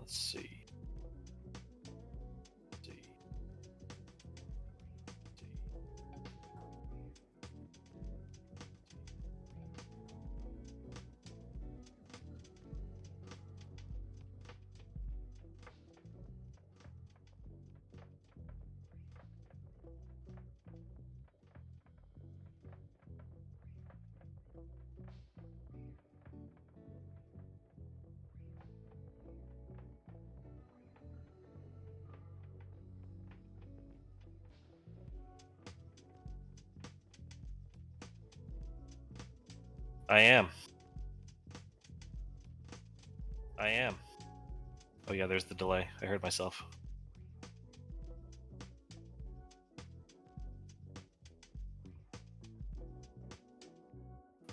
Let's see. I am. Oh yeah, there's the delay. I heard myself.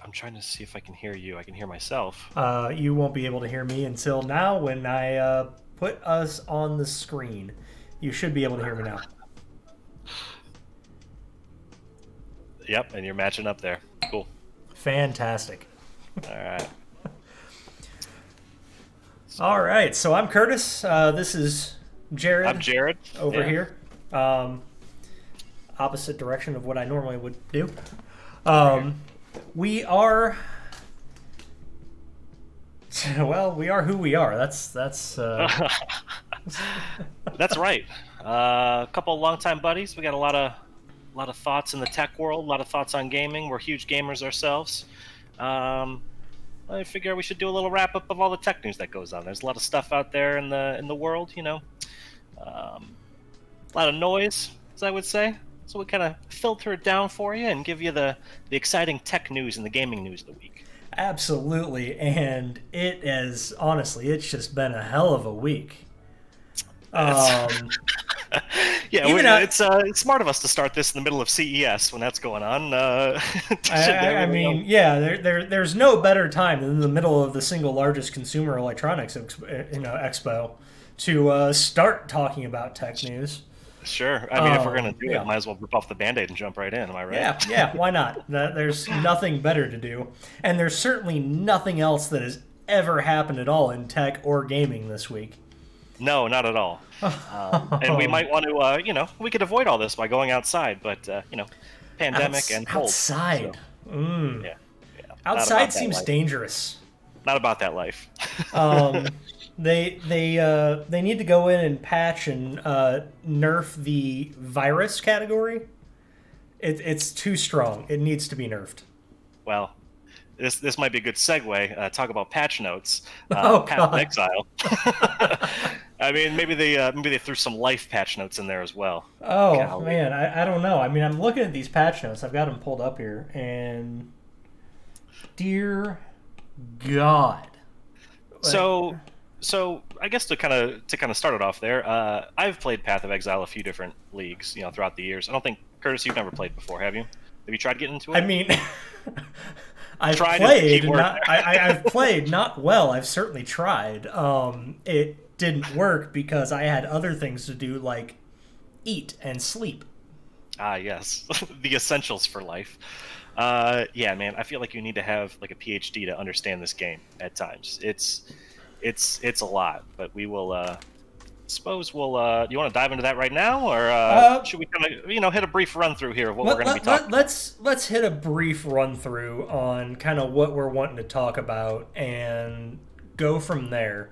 I'm trying to see if I can hear you. I can hear myself. You won't be able to hear me until now when I put us on the screen. You should be able to hear me now. Yep, and you're matching up there. Cool. Fantastic. All right. All right, so I'm Curtis. This is Jared. I'm Jared. Over here. Opposite direction of what I normally would do. We are. Well, we are who we are. That's. That's right. A couple of longtime buddies. We got a lot of thoughts in the tech world. A lot of thoughts on gaming. We're huge gamers ourselves. I figure we should do a little wrap up of all the tech news that goes on. There's a lot of stuff out there in the world. A lot of noise, as I would say. So we kind of filter it down for you and give you the exciting tech news and the gaming news of the week. Absolutely, and it's just been a hell of a week. Yeah, it's smart of us to start this in the middle of CES when that's going on. There's no better time than in the middle of the single largest consumer electronics expo to start talking about tech news. Sure. I mean, if we're going to do it, might as well rip off the Band-Aid and jump right in. Am I right? Yeah, why not? There's nothing better to do. And there's certainly nothing else that has ever happened at all in tech or gaming this week. No, not at all. And we might want to, we could avoid all this by going outside, but, pandemic and cold. Outside. So, yeah. Outside seems dangerous. Not about that life. They need to go in and patch and nerf the virus category. It's too strong. It needs to be nerfed. Well, this might be a good segue. Talk about patch notes. Path of Exile. I mean, maybe they threw some life patch notes in there as well. Oh, golly. Man, I don't know. I mean, I'm looking at these patch notes. I've got them pulled up here, and dear God. So I guess to kind of start it off there, I've played Path of Exile a few different leagues, throughout the years. I don't think, Curtis, you've never played before, have you? Have you tried getting into it? I mean, I've played not well. I've certainly tried. It didn't work because I had other things to do, like eat and sleep. Ah, yes, the essentials for life. Yeah, man, I feel like you need to have like a PhD to understand this game at times. It's a lot, but we will. Suppose we'll. You want to dive into that right now, or should we kind of, hit a brief run through here of what we're going to be talking? Let's hit a brief run through on kind of what we're wanting to talk about and go from there,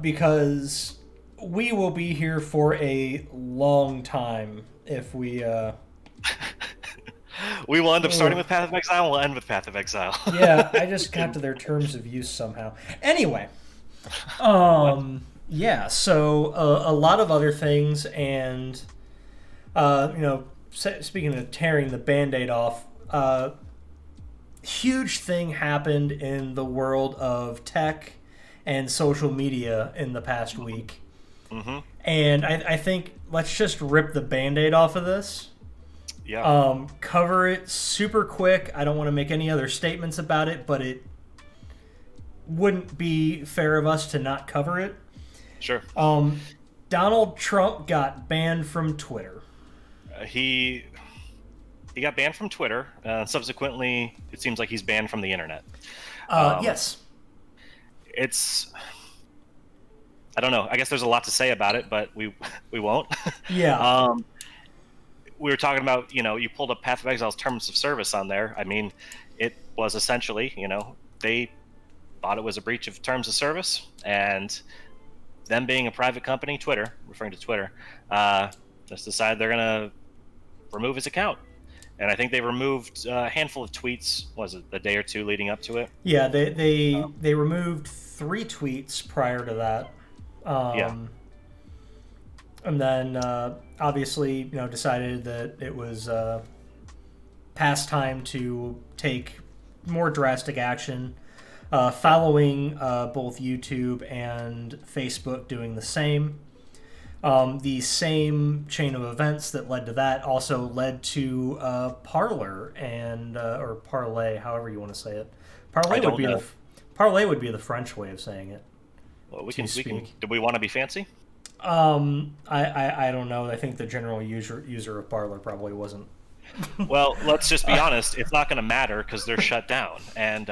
because we will be here for a long time if we. We will end up starting with Path of Exile, and we'll end with Path of Exile. Yeah, I just got to their terms of use somehow. Anyway, yeah, so a lot of other things, and, speaking of tearing the Band-Aid off, huge thing happened in the world of tech and social media in the past week. Mm-hmm. And I think let's just rip the Band-Aid off of this. Yeah. Cover it super quick. I don't want to make any other statements about it, but it wouldn't be fair of us to not cover it. Sure. Donald Trump got banned from Twitter. He got banned from Twitter. Subsequently, it seems like he's banned from the internet. Yes. It's I don't know. I guess there's a lot to say about it, but we won't. Yeah. um, we were talking about, you pulled up Path of Exile's terms of service on there. I mean, it was essentially, they thought it was a breach of terms of service, and them being a private company, Twitter, referring to Twitter, just decided they're gonna remove his account. And I think they removed a handful of tweets. Was it the day or two leading up to it? Yeah, they removed 3 tweets prior to that. Yeah, And then obviously, decided that it was past time to take more drastic action, following both YouTube and Facebook doing the same. The same chain of events that led to that also led to Parler and or Parlay, however you want to say it. I Parlay would don't be know. Parlay would be the French way of saying it. Well, we To can. We can. speak. Do we want to be fancy? I don't know. I think the general user of Parler probably wasn't. Well, let's just be honest. It's not going to matter because they're shut down, and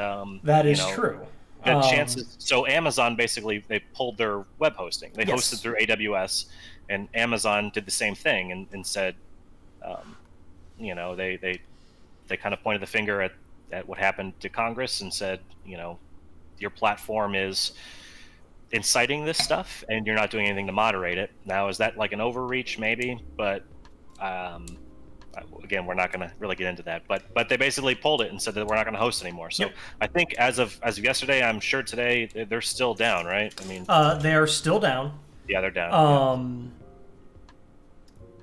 That is true. the chances. So Amazon basically they pulled their web hosting. They Yes. hosted through AWS, and Amazon did the same thing and said, they kind of pointed the finger at what happened to Congress and said, your platform is inciting this stuff, and you're not doing anything to moderate it. Now, is that like an overreach? Maybe, but again, we're not going to really get into that. But they basically pulled it and said that we're not going to host anymore. So Yep. I think as of yesterday, I'm sure today they're still down, right? I mean, They are still down. yeah, they're down.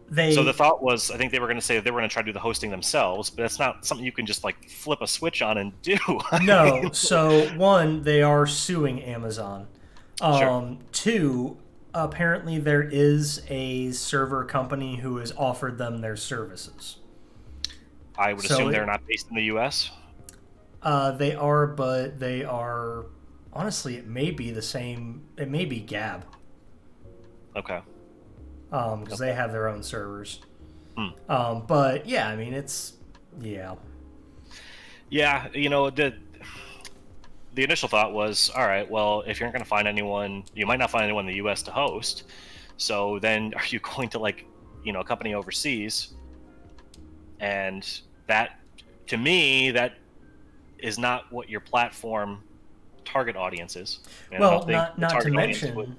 They So the thought was, I think they were going to say that they were going to try to do the hosting themselves, but that's not something you can just like flip a switch on and do. No. So one, they are suing Amazon. Sure. Two, apparently there is a server company who has offered them their services. I would So assume it- they're not based in the U.S. They are, but they are. Honestly, it may be the same. It may be Gab, Okay. because they have their own servers. Hmm. But yeah, I mean, yeah. Yeah, the initial thought was, all right, well, if you're not going to find anyone, you might not find anyone in the U.S. to host. So then, are you going to a company overseas? And that, to me, that is not what your platform target audience is. And I Well, don't think the not to target audience mention, would-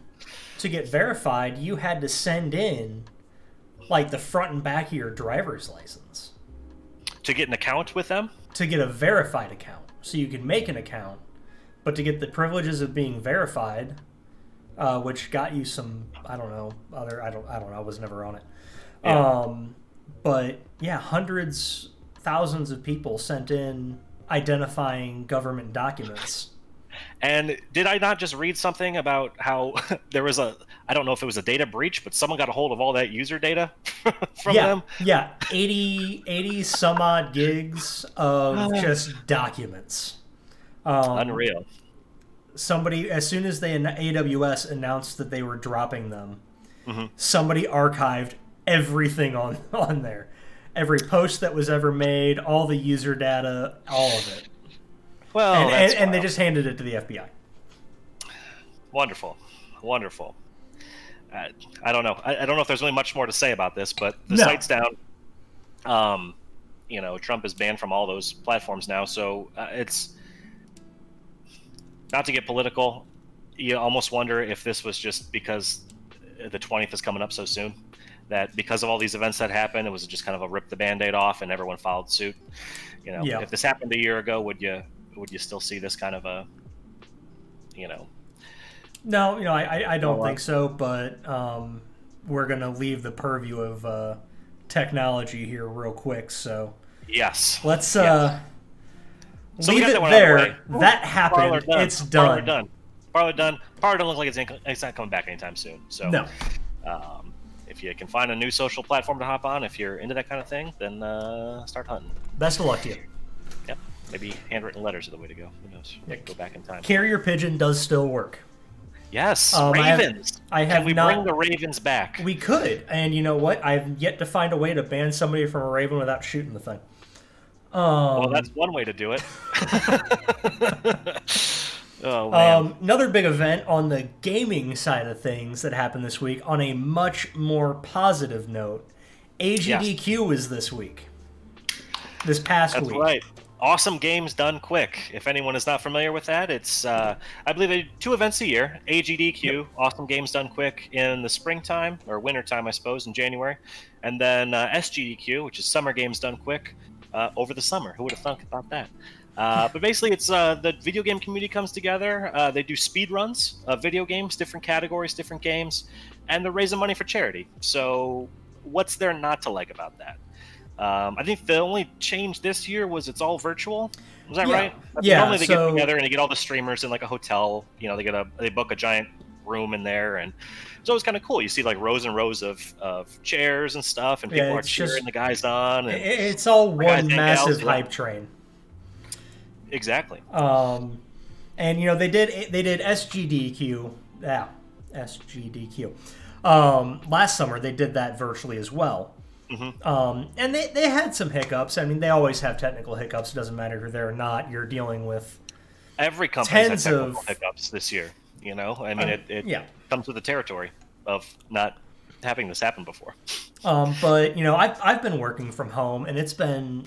to get verified, you had to send in like the front and back of your driver's license to get an account with them. to get a verified account. So you could make an account, but to get the privileges of being verified, which got you some, I don't know, I don't know, I was never on it. Yeah. But yeah, hundreds, thousands of people sent in identifying government documents. And did I not just read something about how there was I don't know if it was a data breach, but someone got a hold of all that user data from them? Yeah, 80 some odd gigs of just documents. Unreal. Somebody, as soon as AWS announced that they were dropping them, Mm-hmm. somebody archived everything on there. Every post that was ever made, all the user data, all of it. Well, And they just handed it to the FBI. Wonderful. I don't know. I don't know if there's really much more to say about this, but the No. site's down. Trump is banned from all those platforms now, so it's not to get political. You almost wonder if this was just because the 20th is coming up so soon, that because of all these events that happened, it was just kind of a rip the Band-Aid off, and everyone followed suit. Yeah. If this happened a year ago, would you still see this kind of a, No, I don't Well, think so, but we're going to leave the purview of technology here real quick, so yes. let's Yes. So we leave got it that one out of the there. way. That Parler happened. done. It's Parler done. done. Parler done. Parler doesn't look like it's not coming back anytime soon. So No. if you can find a new social platform to hop on, if you're into that kind of thing, then start hunting. Best of luck to you. Yep. Maybe handwritten letters are the way to go. Who knows? Yeah. Go back in time. Carrier pigeon does still work. Yes. Ravens. I have Can we not- bring the Ravens back? We could, and you know what? I've yet to find a way to ban somebody from a raven without shooting the thing. Well, that's one way to do it. Oh man. Another big event on the gaming side of things that happened this week, on a much more positive note, Yes, AGDQ was this week, this past that's week. right. Awesome games done quick. If anyone is not familiar with that, it's I believe they do 2 events a year. Yep. AGDQ, Awesome Games Done Quick in the springtime or wintertime, I suppose, in January, and then SGDQ, which is Summer Games Done Quick, over the summer. Who would have thunk about that? But basically, it's the video game community comes together. They do speed runs of video games, different categories, different games, and they're raising money for charity. So, what's there not to like about that? I think the only change this year was it's all virtual. Was that Yeah, right? I mean, yeah. normally they get So together and they get all the streamers in like a hotel. You know, they book a giant room in there, and it's always kind of cool. You see like rows and rows of chairs and stuff, and yeah, people are it's cheering just the guys on, and it's all the guys one and gals. massive Yeah, hype train. exactly. And they did SGDQ, yeah, SGDQ. Last summer they did that virtually as well. Hmm. And they had some hiccups. I mean, they always have technical hiccups. It doesn't matter if you're there or not. You're dealing with Every company's had tens technical of, hiccups this year. You know, I mean, it yeah. comes with the territory of not having this happen before. But I've been working from home, and it's been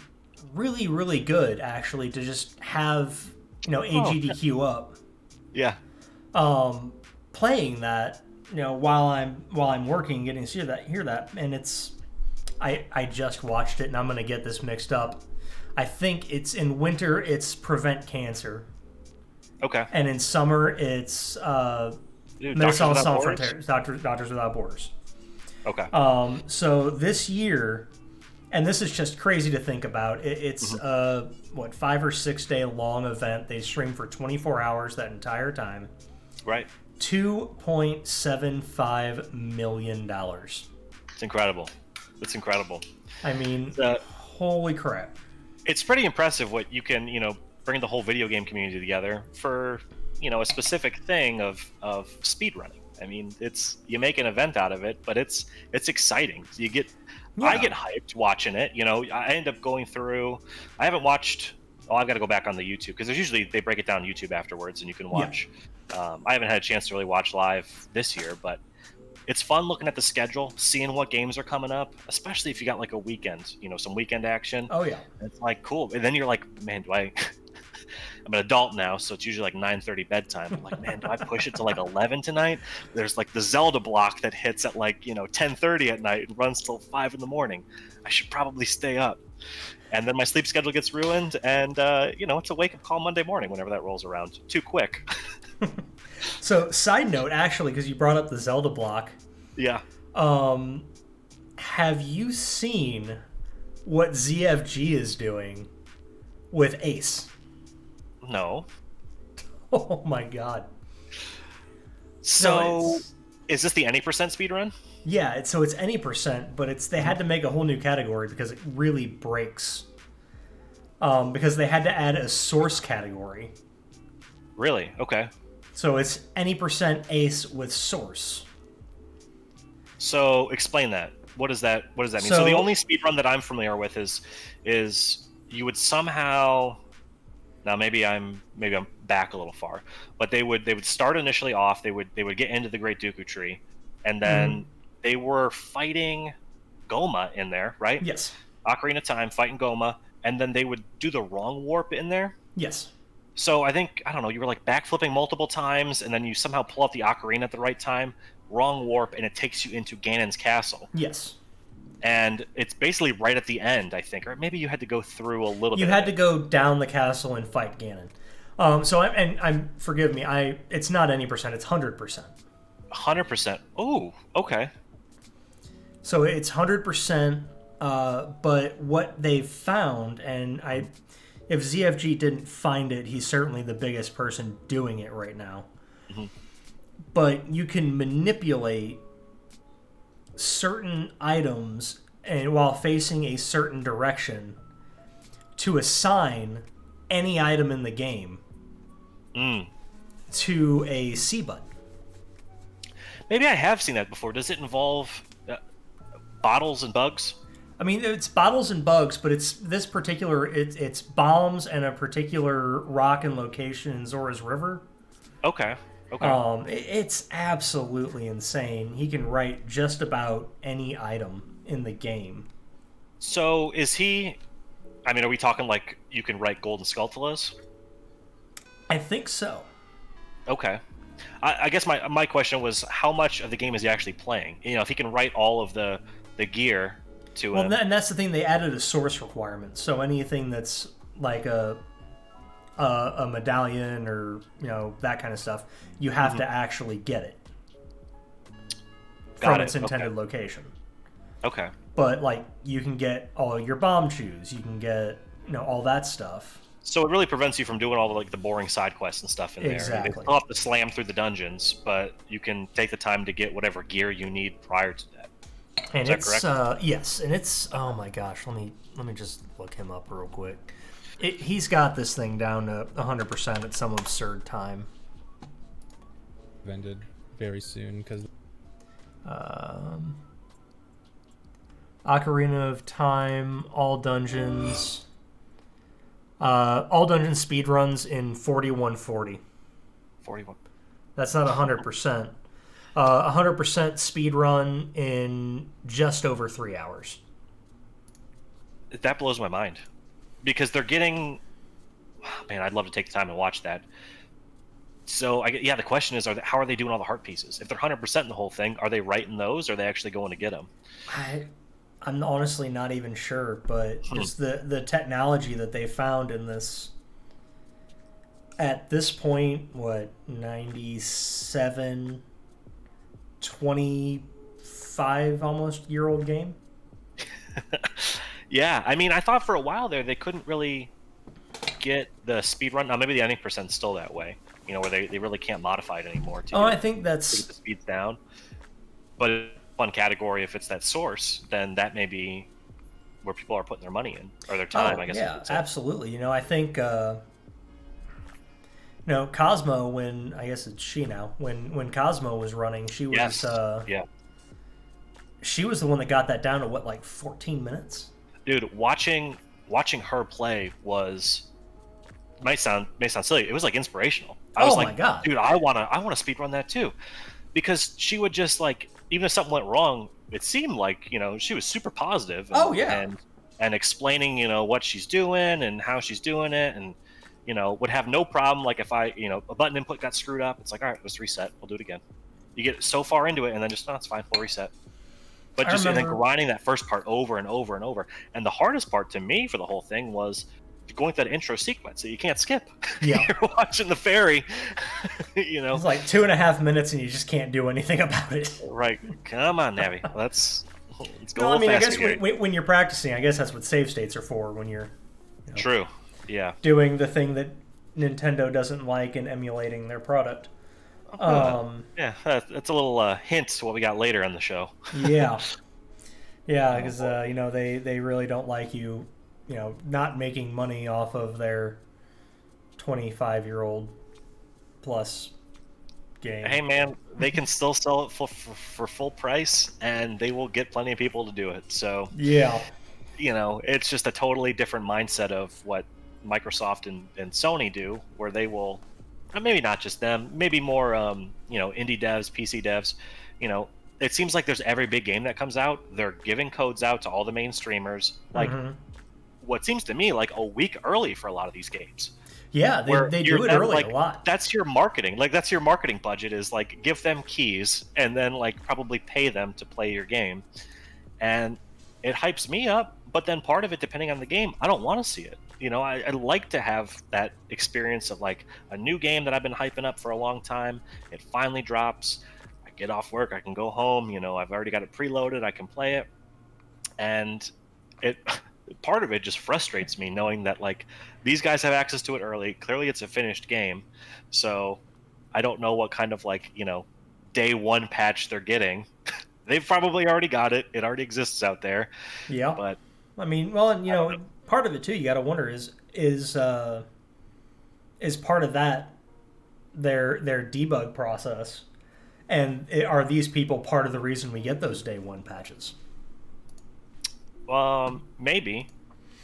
really really good actually to just have Oh, AGDQ up, yeah. playing that while I'm working, getting to hear that, and it's I just watched it, and I'm gonna get this mixed up. I think it's in winter it's Prevent Cancer, Okay. and in summer it's Dude, Doctors Médecins Without Sans Borders. Frontières, Doctors Without Borders. Okay. So this year, and this is just crazy to think about. It's Hmm. a 5 or 6 day long event. They stream for 24 hours that entire time. Right. $2.75 million. It's incredible. It's incredible. I mean, Uh, holy crap! it's pretty impressive what you can, bring the whole video game community together for, a specific thing of speed running. I mean, you make an event out of it, but it's exciting. I Yeah. get hyped watching it. I end up going through. I haven't watched. Oh, I've got to go back on the YouTube because there's usually they break it down on YouTube afterwards, and you can Yeah. watch. I haven't had a chance to really watch live this year, but it's fun looking at the schedule, seeing what games are coming up, especially if you got like a weekend, some weekend action. Oh yeah. It's like cool, and then you're like, man, do I? I'm an adult now, so it's usually like 9:30 bedtime. I'm like, man, do I push it to like 11 tonight? There's like the Zelda block that hits at like 10:30 at night and runs till 5 in the morning. I should probably stay up, and then my sleep schedule gets ruined, and it's a wake up call Monday morning whenever that rolls around. Too quick. So side note, actually, because you brought up the Zelda block, Yeah. have you seen what ZFG is doing with Ace? No. Oh my god. So, it's, is this the any percent speed run? yeah, so it's any percent, but they had to make a whole new category because it really breaks. Because they had to add a source category. Really? Okay. So it's any percent Ace with source. So explain that. What does that mean? So the So only speed run that I'm familiar with is you would somehow. Now maybe I'm back a little far, but they would start initially off. They would get into the Great Dooku Tree, and then they were fighting Goma in there, right? yes, Ocarina of Time fighting Goma, and then they would do the wrong warp in there. yes, So I think I don't know. You were like backflipping multiple times, and then you somehow pull out the ocarina at the right time. Wrong warp, and it takes you into Ganon's castle. yes. And it's basically right at the end, I think, or maybe you had to go through a little You bit. had to go down the castle and fight Ganon. I'm forgive me. It's not any percent. It's 100%. 100%. Oh, okay. So it's 100%. But what they've found, and if ZFG didn't find it, he's certainly the biggest person doing it right now. Hmm. But you can manipulate certain items and while facing a certain direction to assign any item in the game Mm. to a C button. Maybe I have seen that before. Does it involve bottles and bugs? I mean, it's bottles and bugs, but it's this particular it's bombs and a particular rock and location in Zora's River. Okay. Okay. It's absolutely insane. He can write just about any item in the game. So is he? I mean, are we talking like you can write golden sculptulas? I think so. Okay. I guess my question was how much of the game is he actually playing? You know, if he can write all of the gear to Well, him. and that's the thing. They added a source requirement, so anything that's like a medallion or that kind of stuff, you have Mhm. to actually get it from Got its it. Okay. intended location. Okay. But like you can get all your bomb shoes, you can get all that stuff. So it really prevents you from doing all the like the boring side quests and stuff in there. You Exactly. still have to slam through the dungeons, but you can take the time to get whatever gear you need prior to that. And Is that it's correct? yes, and it's oh my gosh, let me just look him up real quick. He's got this thing down to 100% at some absurd time. Ended very soon because Um, Ocarina of Time, all dungeon speed runs in 4140. 41. That's not 100%. 100% speed run in just over 3 hours. That blows my mind because they're getting. Man, I'd love to take the time and watch that. So yeah, the question is, how are they doing all the heart pieces? If they're 100% in the whole thing, are they writing those? Or are they actually going to get them? I I'm honestly not even sure, but Hmm. just the technology that they found in this at this point, what 97 25 almost year old game. Yeah, I mean, I thought for a while there they couldn't really get the speed run. Now maybe the ending percent's still that way, where they really can't modify it anymore Oh, I think to get that's the speeds down. But one category, if it's that source, then that may be where people are putting their money in or their time, oh I guess I yeah, should say. absolutely. I think Cosmo, when I guess it's she now, when Cosmo was running, Yes, yeah, she was the one that got that down to what, like 14 minutes. dude, watching her play was may sound silly. It was like inspirational. I was Oh like, my god. dude, I wanna speed run that too, because she would just like even if something went wrong, it seemed like she was super positive Oh and yeah. and explaining what she's doing and how she's doing it and would have no problem like if I a button input got screwed up. It's like, all right, let's reset. We'll do it again. You get so far into it and then just no, it's fine. We'll reset. But I just and then remember. grinding that first part over and over and over. And the hardest part to me for the whole thing was going through that intro sequence that you can't skip. Yeah. You're watching the ferry, It's like 2.5 minutes and you just can't do anything about it. right? Come on, Navi. Let's go a No, I little mean, I faster guess here. when you're practicing, I guess that's what save states are for. When you're True. Yeah. doing the thing that Nintendo doesn't like and emulating their product. Uh, Um, yeah. That's a little hint to what we got later in the show. yeah, yeah, Oh because boy. they really don't like you, not making money off of their 25-year-old plus game. Hey man, they can still sell it for full price, and they will get plenty of people to do it. So Yeah, it's just a totally different mindset of what Microsoft and Sony do, where they will, maybe not just them, maybe more, indie devs, PC devs. You know, it seems like there's every big game that comes out, they're giving codes out to all the main streamers, like hmm what seems to me like a week early for a lot of these games. yeah, Where they you're do it then early a like lot. that's your marketing budget is like give them keys and then like probably pay them to play your game and it hypes me up. But then part of it, depending on the game, I don't want to see it. I like to have that experience of like a new game that I've been hyping up for a long time. It finally drops. I get off work. I can go home. I've already got it preloaded. I can play it. And it, part of it just frustrates me knowing that like these guys have access to it early. Clearly, it's a finished game. So I don't know what kind of like, day one patch they're getting. They've probably already got it. It already exists out there. Yeah, But I mean, well, and I don't know. part of it too. You got to wonder is part of that their debug process, and are these people part of the reason we get those day one patches? Maybe.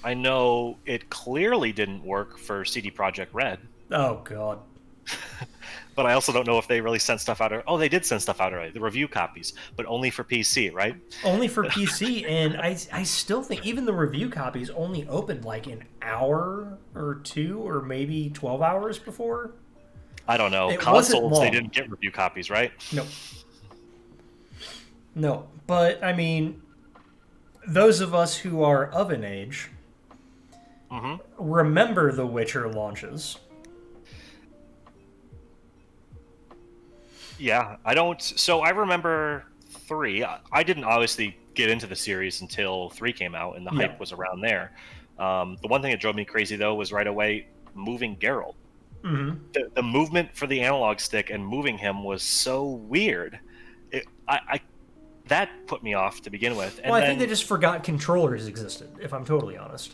I know it clearly didn't work for CD Projekt Red. Oh God, But I also don't know if they really sent stuff out. Oh, they did send stuff out already. The review copies, but only for PC, right? Only for PC, and I still think even the review copies only opened like an hour or two, or maybe 12 hours before. I don't know. It wasn't Consoles, they long. didn't get review copies, right? No, no. But I mean, those of us who are of an age Hmm. remember the Witcher launches. Yeah, I don't. So I remember three. I didn't obviously get into the series until three came out, and the Yeah. hype was around there. The one thing that drove me crazy though was right away moving Geralt. Mm-hmm. The movement for the analog stick and moving him was so weird. I that put me off to begin with, Well, and I think they then just forgot controllers existed. If I'm totally honest.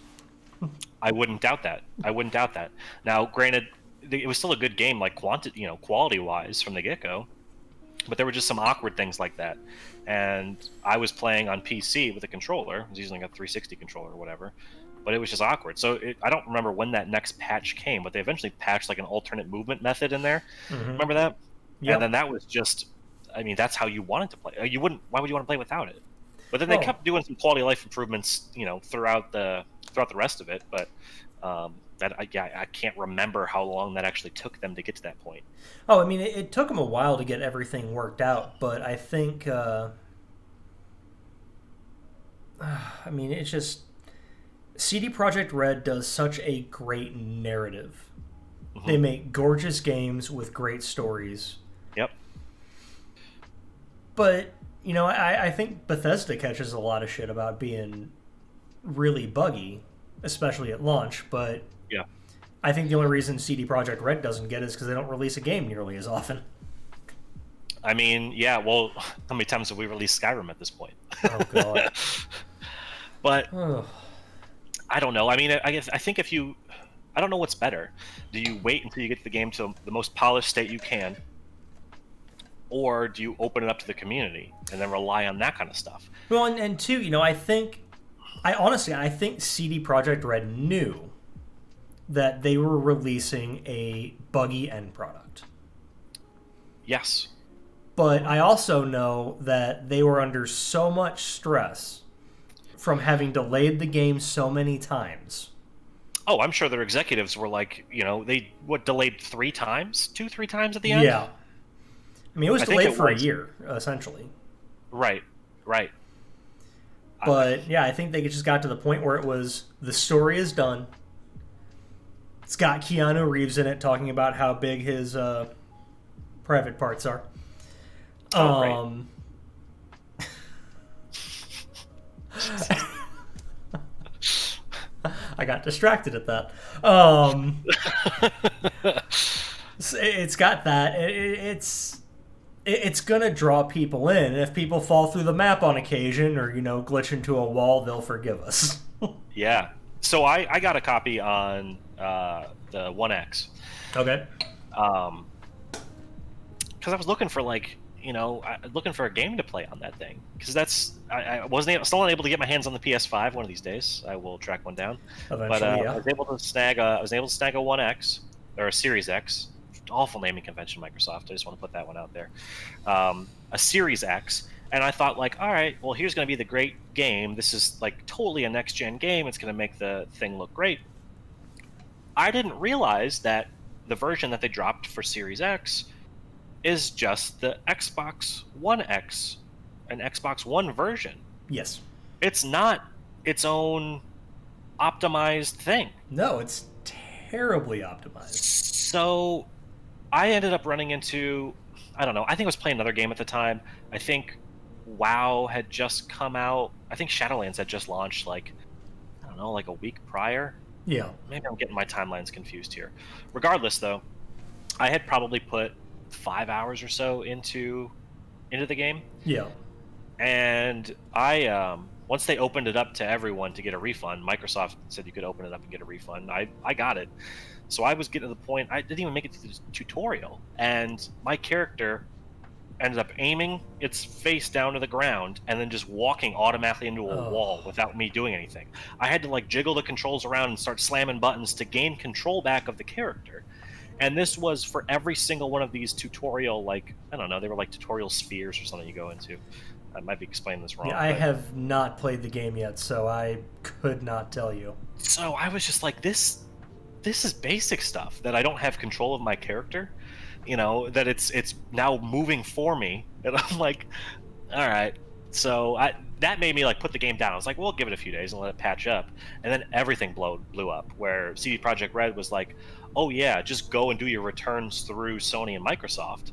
I wouldn't doubt that. I wouldn't doubt that. Now, granted, it was still a good game, like quality wise from the get go. But there were just some awkward things like that. And I was playing on PC with a controller. I was using a 360 controller or whatever. But it was just awkward. So I don't remember when that next patch came, but they eventually patched like an alternate movement method in there. Mm-hmm. Remember that? And then Yep. that was just, I mean, that's how you wanted to play. You wouldn't. Why would you want to play without it? But then they Oh, kept doing some quality of life improvements, throughout the rest of it. But I can't remember how long that actually took them to get to that point. oh. I mean, it took them a while to get everything worked out, but I think. I mean, it's just CD Projekt Red does such a great narrative. They Hmm. make gorgeous games with great stories. Yep. But, I think Bethesda catches a lot of shit about being really buggy, especially at launch. But Yeah. I think the only reason CD Projekt Red doesn't get it is because they don't release a game nearly as often. I mean, yeah. Well, how many times have we released Skyrim at this point? Oh, God. But Oh. I don't know. I mean, I think if you, I don't know what's better. Do you wait until you get the game to the most polished state you can, or do you open it up to the community and then rely on that kind of stuff? Well, and two, I think CD Projekt Red knew that they were releasing a buggy end product. Yes. But I also know that they were under so much stress from having delayed the game so many times. Oh, I'm sure their executives were like, they delayed 3 times, 3 times at the end. Yeah. I mean, it was I think delayed it for a was. year, essentially. Right. Right. But yeah, I think they just got to the point where it was the story is done. It's got Keanu Reeves in it talking about how big his private parts are. Oh, great. Um, I got distracted at that. It's got that. It's gonna draw people in. And if people fall through the map on occasion, or glitch into a wall, they'll forgive us. Yeah. So I got a copy on the One X. Okay. Um, because I was looking for looking for a game to play on that thing. Because I still not able to get my hands on the PS5 one of these days. I will track one down. But Eventually, yeah. I was able to snag a One X or a Series X. Awful naming convention, Microsoft. I just want to put that one out there. A Series X, and I thought all right, well, here's going to be the great game. This is like totally a next gen game. It's going to make the thing look great. I didn't realize that the version that they dropped for Series X is just the Xbox One X, an Xbox One version. Yes. It's not its own optimized thing. No, it's terribly optimized. So I ended up running into, I don't know, I think I was playing another game at the time. I think WoW had just come out. I think Shadowlands had just launched I don't know, like a week prior. Yeah. Maybe I'm getting my timelines confused here. Regardless, though, I had probably put 5 hours or so into the game, Yeah. and I once they opened it up to everyone to get a refund, Microsoft said you could open it up and get a refund. I got it, so I was getting to the point I didn't even make it to the tutorial, and my character ended up aiming its face down to the ground and then just walking automatically into a Oh. wall without me doing anything. I had to jiggle the controls around and start slamming buttons to gain control back of the character. And this was for every single one of these tutorial, like, I don't know, they were like tutorial spheres or something you go into. I might be explaining this Yeah, wrong, I but have not played the game yet, so I could not tell you. so I was just like, this is basic stuff that I don't have control of my character, that it's now moving for me. And I'm like, all right. So that made me like put the game down. I was like, we'll give it a few days and let it patch up. And then everything blew up where CD Projekt Red was like, oh yeah, just go and do your returns through Sony and Microsoft.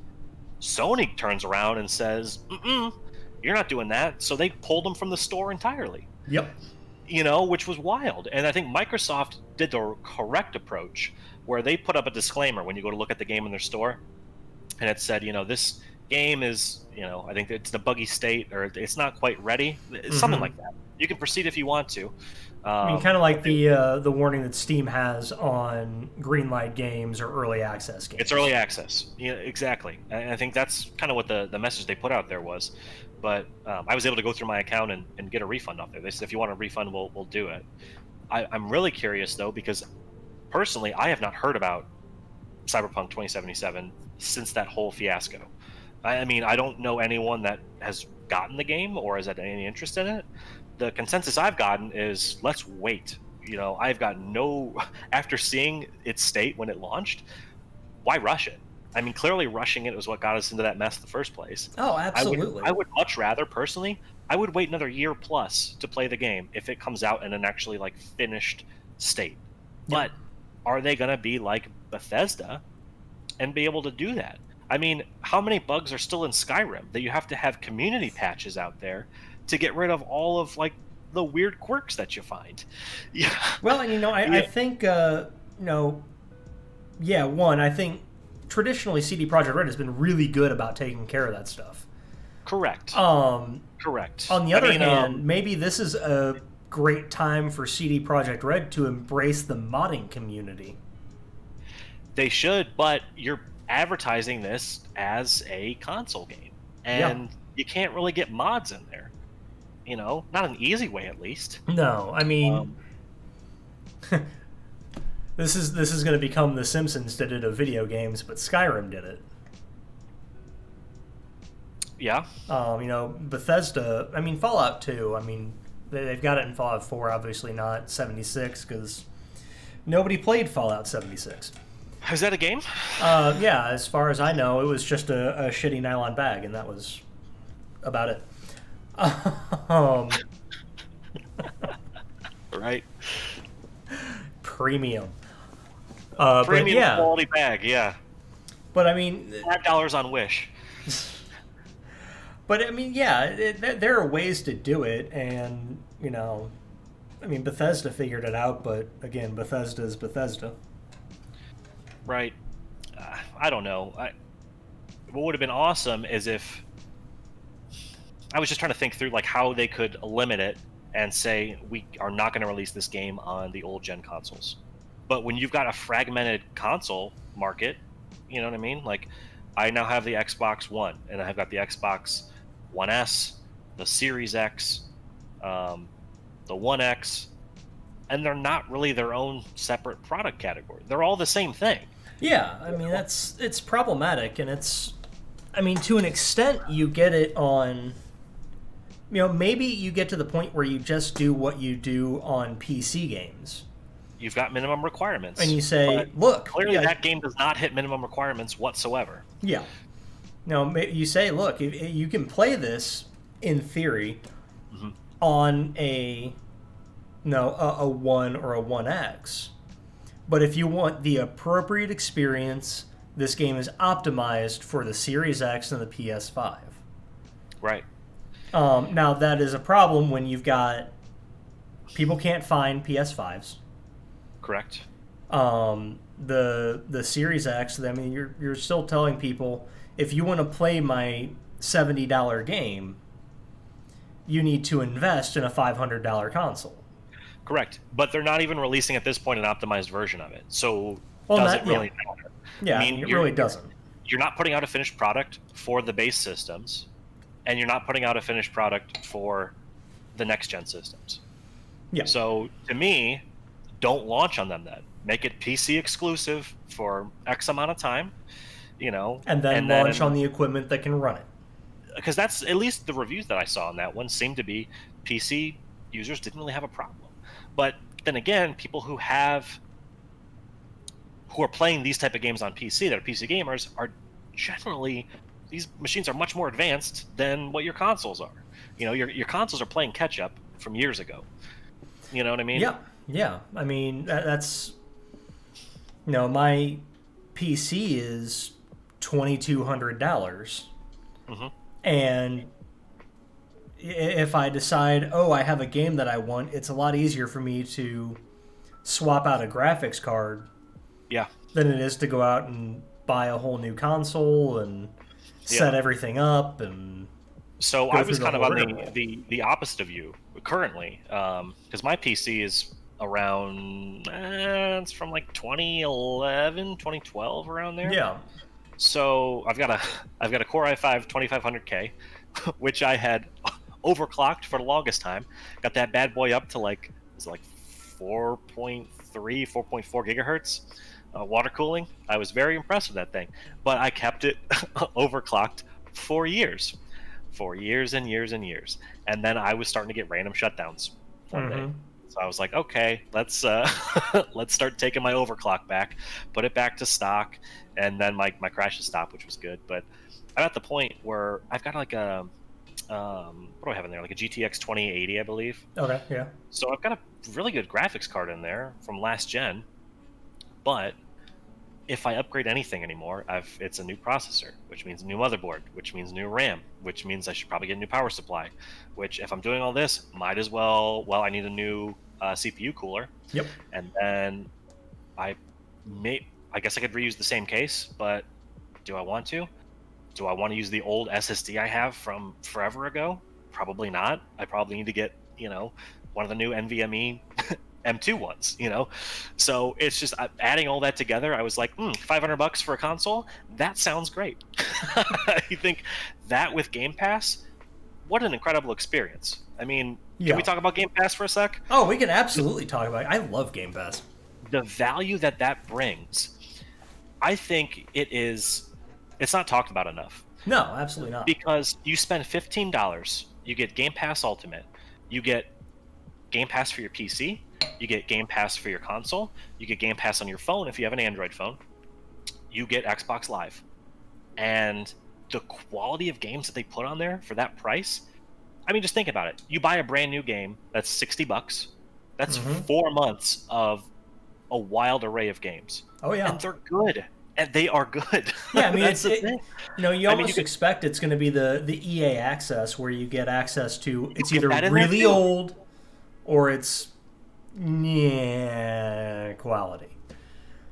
Sony turns around and says, mm-mm, you're not doing that. So they pulled them from the store entirely, Yep. which was wild. And I think Microsoft did the correct approach where they put up a disclaimer when you go to look at the game in their store, and it said, this game is, I think it's the buggy state, or it's not quite ready. It's something Mm-hmm. like that. You can proceed if you want to. I mean, kind of like But the warning that Steam has on greenlight games or early access it's games. early access. Yeah, exactly. And I think that's kind of what the message they put out there was. But I was able to go through my account and get a refund off there. They said, if you want a refund, we'll do it. I'm really curious, though, because personally, I have not heard about Cyberpunk 2077 since that whole fiasco. I mean, I don't know anyone that has gotten the game or has had any interest in it. The consensus I've gotten is let's wait. I've got no, after seeing its state when it launched, why rush it? I mean, clearly rushing it was what got us into that mess in the first place. Oh, I would absolutely. I would much rather personally, I would wait another year plus to play the game if it comes out in an actually like finished state. Yep. But are they going to be like Bethesda and be able to do that? I mean, how many bugs are still in Skyrim that you have to have community patches out there to get rid of all of like the weird quirks that you find? Yeah. Well, and I Yeah, think yeah, one, I think traditionally CD Projekt Red has been really good about taking care of that stuff. correct. Um, Correct. on the I other mean, hand, maybe this is a great time for CD Projekt Red to embrace the modding community. they should, but you're advertising this as a console game, Yeah. and you can't really get mods in there. Not an easy way, at least. No, I mean, Um, this is going to become The Simpsons did it of video games, but Skyrim did it. yeah, Bethesda. I mean, Fallout 2. I mean, they've got it in Fallout 4. Obviously, not 76 because nobody played Fallout 76. is that a game? Yeah, as far as I know, it was just a shitty nylon bag, and that was about it. Um, Right. premium. But Premium yeah, quality bag. Yeah, but I mean, $5 on Wish. but I mean, yeah, there are ways to do it, and I mean, Bethesda figured it out, but again, Bethesda is Bethesda. Right. I don't know. What would have been awesome is if I was just trying to think through like how they could limit it and say we are not going to release this game on the old gen consoles. But when you've got a fragmented console market, you know what I mean? Like I now have the Xbox One, and I've got the Xbox One S, the Series X, the One X, and they're not really their own separate product category. They're all the same thing. Yeah, I mean it's problematic, and I mean, to an extent, you get it on. Maybe you get to the point where you just do what you do on PC games, You've got minimum requirements, and you say, but "Look, clearly yeah, that game does not hit minimum requirements whatsoever. yeah." No, you say, "Look, if you can play this in theory Mhm. on a one or a One X, but if you want the appropriate experience, this game is optimized for the Series X and the PS5." Right. Now that is a problem when you've got people can't find PS5s. Correct. The Series X. I mean, you're still telling people if you want to play my $70 game, you need to invest in a $500 console. Correct. But they're not even releasing at this point an optimized version of it. So Well, does that- it really matter? Yeah, I I mean, mean, it you're- really doesn't. You're not putting out a finished product for the base systems, and you're not putting out a finished product for the next gen systems. Yeah. So to me, don't launch on them then. make it PC exclusive for X amount of time, And then and launch on then the equipment that can run it. because that's at least the reviews that I saw on that one seemed to be PC users didn't really have a problem. But then again, people who are playing these type of games on PC that are PC gamers are generally these machines are much more advanced than what your consoles are. Your consoles are playing catch up from years ago. You know what I mean? Yeah, yeah. I mean, that's my PC is $2,200, Hmm. and if I decide, oh, I have a game that I want, it's a lot easier for me to swap out a graphics card Yeah, than it is to go out and buy a whole new console and yeah. set everything up and So go I through was the kind of whole on rigmarole. the opposite of you currently, because my PC is around it's from like 2011, 2012 around there. Yeah. So I've got a Core i5 2500K, which I had overclocked for the longest time. Got that bad boy up to like was it like 4.3, 4.4 gigahertz water cooling. I was very impressed with that thing, but I kept it overclocked for years, for years and years and years, and then I was starting to get random shutdowns one day. Mm-hmm. So I was like, okay, let's let's start taking my overclock back, put it back to stock, and then my crashes stopped, which was good. But I'm at the point where I've got like a what do I have in there? Like a GTX 2080, I believe. Okay. Yeah. So I've got a really good graphics card in there from last gen, but if I upgrade anything anymore, it's a new processor, which means a new motherboard, which means new RAM, which means I should probably get a new power supply. Which, if I'm doing all this, might as well. Well, I need a new CPU cooler, Yep. and then I I guess I could reuse the same case, but do I want to? Do I want to use the old SSD I have from forever ago? Probably not. I probably need to get, one of the new NVMe M2 ones, So it's just adding all that together. I was like, $500 for a console? That sounds great. You think that with Game Pass? What an incredible experience. I mean, can we Yeah. talk about Game Pass for a sec? Oh, we can absolutely talk about it. I love Game Pass. The value that brings, I think it's not talked about enough. No, absolutely not. Because you spend $15, you get Game Pass Ultimate, you get Game Pass for your PC, you get Game Pass for your console, you get Game Pass on your phone if you have an Android phone, you get Xbox Live. And the quality of games that they put on there for that price, I mean, just think about it. You buy a brand new game that's $60. That's Mm-hmm. 4 months of a wild array of games. Oh yeah. And they're good. And they are good. Yeah, I mean, That's the thing. you I mean, you almost could expect it's going to be the EA access where you get access to it's get either that in there really too. old or it's yeah quality.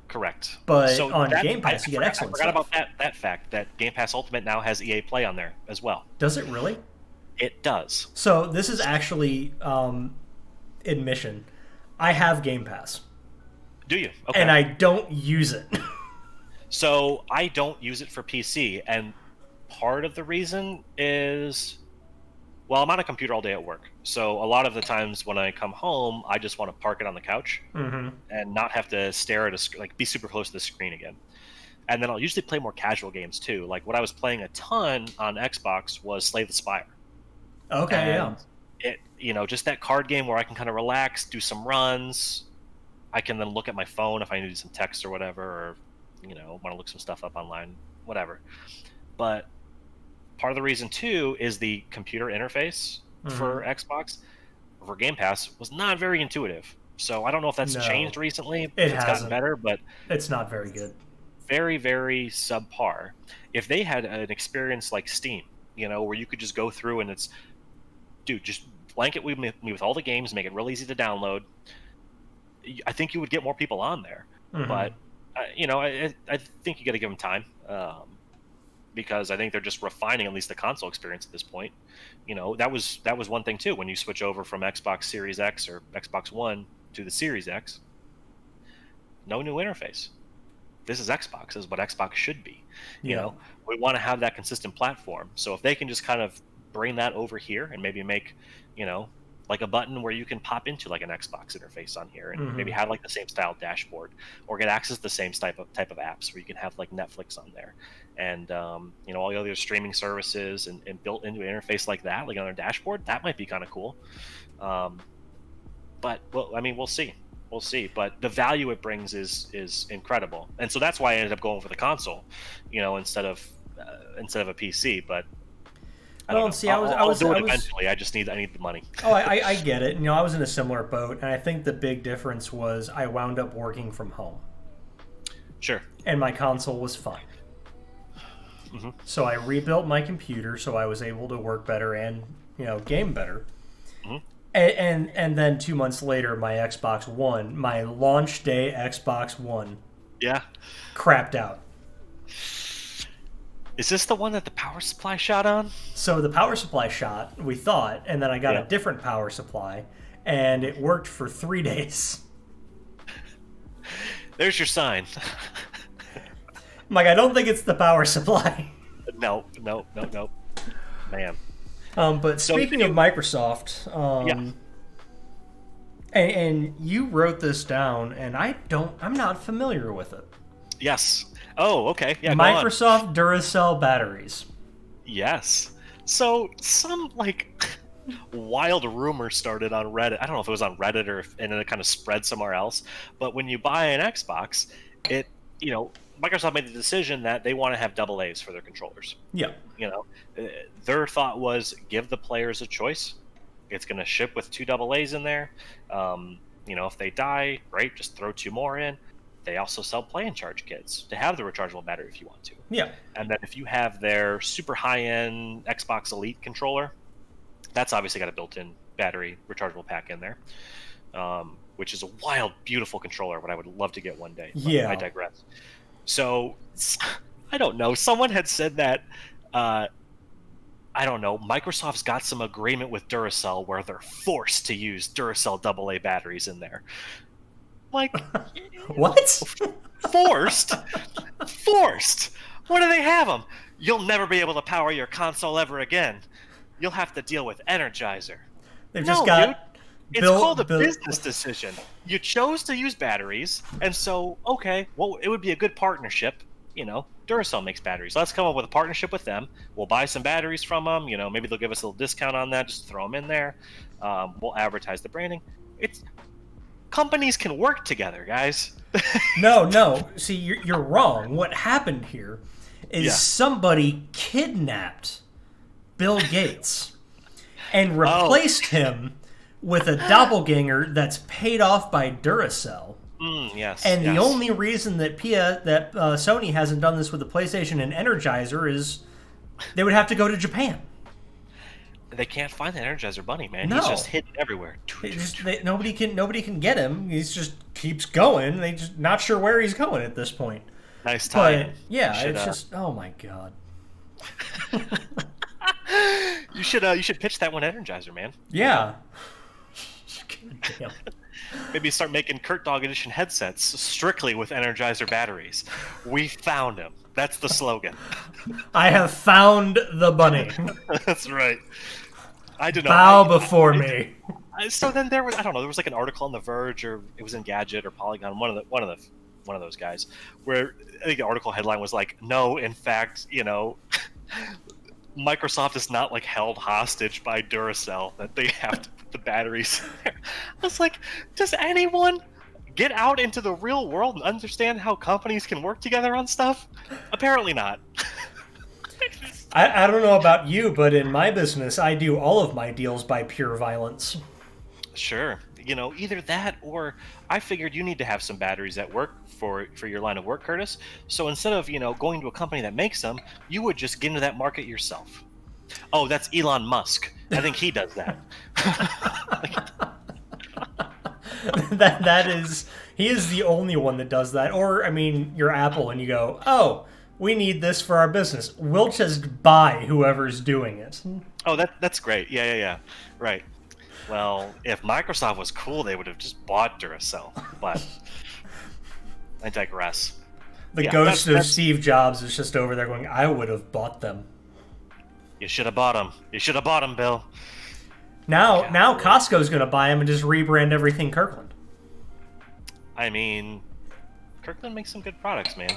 Correct. But So on that Game Pass, you get I excellent forgot stuff. about that fact that Game Pass Ultimate now has EA Play on there as well. Does it really? It does. So this is actually admission. I have Game Pass, Do you? and Okay. I don't use it. So I don't use it for PC, and part of the reason is, well, I'm on a computer all day at work. So a lot of the times when I come home, I just want to park it on the couch Mm-hmm. and not have to stare at like be super close to the screen again. And then I'll usually play more casual games too. Like what I was playing a ton on Xbox was Slay the Spire. Okay, yeah, And just that card game where I can kind of relax, do some runs. I can then look at my phone if I need some text or whatever, or want to look some stuff up online, whatever. But part of the reason too is the computer interface mm-hmm. for Xbox for Game Pass was not very intuitive. So I don't know if that's No, changed recently, it if it's gotten hasn't. better, but It's not very good. very, very subpar. If they had an experience like Steam, where you could just go through and it's, dude, just blanket me with all the games, make it real easy to download. I think you would get more people on there. Mm-hmm. But I think you got to give them time, because I think they're just refining at least the console experience at this point. That was one thing too when you switch over from Xbox Series X or Xbox One to the Series X. No new interface. This is Xbox. This is what Xbox should be. You Yeah. know, we want to have that consistent platform. So if they can just kind of bring that over here and maybe make, you know, like a button where you can pop into like an Xbox interface on here and maybe Mm-hmm. have like the same style dashboard, or get access to the same type of apps where you can have like Netflix on there, and all the other streaming services, and built into an interface like that, like on a dashboard. That might be kind of cool. Um, but well, I mean, we'll see. We'll see. But the value it brings is incredible, and so that's why I ended up going for the console, instead of a PC. But I don't Well, know. see, I'll do it eventually. I need the money. Oh, I get it. I was in a similar boat, and I think the big difference was I wound up working from home, Sure. and my console was fine. Hmm. So I rebuilt my computer so I was able to work better and game better. Hmm. And then 2 months later, my Xbox One, my launch day Xbox One, Yeah. crapped out. Is this the one that the power supply shot on? So the power supply shot, we thought, and then I got Yeah. a different power supply, and it worked for 3 days. There's your sign. I'm like, I don't think it's the power supply. No. Man. But So speaking of Microsoft, yeah. and you wrote this down, and I'm not familiar with it. Yes. Oh, okay. Yeah, go on. Microsoft Duracell batteries. Yes. So some wild rumor started on Reddit. I don't know if it was on Reddit and then it kind of spread somewhere else. But when you buy an Xbox, it you know Microsoft made the decision that they want to have double A's for their controllers. Yeah. Their thought was give the players a choice. It's going to ship with 2 double A's in there. If they die, great, just throw 2 more in. They also sell play and charge kits to have the rechargeable battery if you want to. Yeah. And then if you have their super high-end Xbox Elite controller, that's obviously got a built-in battery rechargeable pack in there, which is a wild, beautiful controller, what I would love to get one day. But Yeah. I digress. So, I don't know. Someone had said that, I don't know, Microsoft's got some agreement with Duracell where they're forced to use Duracell AA batteries in there. Like, What? forced? Forced? Where do they have them? You'll never be able to power your console ever again. You'll have to deal with Energizer. They've No, just got dude. It's built- called a built- business decision. You chose to use batteries, and so, okay, well, it would be a good partnership. Duracell makes batteries. Let's come up with a partnership with them. We'll buy some batteries from them. Maybe they'll give us a little discount on that. Just throw them in there. We'll advertise the branding. Companies can work together, guys. No. See, you're wrong. What happened here is Yeah. somebody kidnapped Bill Gates and replaced him with a doppelganger that's paid off by Duracell. Yes. And the yes. only reason that Sony hasn't done this with the PlayStation and Energizer is they would have to go to Japan. They can't find the Energizer Bunny, man. No. He's just hidden everywhere. Nobody can get him. He just keeps going. They just not sure where he's going at this point. Nice time. But yeah, it's just oh my god. You should pitch that one Energizer, man. Yeah. Damn. Maybe start making Kurt Dog Edition headsets strictly with Energizer batteries. We found him. That's the slogan. I have found the bunny. That's right. I don't know. Bow before me. So then there was, I don't know, there was like an article on The Verge, or it was Engadget or Polygon, one of those guys, where I think the article headline was like, no, in fact, Microsoft is not like held hostage by Duracell, that they have to put the batteries in there. I was like, does anyone get out into the real world and understand how companies can work together on stuff? Apparently not. I don't know about you, but in my business, I do all of my deals by pure violence. Sure. Either that, or I figured you need to have some batteries at work for your line of work, Curtis. So instead of, going to a company that makes them, you would just get into that market yourself. Oh, that's Elon Musk. I think he does that. He is the only one that does that. Or, I mean, you're Apple and you go, oh, we need this for our business. We'll just buy whoever's doing it. Oh, that's great. Yeah. Right. Well, if Microsoft was cool, they would have just bought Duracell. But I digress. The Yeah, ghost of that's- Steve Jobs is just over there going, I would have bought them. You should have bought them. You should have bought them, Bill. Now Golly. Costco's going to buy them and just rebrand everything Kirkland. I mean, Kirkland makes some good products, man.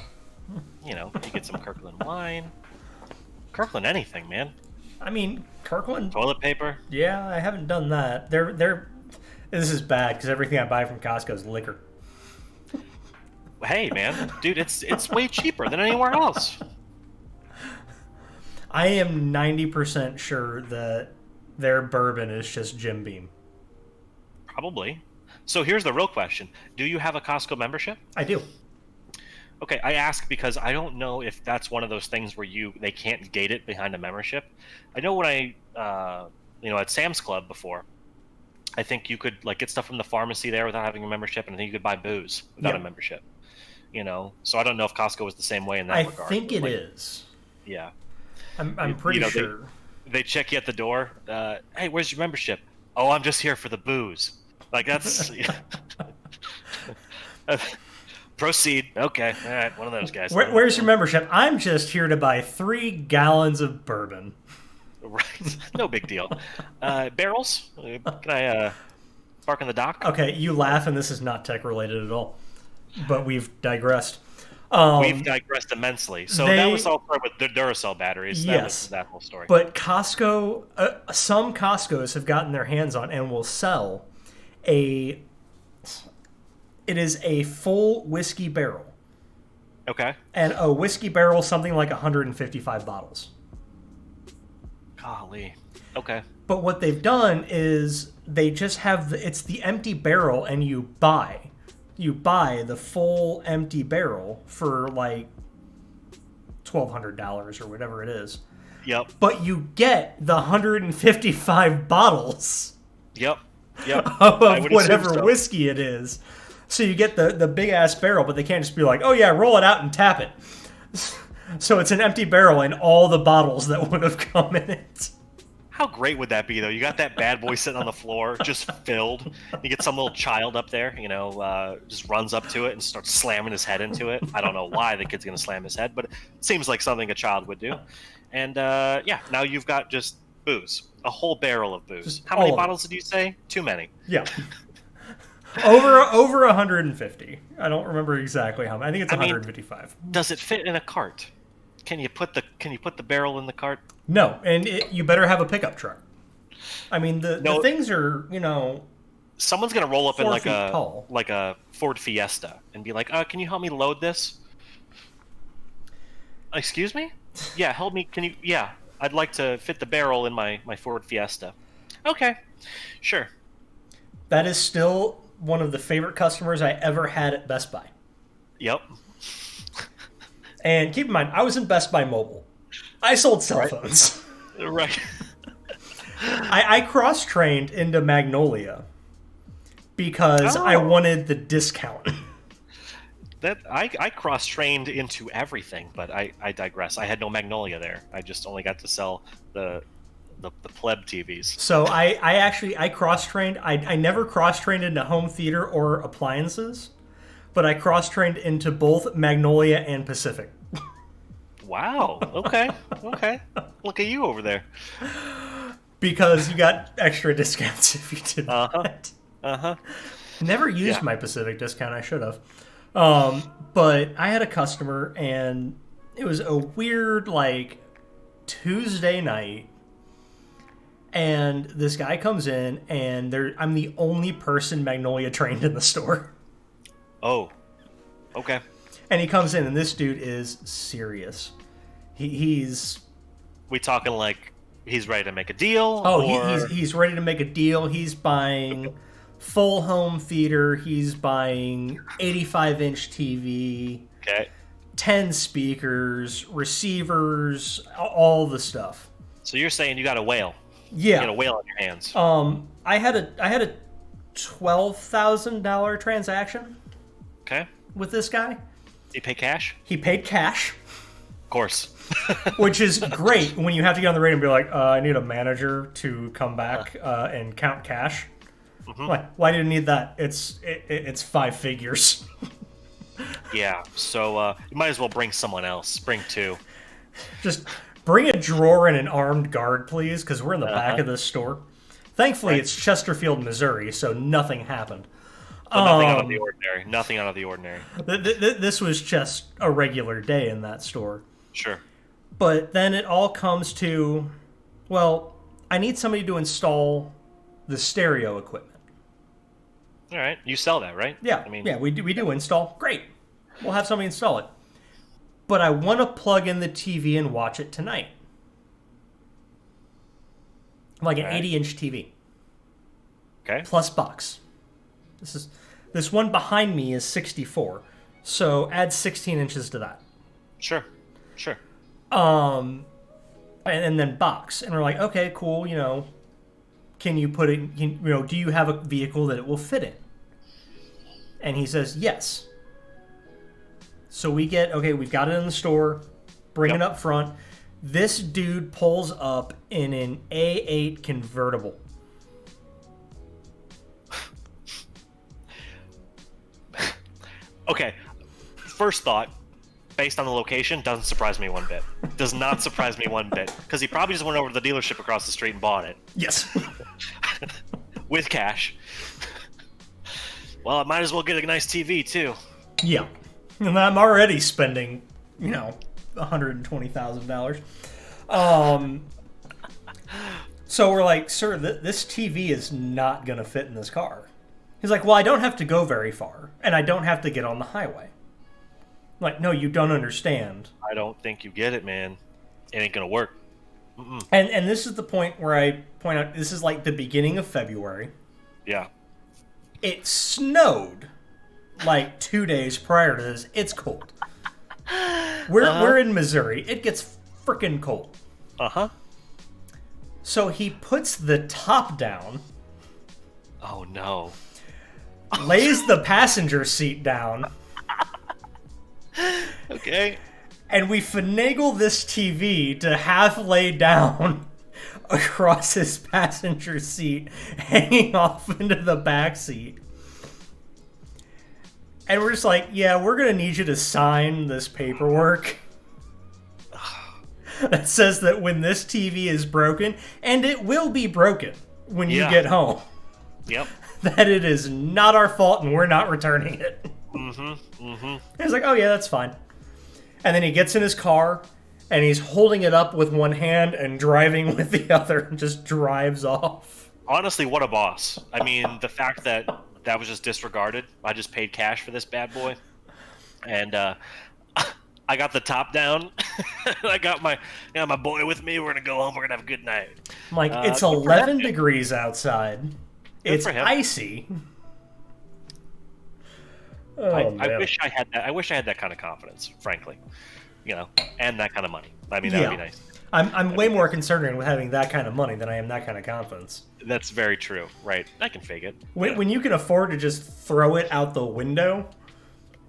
You know, you get some Kirkland wine. Kirkland anything, man. I mean, Kirkland. Toilet paper. Yeah, I haven't done that. They're. This is bad because everything I buy from Costco is liquor. Hey, man, dude, it's way cheaper than anywhere else. I am 90% sure that their bourbon is just Jim Beam. Probably. So here's the real question: do you have a Costco membership? I do. Okay, I ask because I don't know if that's one of those things where they can't gate it behind a membership. I know when at Sam's Club before, I think you could like get stuff from the pharmacy there without having a membership, and I think you could buy booze without a membership. You know, so I don't know if Costco was the same way in that regard. I think it is. Yeah, I'm pretty sure. They check you at the door. Hey, where's your membership? Oh, I'm just here for the booze. Like that's. Proceed. Okay. All right. One of those guys. Where's your membership? I'm just here to buy 3 gallons of bourbon. Right. No big deal. Barrels? Can I park on the dock? Okay, you laugh, and this is not tech related at all. But we've digressed. We've digressed immensely. So that was all part with the Duracell batteries. That was that whole story. But Costco, some Costcos have gotten their hands on and will sell it is a full whiskey barrel. Okay. And a whiskey barrel, something like 155 bottles. Golly. Okay. But what they've done is they just have it's the empty barrel, and you buy the full empty barrel for like $1,200 or whatever it is. Yep. But you get the 155 bottles. Yep. Of whatever whiskey it is. So you get the big ass barrel, but they can't just be like, oh yeah, roll it out and tap it. So it's an empty barrel and all the bottles that would have come in it. How great would that be, though? You got that bad boy sitting on the floor, just filled. You get some little child up there, just runs up to it and starts slamming his head into it. I don't know why the kid's going to slam his head, but it seems like something a child would do. And now you've got just booze, a whole barrel of booze. Just how many bottles did you say? Too many. Yeah. Over 150. I don't remember exactly how many. I think it's 155. Does it fit in a cart? Can you put the barrel in the cart? No, and you better have a pickup truck. I mean, the things are, someone's gonna roll up in like tall. a Ford Fiesta and be like, can you help me load this? Excuse me? Yeah, help me. Can you? Yeah, I'd like to fit the barrel in my Ford Fiesta. Okay, sure. That is still one of the favorite customers I ever had at Best Buy. Yep. And keep in mind, I was in Best Buy Mobile. I sold cell phones. Right. I cross-trained into Magnolia because I wanted the discount. I cross-trained into everything, but I digress. I had no Magnolia there. I just only got to sell the pleb TVs. So I cross-trained. I never cross-trained into home theater or appliances, but I cross-trained into both Magnolia and Pacific. Wow. Okay. Look at you over there. Because you got extra discounts if you did that. Never used my Pacific discount. I should have. But I had a customer, and it was a weird, Tuesday night. And this guy comes in, and I'm the only person Magnolia trained in the store. Oh, okay. And he comes in, and this dude is serious. He's... We talking like he's ready to make a deal? Oh, he's ready to make a deal. He's buying full home theater. He's buying 85-inch TV. Okay. 10 speakers, receivers, all the stuff. So you're saying you got a whale? Yeah. You got a whale on your hands. I had a $12,000 transaction. Okay. With this guy. Did he pay cash? He paid cash. Of course. Which is great when you have to get on the radio and be like, I need a manager to come back and count cash. Mm-hmm. Why do you need that? It's 5 figures. Yeah, so you might as well bring someone else. Bring 2. Just bring a drawer and an armed guard, please, because we're in the back of this store. Thankfully, Right. it's Chesterfield, Missouri, so nothing happened. So nothing out of the ordinary. Nothing out of the ordinary. This was just a regular day in that store. Sure. But then it all comes to, well, I need somebody to install the stereo equipment. All right. You sell that, right? Yeah, I mean, yeah, we do install. Great. We'll have somebody install it. But I want to plug in the TV and watch it tonight. Like an All right. 80-inch TV okay. plus box. This one behind me is 64. So add 16 inches to that. Sure. Sure. And then box. And we're like, okay, cool, can you put it, do you have a vehicle that it will fit in? And he says, yes. So we've got it in the store, bring it up front. This dude pulls up in an A8 convertible. Okay. First thought, based on the location, doesn't surprise me one bit. Does not surprise me one bit. Because he probably just went over to the dealership across the street and bought it. Yes. With cash. Well, I might as well get a nice TV, too. Yeah. And I'm already spending, $120,000. So we're like, sir, this TV is not going to fit in this car. He's like, well, I don't have to go very far, and I don't have to get on the highway. I'm like, no, you don't understand. I don't think you get it, man. It ain't gonna work. And this is the point where I point out, this is like the beginning of February. Yeah. It snowed like 2 days prior to this. It's cold. We're in Missouri. It gets freaking cold. Uh-huh. So he puts the top down, Oh, no. lays the passenger seat down, Okay. and we finagle this TV to half lay down across his passenger seat, hanging off into the back seat. And we're just like, yeah, we're going to need you to sign this paperwork that says that when this TV is broken, and it will be broken when you Yeah. get home, Yep. that it is not our fault and we're not returning it. He's like, oh yeah, that's fine. And then he gets in his car and he's holding it up with one hand and driving with the other and just drives off. Honestly, what a boss. I mean, the fact that that was just disregarded. I just paid cash for this bad boy. And I got the top down. I got my boy with me. We're going to go home. We're going to have a good night. I'm like, it's good for 11 him. degrees outside. It's for him. icy. Oh, I man. wish I had that. I wish I had that kind of confidence, frankly. And that kind of money. I mean, that would be nice. I'm way more concerned with having that kind of money than I am that kind of confidence. That's very true. Right. I can fake it. When you can afford to just throw it out the window,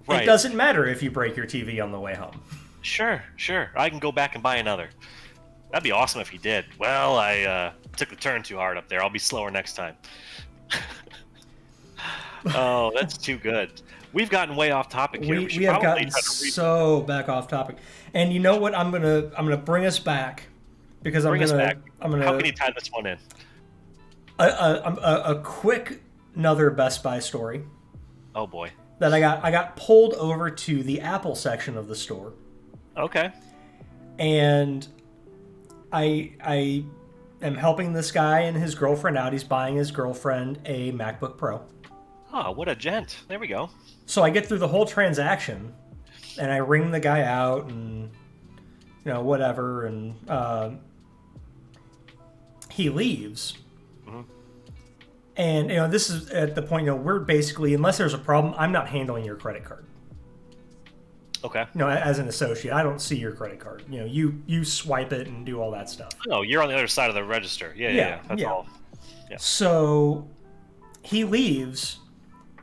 Right. it doesn't matter if you break your TV on the way home. Sure. I can go back and buy another. That'd be awesome if he did. Well, I took the turn too hard up there. I'll be slower next time. Oh, that's too good. We've gotten way off topic here. We should have probably gotten try to so back off topic. And you know what? I'm gonna bring us back because bring us back. I'm gonna How can you tie this one in? a quick another Best Buy story Oh boy. that I got pulled over to the Apple section of the store, Okay. and I am helping this guy and his girlfriend out. He's buying his girlfriend a MacBook Pro. Oh, what a gent. There we go. So I get through the whole transaction, and I ring the guy out, and whatever, and he leaves. And this is at the point we're basically, unless there's a problem, I'm not handling your credit card. Okay. As an associate, I don't see your credit card. You swipe it and do all that stuff. Oh, you're on the other side of the register. Yeah. That's all. Yeah. So he leaves,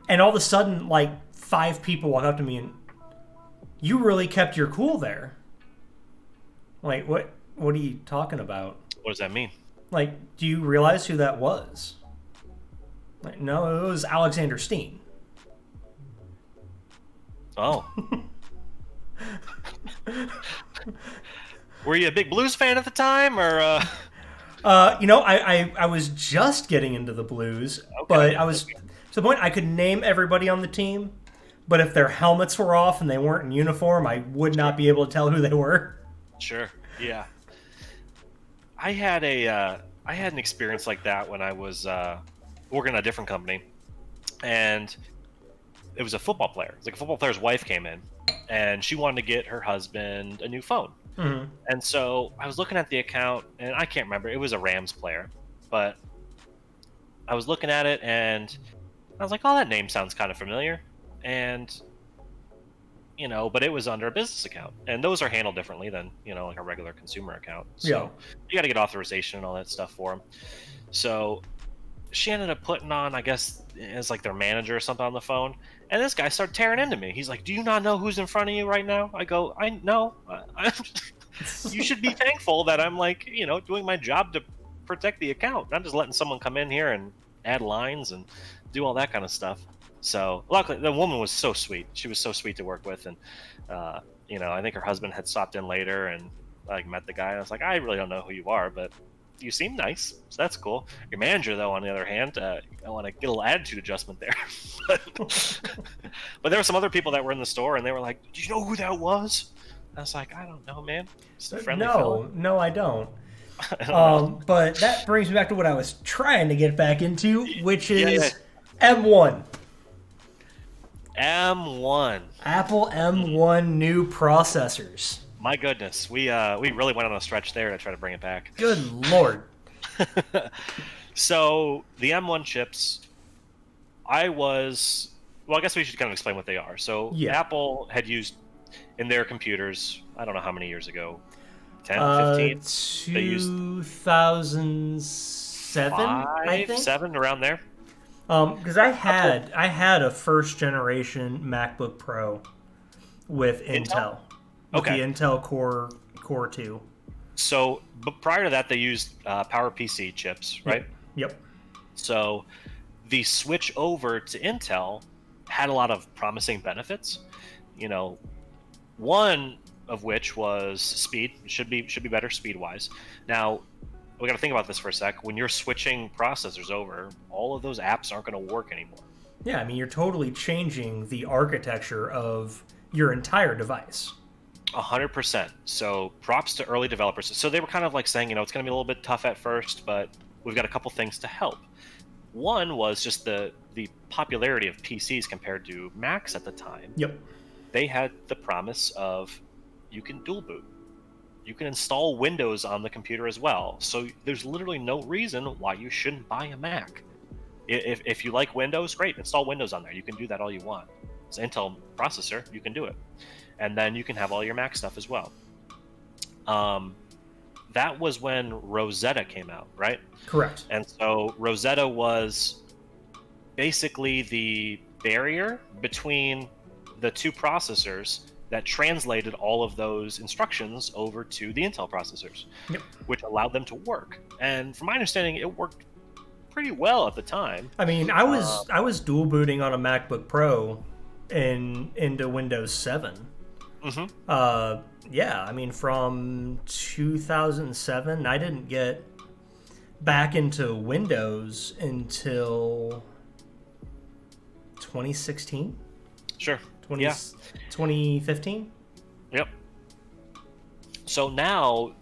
and all of a sudden, like 5 people walk up to me and, you really kept your cool there. Like, what are you talking about? What does that mean? Like, do you realize who that was? Like, no, it was Alexander Steen. Oh. Were you a big blues fan at the time, or? I was just getting into the Blues, but Okay. I was to the point I could name everybody on the team, but if their helmets were off and they weren't in uniform, I would Sure. not be able to tell who they were. Sure. Yeah. I had an experience like that when I was working at a different company, and it was a football player. It's like a football player's wife came in, and she wanted to get her husband a new phone. Hmm. And so I was looking at the account, and I can't remember. It was a Rams player, but I was looking at it, and I was like, "Oh, that name sounds kind of familiar." And but it was under a business account, and those are handled differently than like a regular consumer account. Yeah. So you got to get authorization and all that stuff for them. So she ended up putting on, I guess, as like their manager or something on the phone, and this guy started tearing into me. He's like, "Do you not know who's in front of you right now?" I go, "I know. You should be thankful that I'm like, doing my job to protect the account, not just letting someone come in here and add lines and do all that kind of stuff." So luckily, the woman was so sweet. She was so sweet to work with, and uh, I think her husband had stopped in later and like met the guy. And I was like, "I really don't know who you are, but you seem nice, so that's cool." Your manager, though, on the other hand, I want to get a little attitude adjustment there. But there were some other people that were in the store, and they were like, "Do you know who that was?" I was like, "I don't know, man. Just a friendly fella." No, I don't. I don't know. But that brings me back to what I was trying to get back into, which Yeah, yeah. is M1. M1. Apple M1 new processors. My goodness, we really went on a stretch there to try to bring it back. Good lord. So the M1 chips, I guess we should kind of explain what they are. So Yeah. Apple had used in their computers, I don't know how many years ago, 10, 15. They used 2007, I five, think. 7 around there. Because I had a first generation MacBook Pro with Intel. Intel, with the Okay. Intel Core 2. So, but prior to that, they used PowerPC chips, right? Yep. So the switch over to Intel had a lot of promising benefits. You know, one of which was speed. It should be better speed wise. Now we got to think about this for a sec. When you're switching processors over, all of those apps aren't going to work anymore. Yeah, I mean, you're totally changing the architecture of your entire device. 100%. So props to early developers. So they were kind of like saying, it's going to be a little bit tough at first, but we've got a couple things to help. One was just the popularity of PCs compared to Macs at the time. Yep. They had the promise of you can dual boot. You can install Windows on the computer as well. So there's literally no reason why you shouldn't buy a Mac. If you like Windows, great, install Windows on there. You can do that all you want. It's an Intel processor, you can do it. And then you can have all your Mac stuff as well. That was when Rosetta came out, right? Correct. And so Rosetta was basically the barrier between the two processors that translated all of those instructions over to the Intel processors, Yep. which allowed them to work. And from my understanding, it worked pretty well at the time. I mean, I was dual booting on a MacBook Pro into Windows 7. Mm-hmm. Yeah, I mean, from 2007, I didn't get back into Windows until 2016, Sure. 20, Yeah. 2015. Yep. So now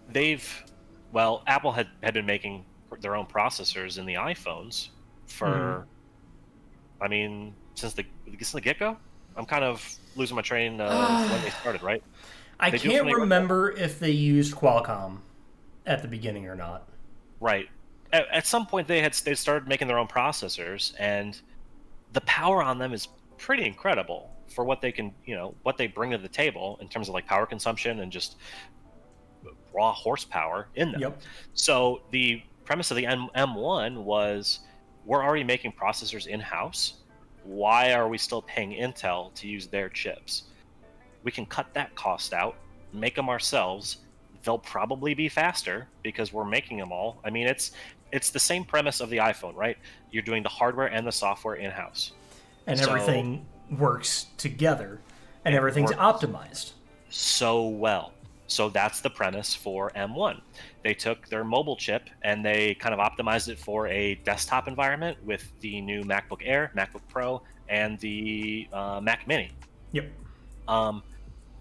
Apple had been making their own processors in the iPhones for, I mean, since the get-go. I'm kind of losing my train when they started, right? I They do can't from the- remember if they used Qualcomm at the beginning or not. Right. At some point, they started making their own processors, and the power on them is pretty incredible for what they can, what they bring to the table in terms of like power consumption and just raw horsepower in them. Yep. So the premise of the M1 was we're already making processors in-house. Why are we still paying Intel to use their chips? We can cut that cost out, make them ourselves. They'll probably be faster because we're making them all. I mean, it's the same premise of the iPhone, right? You're doing the hardware and the software in-house. And So- everything works together, and everything's works. optimized. So well. So that's the premise for M1. They took their mobile chip and they kind of optimized it for a desktop environment with the new MacBook Air, MacBook Pro, and the Mac Mini. Yep. Um,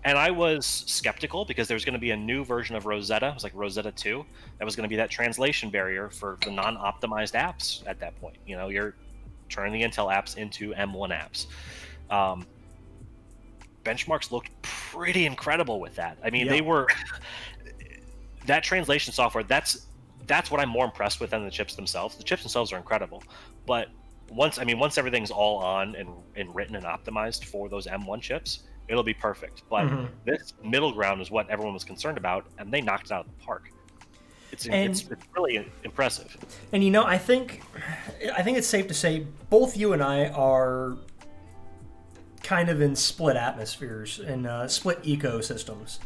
and I was skeptical because there's going to be a new version of Rosetta. It was like Rosetta 2. That was going to be that translation barrier for the non-optimized apps at that point. You're turning the Intel apps into M1 apps. Um, Benchmarks looked pretty incredible with that. I mean, they Yep. were that translation software. That's what I'm more impressed with than the chips themselves. The chips themselves are incredible, but once everything's all on and written and optimized for those M1 chips, it'll be perfect. But Hmm. this middle ground is what everyone was concerned about, and they knocked it out of the park. It's And really impressive. I think it's safe to say both you and I are kind of in split atmospheres and split ecosystems.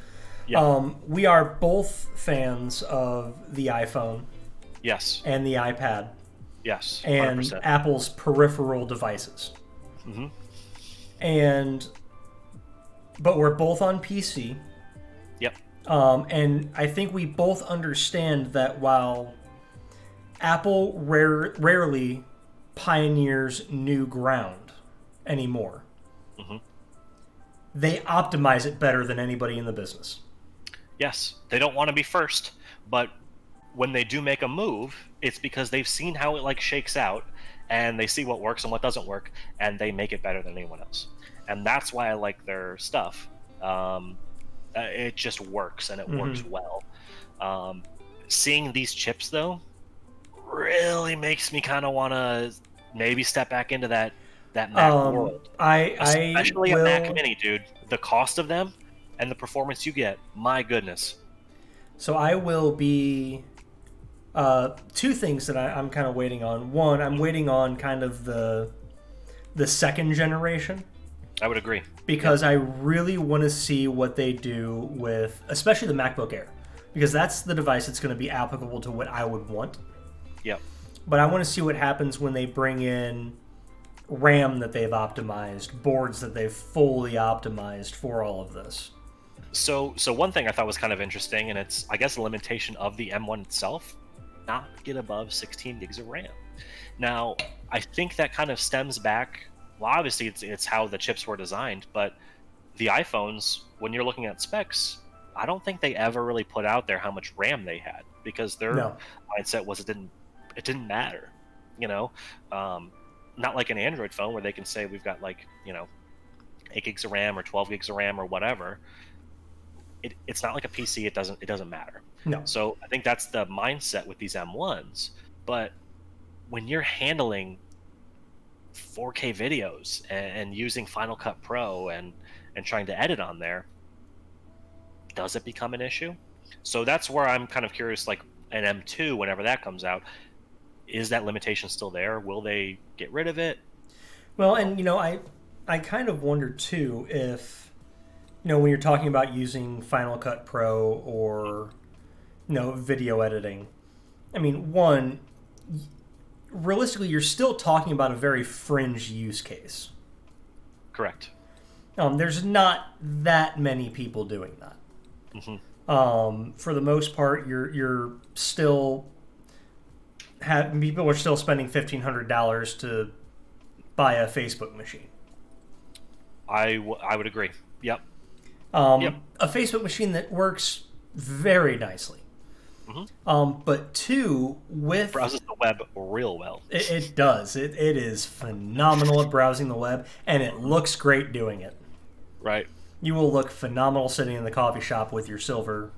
Yeah. We are both fans of the iPhone Yes. and the iPad Yes. and 100%. Apple's peripheral devices. Hmm. And but we're both on PC. Yep. And I think we both understand that while Apple rarely pioneers new ground anymore, Hmm. they optimize it better than anybody in the business. Yes. They don't want to be first, but when they do make a move, it's because they've seen how it shakes out, and they see what works and what doesn't work, and they make it better than anyone else. And that's why I like their stuff. It just works, and it works Hmm. well. Um, Seeing these chips though really makes me kind of want to maybe step back into that Mac world, I especially a Mac will. Mini, dude. The cost of them and the performance you get, my goodness. So I will be. Two things that I'm kind of waiting on. One, I'm waiting on kind of the second generation I would agree. Yep. because I really want to see what they do with, especially the MacBook Air, because that's the device that's going to be applicable to what I would want. Yep. But I want to see what happens when they bring in RAM that they've optimized, boards that they've fully optimized for all of this. So one thing I thought was kind of interesting, and it's I guess a limitation of the M1 itself, not get above 16 gigs of RAM. Now, I think that kind of stems back. Well, obviously it's how the chips were designed, but the iPhones, when you're looking at specs, I don't think they ever really put out there how much RAM they had because their No. mindset was it didn't matter, you know. Um, Not like an Android phone where they can say we've got 8 gigs of RAM or 12 gigs of RAM or whatever. It's not like a PC. It doesn't matter. No. So I think that's the mindset with these M1s. But when you're handling 4K videos and using Final Cut Pro and trying to edit on there, does it become an issue? So that's where I'm kind of curious. Like an M2, whenever that comes out, is that limitation still there? Will they get rid of it? Well, and I kind of wonder too if when you're talking about using Final Cut Pro or video editing. I mean, one, realistically, you're still talking about a very fringe use case. Correct. There's not that many people doing that. Hmm. For the most part, you're still people are still spending $1,500 to buy a Facebook machine. I would agree. Yep. Yep. A Facebook machine that works very nicely. Hmm. But two, with Browses the web real well. it does. It is phenomenal at browsing the web, and it looks great doing it. Right. You will look phenomenal sitting in the coffee shop with your silver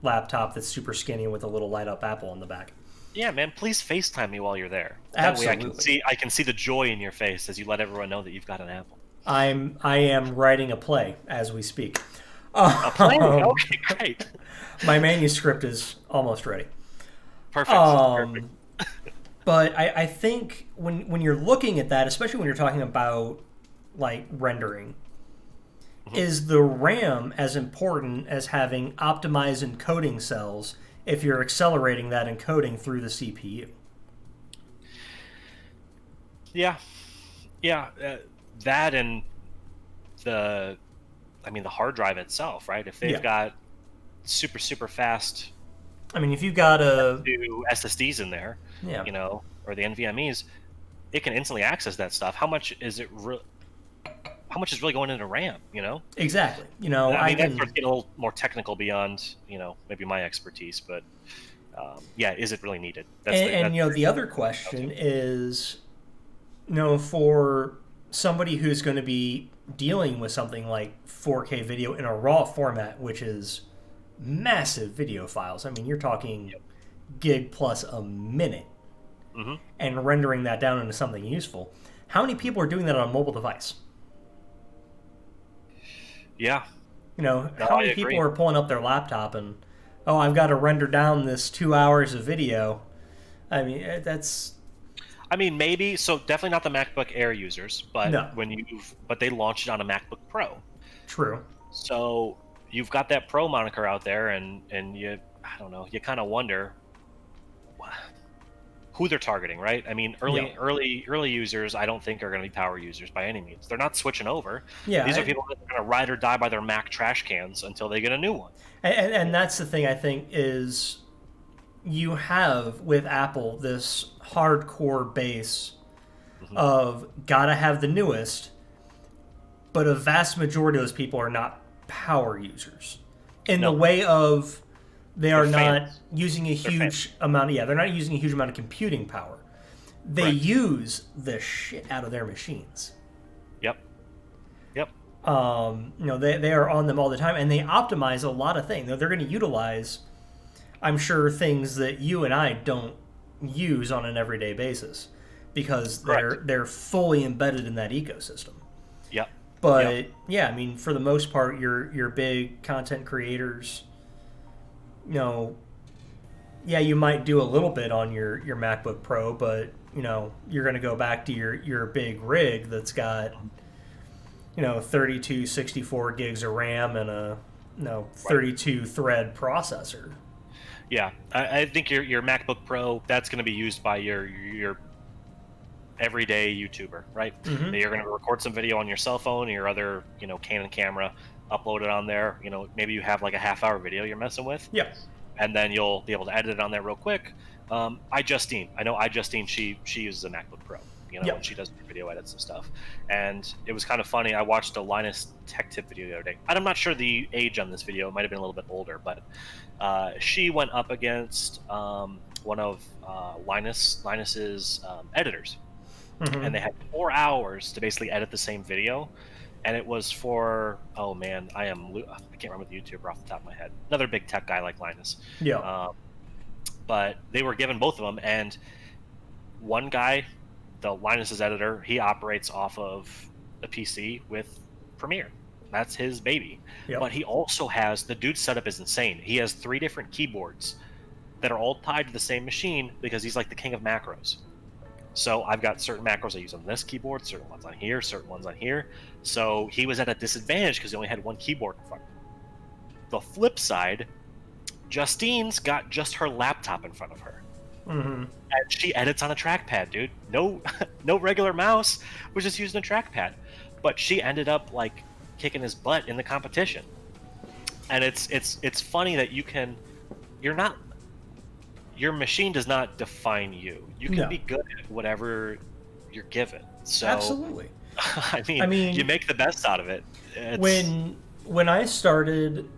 laptop that's super skinny with a little light up Apple on the back. Yeah, man. Please FaceTime me while you're there. That way Absolutely. I can see the joy in your face as you let everyone know that you've got an Apple. I am writing a play as we speak. A play? Um, Okay, great. my manuscript is almost ready. Perfect. Perfect. Um, but I think when you're looking at that, especially when you're talking about like rendering, Mhm. is the RAM as important as having optimized encoding cells if you're accelerating that encoding through the CPU? Yeah. Yeah. That and the, I mean, the hard drive itself, right? If they've Yeah. got super fast I mean, if you've got a to SSDs in there, yeah, or the NVMe's, it can instantly access that stuff. How much is it? How much is really going into RAM? exactly. I I mean, that can starts getting a little more technical beyond maybe my expertise, but yeah, is it really needed? and That's the other question is, for somebody who's going to be dealing with something like 4K video in a raw format, which is massive video files. I mean, you're talking yep. gig plus a minute, Hmm. and rendering that down into something useful. How many people are doing that on a mobile device? Yeah, no, How I many people agree. are pulling up their laptop and, oh, I've got to render down this 2 hours of video? I mean, that's I mean, maybe so. Definitely not the MacBook Air users, but no but they launched it on a MacBook Pro, true. so you've got that Pro moniker out there, and I don't know, you kind of wonder who they're targeting, right? I mean, Yeah, early users, I don't think are going to be power users by any means. They're not switching over. yeah, These are people that are going to ride or die by their Mac trash cans until they get a new one. and that's the thing I think is you have with Apple this hardcore base Hmm. of gotta have the newest, but a vast majority of those people are not power users in the No, way of they they're are not fans. using a They're fans. huge amount of, yeah, they're not using a huge amount of computing power. They Correct. use the shit out of their machines. Yep. Yep. They are on them all the time, and they optimize a lot of things. They're going to utilize, I'm sure, things that you and I don't use on an everyday basis because Correct. they're fully embedded in that ecosystem. Yep. Yep. But yeah, I mean, for the most part, your big content creators, you know, yeah, you might do a little bit on your MacBook Pro, but you're going to go back to your big rig that's got 32, 64 gigs of RAM and a Right. 32 thread processor. Yeah. I think your MacBook Pro, that's going to be used by your everyday YouTuber, right? Mm-hmm. That you're going to record some video on your cell phone or your other, Canon camera, upload it on there. Maybe you have like a half-hour video you're messing with, Yeah. and then you'll be able to edit it on there real quick. I know iJustine, she uses a MacBook Pro, when Yep. she does her video edits and stuff. And it was kind of funny. I watched a Linus Tech Tip video the other day. I'm not sure the age on this video. It might have been a little bit older, but she went up against one of Linus's editors, and Mm-hmm. they had 4 hours to basically edit the same video. And it was for, oh man, I can't remember the YouTuber off the top of my head. Another big tech guy like Linus. Yeah. Um, but they were given both of them, and one guy, the Linus's editor, he operates off of a PC with Premiere. That's his baby. Yep. But he also has, the dude's setup is insane. He has 3 different keyboards that are all tied to the same machine because he's like the king of macros. So I've got certain macros I use on this keyboard, certain ones on here, certain ones on here. So he was at a disadvantage because he only had one keyboard in front of him. The flip side, Justine's got just her laptop in front of her. Mm-hmm. And she edits on a trackpad, dude. No no regular mouse, was just using a trackpad. But she ended up like kicking his butt in the competition. And it's funny that you're not your machine does not define you. You can No. be good at whatever you're given. So Absolutely. I I mean, you mean, make the best out of it. It's when I started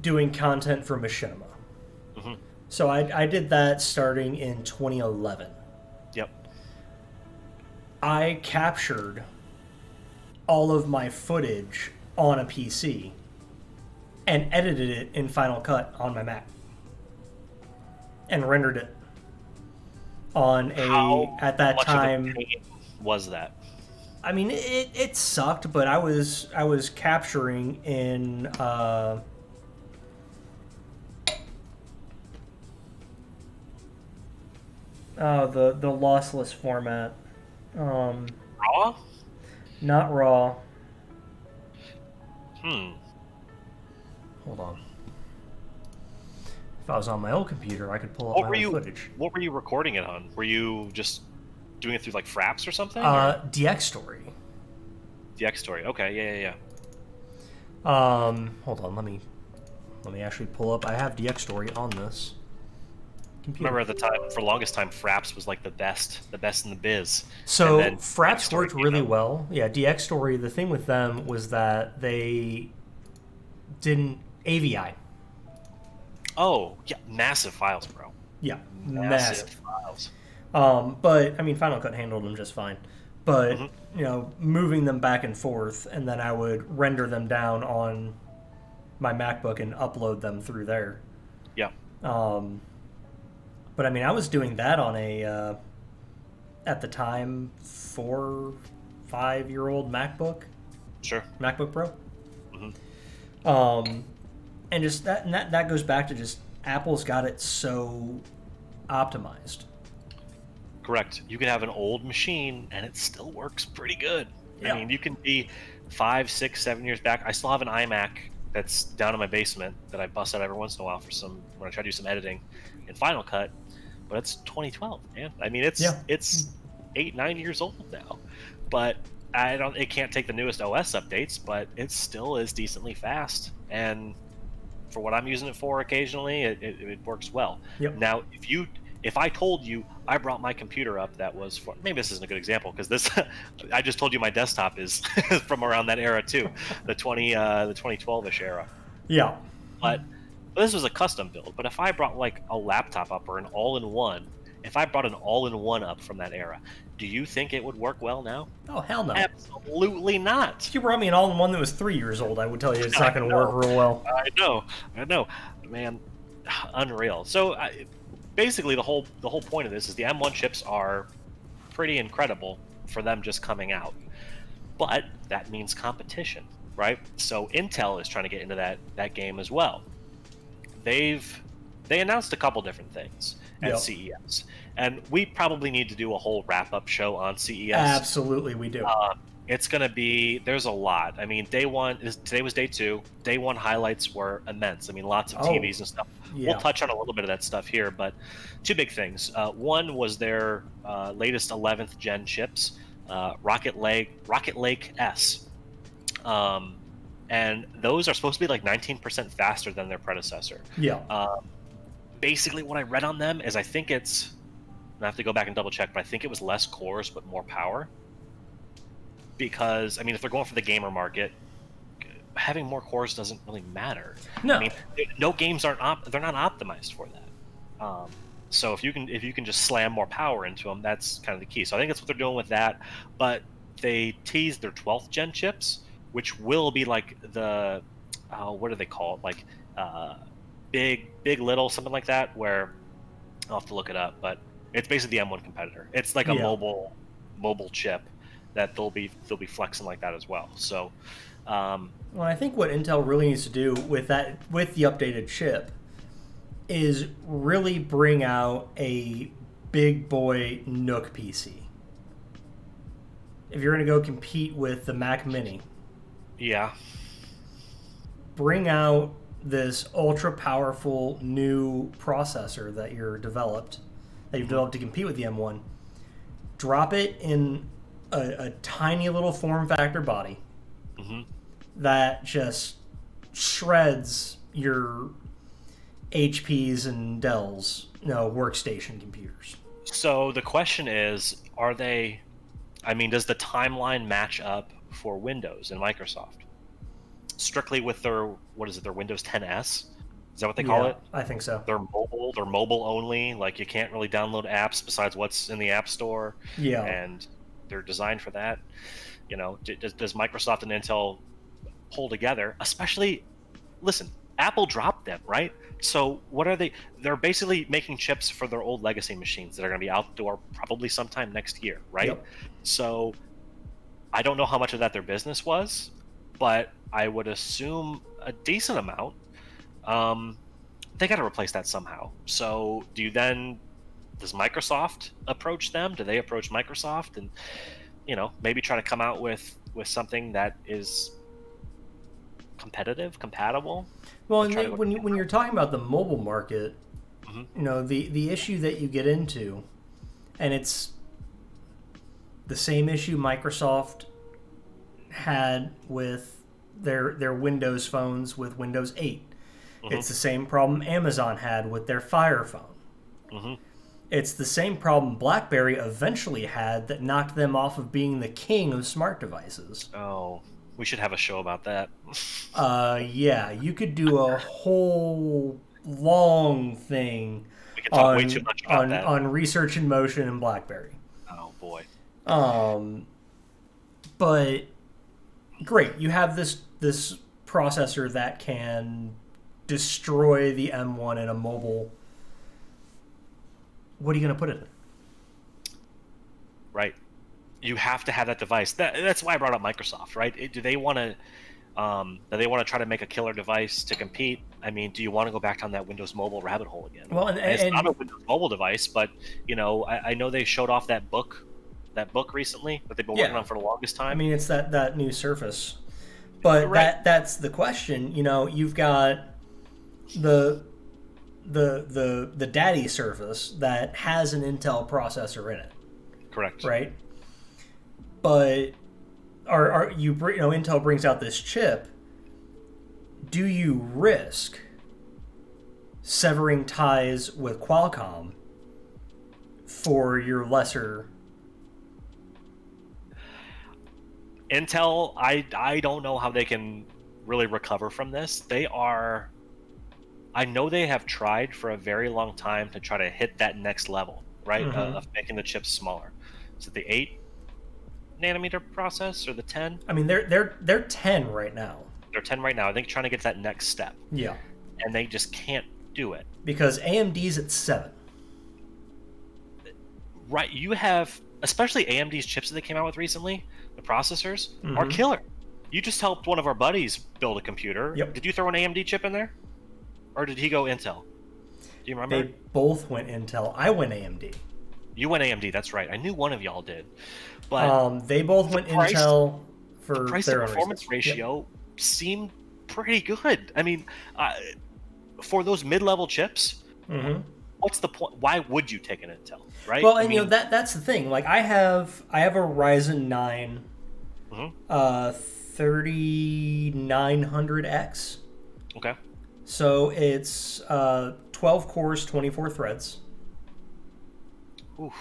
doing content for Machinima, mhm, so I did that starting in 2011. yep. I captured all of my footage on a PC and edited it in Final Cut on my Mac and rendered it on How at that much of a time. pain was that? I mean, it sucked, but I was capturing in the lossless format, um, Raw? not raw. Hmm. Hold on. If I was on my old computer, I could pull up What my were old you footage. what were you recording it on? Were you just doing it through like Fraps or something? Or DX Story. the X story. Okay, yeah. Hold on, let me Let me actually pull up. I have DX Story on this computer. Remember at the time, for the longest time, Fraps was like the best in the biz. And So then DX Fraps Story worked came really out. well. Yeah, DX Story. The thing with them was that they didn't AVI. Oh, yeah, massive files, bro. Yeah, Massive massive. files. But I mean, Final Cut handled them just fine. But Hmm. moving them back and forth, and then I would render them down on my MacBook and upload them through there. Yeah, Um, but I mean, I was doing that on a at the time 4, 5 year old sure. MacBook Pro. Hmm. Um, and just that goes back to just Apple's got it so optimized. Correct. You can have an old machine and it still works pretty good. I Yeah. mean, you can be 5, 6, 7 years back. I still have an iMac that's down in my basement that I bust out every once in a while for some when I try to do some editing in Final Cut. But it's 2012, man. I mean, Yeah. it's 8, 9 years old now. But I don't. It can't take the newest OS updates, but it still is decently fast. And for what I'm using it for occasionally, it works well. Yep. Now, if I told you I brought my computer up that was for, maybe this isn't a good example because this I just told you my desktop is from around that era too, the 2012ish era. Yeah. But this was a custom build. But if I brought like a laptop up or an all-in-one, if I brought an all-in-one up from that era, do you think it would work well now? Oh hell no. Absolutely not. If you brought me an all-in-one that was 3 years old, I would tell you it's I not going to work know. real well. I know, man, unreal. So basically, the whole point of this is the M1 chips are pretty incredible for them just coming out, but that means competition, right? So Intel is trying to get into that game as well. They announced a couple different things at Yep. CES, and we probably need to do a whole wrap-up show on CES. Absolutely, we do. It's gonna be there's a lot. I mean, today was day two. Day one highlights were immense. I mean, lots of TVs and stuff. Yeah. We'll touch on a little bit of that stuff here, but two big things. One was their latest 11th gen chips, Rocket Lake S, and those are supposed to be like 19% faster than their predecessor. Yeah. Basically, what I read on them is I think it's. I have to go back and double check, but I think it was less cores but more power. Because I mean, if they're going for the gamer market, having more cores doesn't really matter. No. I mean, no games they're not optimized for that. So if you can just slam more power into them, that's kind of the key. So I think that's what they're doing with that. But they teased their 12th gen chips, which will be like the what do they call it? Like big little something like that. Where I'll have to look it up, but it's basically the M1 competitor. It's like a Yeah. mobile chip that they'll be flexing like that as well. So. Well, I think what Intel really needs to do with the updated chip is really bring out a big boy Nook PC. If you're going to go compete with the Mac Mini, Yeah. bring out this ultra powerful new processor that you've developed to compete with the M1. Drop it in a tiny little form factor body Hmm. that just shreds your HPs and Dells, workstation computers. So the question is, are they? I mean, does the timeline match up for Windows and Microsoft? Strictly with their what is it? Their Windows 10s? Is that what they call it? I think so. They're mobile. They're mobile only. Like you can't really download apps besides what's in the App Store. Yeah. And they're designed for that. Does Microsoft and Intel pull together? Especially, listen, Apple dropped them, right? So what are they? They're basically making chips for their old legacy machines that are going to be outdoor probably sometime next year, right? Yep. So I don't know how much of that their business was, but I would assume a decent amount. They got to replace that somehow. So does Microsoft approach them? Do they approach Microsoft and maybe try to come out with something that is compatible? Well, and when you're talking about the mobile market, Mm-hmm. the issue that you get into, and it's the same issue Microsoft had with their Windows phones with Windows 8, It's the same problem Amazon had with their Fire phone. Mm-hmm. It's the same problem BlackBerry eventually had that knocked them off of being the king of smart devices. Oh, we should have a show about that. Yeah, you could do a whole long thing We could talk way too much about that. on research in motion in BlackBerry. Oh boy. But great, you have this processor that can destroy the M1 in a mobile. What are you going to put it in? Right. You have to have that device. That's why I brought up Microsoft, right? Do they want to? Do they want to try to make a killer device to compete? I mean, do you want to go back down that Windows Mobile rabbit hole again? Well, it's not a Windows Mobile device, but I know they showed off that book recently that they've been working on for the longest time. I mean, it's that new Surface, but right. that's the question. You've got the daddy Surface that has an Intel processor in it. Correct. Right. But Intel brings out this chip. Do you risk severing ties with Qualcomm for your lesser? Intel, I don't know how they can really recover from this. I know they have tried for a very long time to try to hit that next level, right? Of making the chips smaller. Is it the 8-nanometer process or the 10? I mean, they're 10 right now. They're 10 right now. I think trying to get that next step. Yeah. And they just can't do it. Because AMD's at 7. Right. You have, especially AMD's chips that they came out with recently, the processors are killer. You just helped one of our buddies build a computer. Yep. Did you throw an AMD chip in there? Or did he go Intel? Do you remember? They both went Intel. I went AMD. You went AMD, that's right. I knew one of y'all did. But they both went Intel for the price to performance ratio seemed pretty good. I mean, for those mid-level chips, what's the point? Why would you take an Intel, right? Well, and that's the thing. Like I have a Ryzen 9 3900X. Okay. So it's 12 cores, 24 threads. Oof.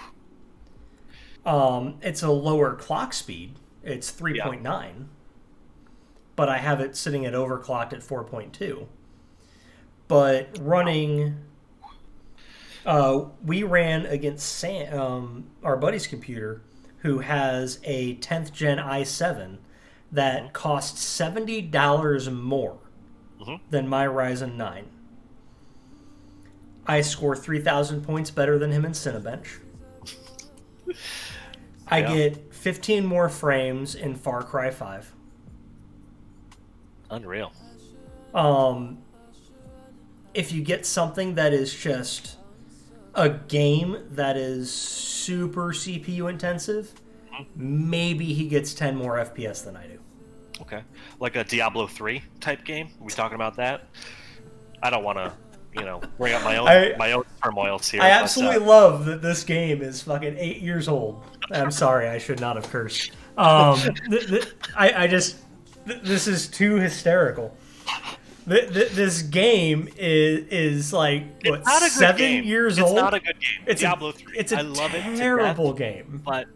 It's a lower clock speed. It's 3.9. But I have it sitting at overclocked at 4.2. But running... we ran against Sam, our buddy's computer, who has a 10th gen i7 that costs $70 more than my Ryzen 9. I score 3,000 points better than him in Cinebench. I get 15 more frames in Far Cry 5. Unreal. If you get something that is just a game that is super CPU intensive, maybe he gets 10 more FPS than I do. Okay. Like a Diablo 3 type game? Are we talking about that? I don't want to, bring up my own turmoils here. I absolutely love that this game is fucking 8 years old. I'm sorry, I should not have cursed. This is too hysterical. This game is like what, 7 years old? It's not a good game. It's Diablo 3. It's a terrible game. But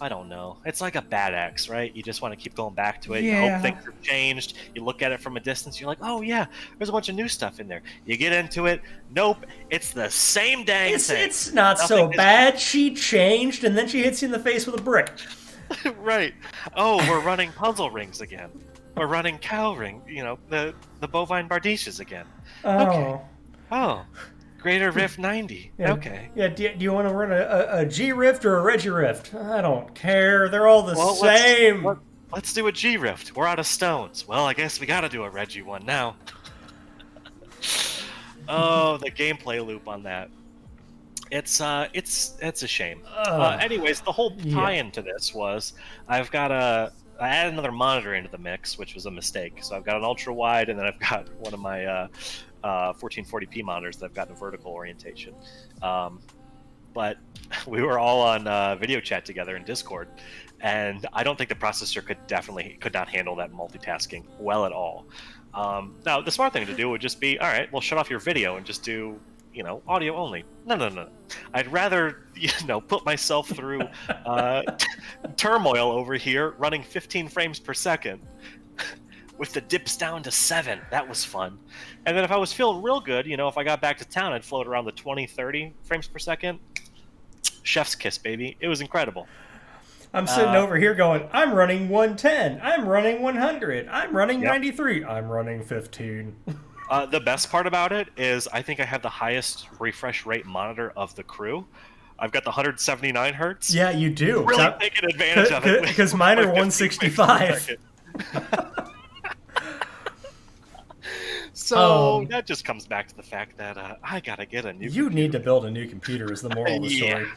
I don't know. It's like a bad ex, right? You just want to keep going back to it. Yeah. You hope things have changed. You look at it from a distance. You're like, oh, yeah, there's a bunch of new stuff in there. You get into it. Nope. It's the same dang thing. It's not so bad. She changed, and then she hits you in the face with a brick. Right. Oh, we're running puzzle rings again. We're running cow ring. The bovine bardiches again. Oh. Okay. Oh. Greater Rift 90. Yeah. Okay. Yeah. Do you want to run a G Rift or a Regi Rift? I don't care. They're all the same. Let's do a G Rift. We're out of stones. Well, I guess we got to do a Regi one now. Oh, the gameplay loop on that. It's a shame. Anyways, the whole tie-in to this was I added another monitor into the mix, which was a mistake. So I've got an ultra wide, and then I've got one of my 1440p monitors that have got a vertical orientation. But we were all on video chat together in Discord, and I don't think the processor could not handle that multitasking well at all. Now, the smart thing to do would just be, all right, well, shut off your video and just do, audio only. No, no, no. I'd rather, put myself through turmoil over here running 15 frames per second with the dips down to 7. That was fun. And then if I was feeling real good, if I got back to town, I'd float around the 20, 30 frames per second. Chef's kiss, baby. It was incredible. I'm sitting over here going, I'm running 110. I'm running 100. I'm running 93. I'm running 15. The best part about it is I think I have the highest refresh rate monitor of the crew. I've got the 179 hertz. Yeah, you do. Really taking advantage of it. Because mine are 165. So that just comes back to the fact that I gotta get a new. You need to build a new computer. Is the moral of the story.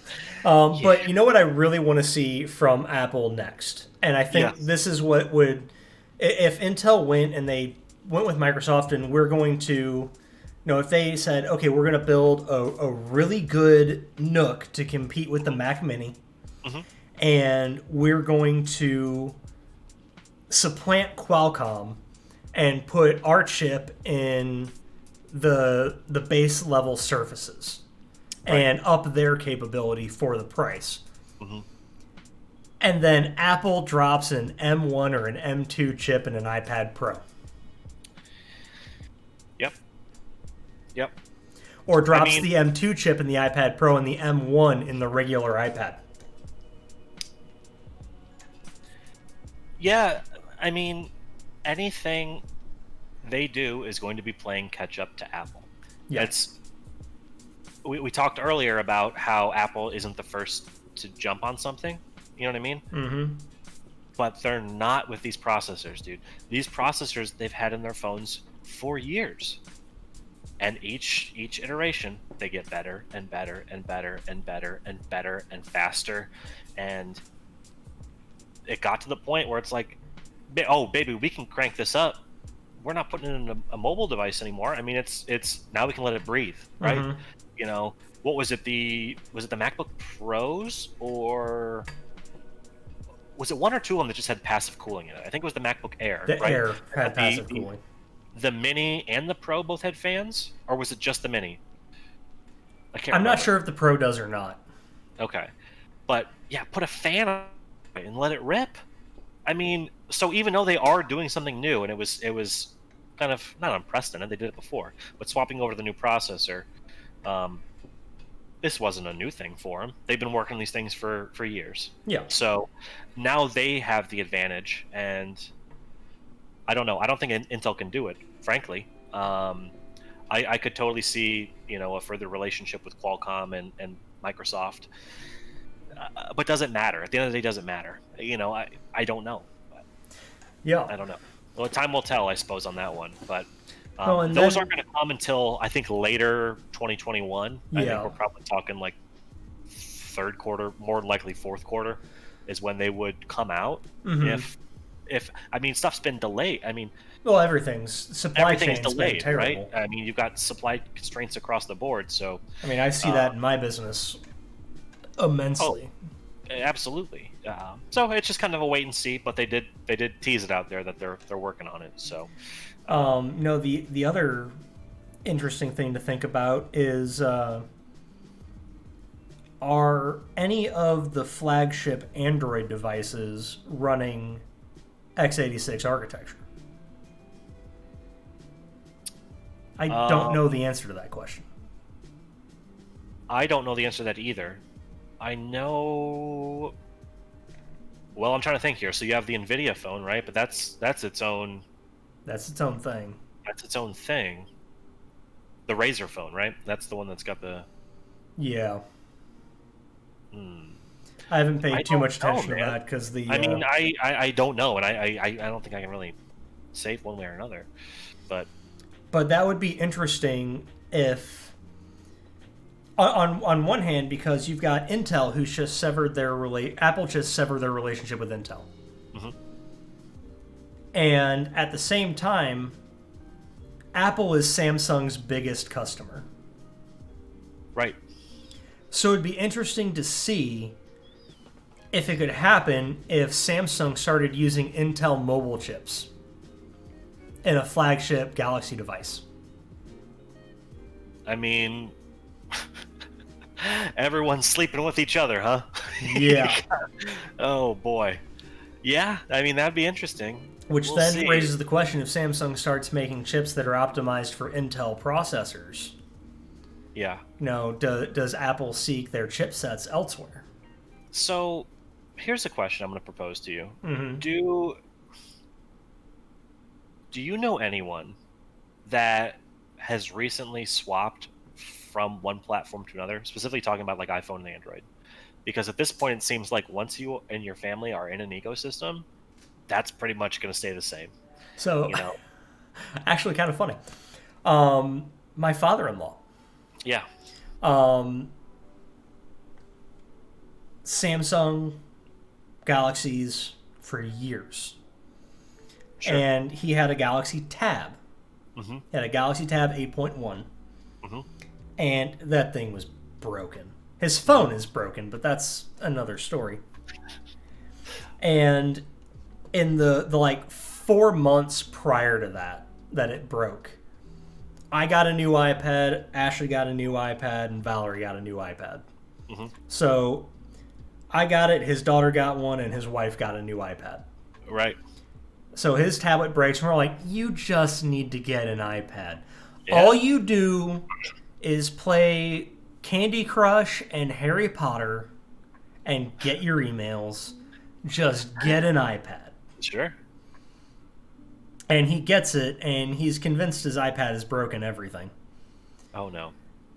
But you know what I really want to see from Apple next, and I think this is what would, if Intel went and they went with Microsoft, and we're going to, if they said, okay, we're going to build a really good NUC to compete with the Mac Mini, and we're going to supplant Qualcomm and put our chip in the base level Surfaces and up their capability for the price. And then Apple drops an M1 or an M2 chip in an iPad Pro. Yep. Or drops the M2 chip in the iPad Pro and the M1 in the regular iPad. Yeah, I mean, anything they do is going to be playing catch up to Apple. Yeah. We talked earlier about how Apple isn't the first to jump on something. You know what I mean? Mm-hmm. But they're not with these processors, dude. These processors they've had in their phones for years. And each iteration, they get better and better and better and better and better and faster. And it got to the point where it's like, oh, baby, we can crank this up. We're not putting it in a mobile device anymore. I mean, it's now we can let it breathe, right? What was it? Was it the MacBook Pros, or was it one or two of them that just had passive cooling in it? I think it was the MacBook Air. The right? Air had passive cooling. The Mini and the Pro both had fans, or was it just the Mini? I'm not sure if the Pro does or not. Okay, but yeah, put a fan on it and let it rip. I mean, so even though they are doing something new, and it was kind of not unprecedented, they did it before, but swapping over to the new processor, this wasn't a new thing for them. They've been working on these things for years. Yeah. So now they have the advantage, and I don't know. I don't think Intel can do it, frankly. I could totally see, a further relationship with Qualcomm and Microsoft. But does it matter? At the end of the day, does it matter? I don't know. Yeah. I don't know. Well, time will tell, I suppose, on that one. But those aren't going to come until, I think, later 2021. Yeah. I think we're probably talking like third quarter, more than likely fourth quarter is when they would come out. If I mean, stuff's been delayed. I mean, well, everything's chain's delayed, been terrible. right? I mean, you've got supply constraints across the board. So I mean, I see that in my business immensely. Oh, absolutely. So it's just kind of a wait and see. But they did tease it out there that they're working on it. So the other interesting thing to think about is are any of the flagship Android devices running x86 architecture? I don't know the answer to that question. I don't know the answer to that either. I know. Well, I'm trying to think here. So you have the NVIDIA phone, right? But that's its own. That's its own thing. That's its own thing. The Razer phone, right? That's the one that's got the. Yeah. I haven't paid too much attention to that because the. I mean, I don't know, and I don't think I can really say one way or another, but. But that would be interesting if, on one hand, because you've got Intel who's just severed Apple just severed their relationship with Intel, and at the same time, Apple is Samsung's biggest customer. Right. So it'd be interesting to see if it could happen if Samsung started using Intel mobile chips in a flagship Galaxy device. I mean, everyone's sleeping with each other, huh? Yeah. Oh boy. Yeah, I mean that'd be interesting. Which We'll then see. raises the question, if Samsung starts making chips that are optimized for Intel processors, Yeah. does Apple seek their chipsets elsewhere? So, here's a question I'm going to propose to you. Mm-hmm. Do do you know anyone that has recently swapped from one platform to another, specifically talking about like iPhone and Android? Because at this point, it seems like once you and your family are in an ecosystem, that's pretty much going to stay the same. So, You know? actually, kind of funny. My father-in-law, Yeah. um, Samsung Galaxies for years, Sure. and he had a Galaxy Tab. Mm-hmm. He had a Galaxy Tab 8.1, Mm-hmm. and that thing was broken. His phone is broken, but that's another story. And in the like 4 months prior to that it broke, I got a new iPad, Ashley got a new iPad, and Valerie got a new iPad. Mm-hmm. So I got it, his daughter got one, and his wife got a new iPad. Right. So his tablet breaks, and we're like, you just need to get an iPad. Yeah. All you do is play Candy Crush and Harry Potter and get your emails. Just get an iPad. Sure. And he gets it, and he's convinced his iPad has broken everything. Oh no.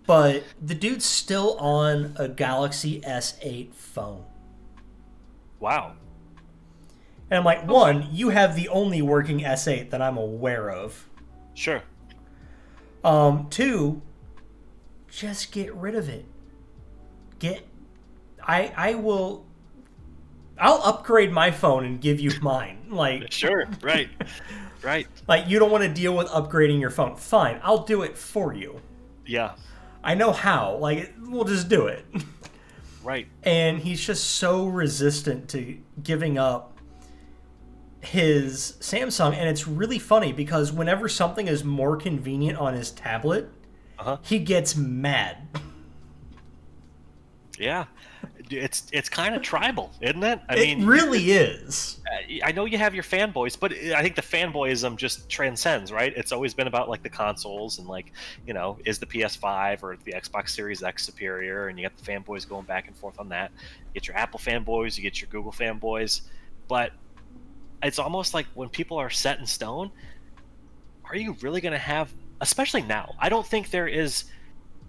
But the dude's still on a Galaxy S8 phone. Wow. And I'm like, one, you have the only working S8 that I'm aware of. Sure. Two, just get rid of it. I'll upgrade my phone and give you mine. Like, Sure. Right. Right. like you don't want to deal with upgrading your phone. Fine, I'll do it for you. Yeah. I know how. Like, we'll just do it. Right. And he's just so resistant to giving up his Samsung, and it's really funny because whenever something is more convenient on his tablet, Uh-huh. he gets mad. Yeah. It's kind of tribal, isn't it? I It mean, really is. I know you have your fanboys, but I think the fanboyism just transcends, right? It's always been about like the consoles and like, is the PS5 or the Xbox Series X superior? And you got the fanboys going back and forth on that. You get your Apple fanboys, you get your Google fanboys, but it's almost like when people are set in stone, are you really going to have, especially now? I don't think there is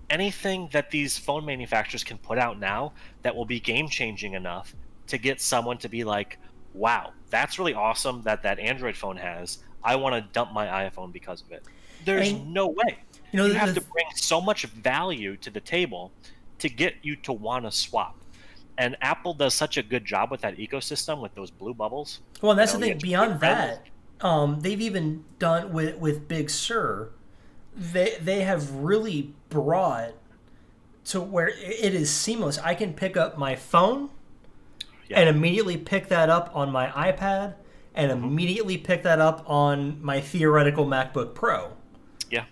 anything that these phone manufacturers can put out now that will be game changing enough to get someone to be like, wow, that's really awesome that Android phone has. I want to dump my iPhone because of it. There's And, no way. you know, You have to bring so much value to the table to get you to want to swap. And Apple does such a good job with that ecosystem with those blue bubbles. well, and that's the You thing. get your Beyond friends. that, they've even done with Big Sur. They have really brought to where it is seamless. I can pick up my phone Yeah. and immediately pick that up on my iPad and Mm-hmm. immediately pick that up on my theoretical MacBook Pro. Yeah.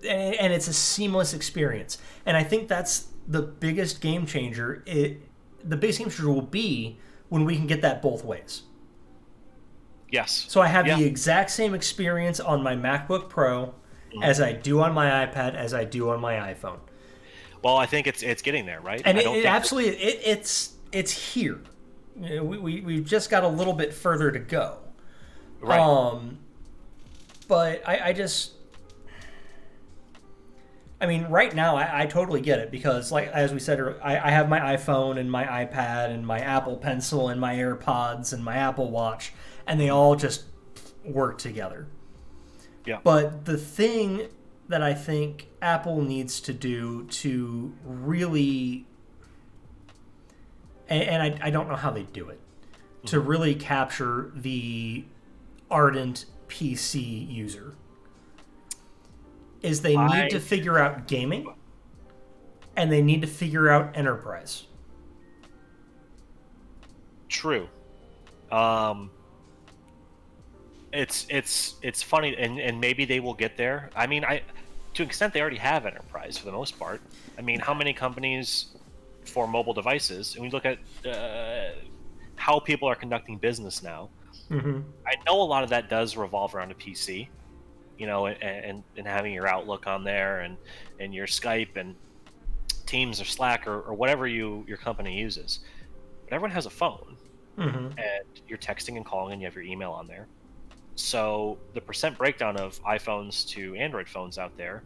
And it's a seamless experience. And I think that's the biggest game changer. The biggest game changer will be when we can get that both ways. Yes. So I have Yeah. the exact same experience on my MacBook Pro as I do on my iPad as I do on my iPhone. Well, I think it's getting there, right? And I don't it think absolutely it's here. We've just got a little bit further to go. right. But I mean, right now I totally get it because, like as we said, I have my iPhone and my iPad and my Apple Pencil and my AirPods and my Apple Watch, and they all just work together. Yeah. But the thing that I think Apple needs to do to really, and I don't know how they do it, to really capture the ardent PC user, is they need to figure out gaming and they need to figure out enterprise. True. It's funny, and maybe they will get there. I mean, to an extent they already have enterprise for the most part. I mean, how many companies for mobile devices, and we look at how people are conducting business now. Mm-hmm. I know a lot of that does revolve around a PC, and having your Outlook on there, and your Skype and Teams or Slack, or whatever your company uses. But everyone has a phone, Mm-hmm. and you're texting and calling, and you have your email on there. So the percent breakdown of iPhones to Android phones out there,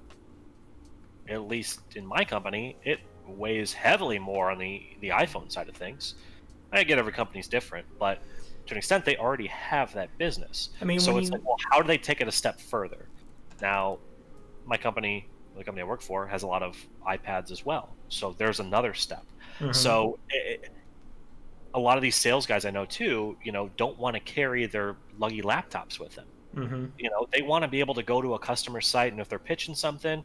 at least in my company, it weighs heavily more on the iPhone side of things. I get every company's different, but to an extent, they already have that business. I mean, when So it's you like, well, how do they take it a step further? Now, my company, the company I work for, has a lot of iPads as well. So there's another step. mm-hmm. So a lot of these sales guys I know too, don't want to carry their luggy laptops with them. Mm-hmm. They want to be able to go to a customer site, and if they're pitching something,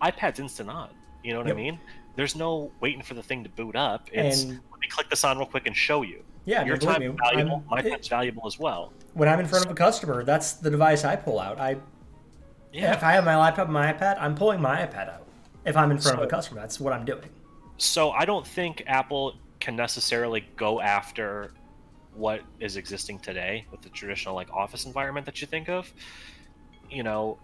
iPad's instant on. You know what I Yep. mean? There's no waiting for the thing to boot up. It's, And let me click this on real quick and show you. yeah, I Your mean, believe time's me, valuable. My time's valuable as well. when I'm in front So, of a customer, that's the device I pull out. yeah. If I have my laptop and my iPad, I'm pulling my iPad out. If I'm in front of a So, customer, that's what I'm doing. so I don't think Apple can necessarily go after what is existing today with the traditional like office environment that you think of. You know,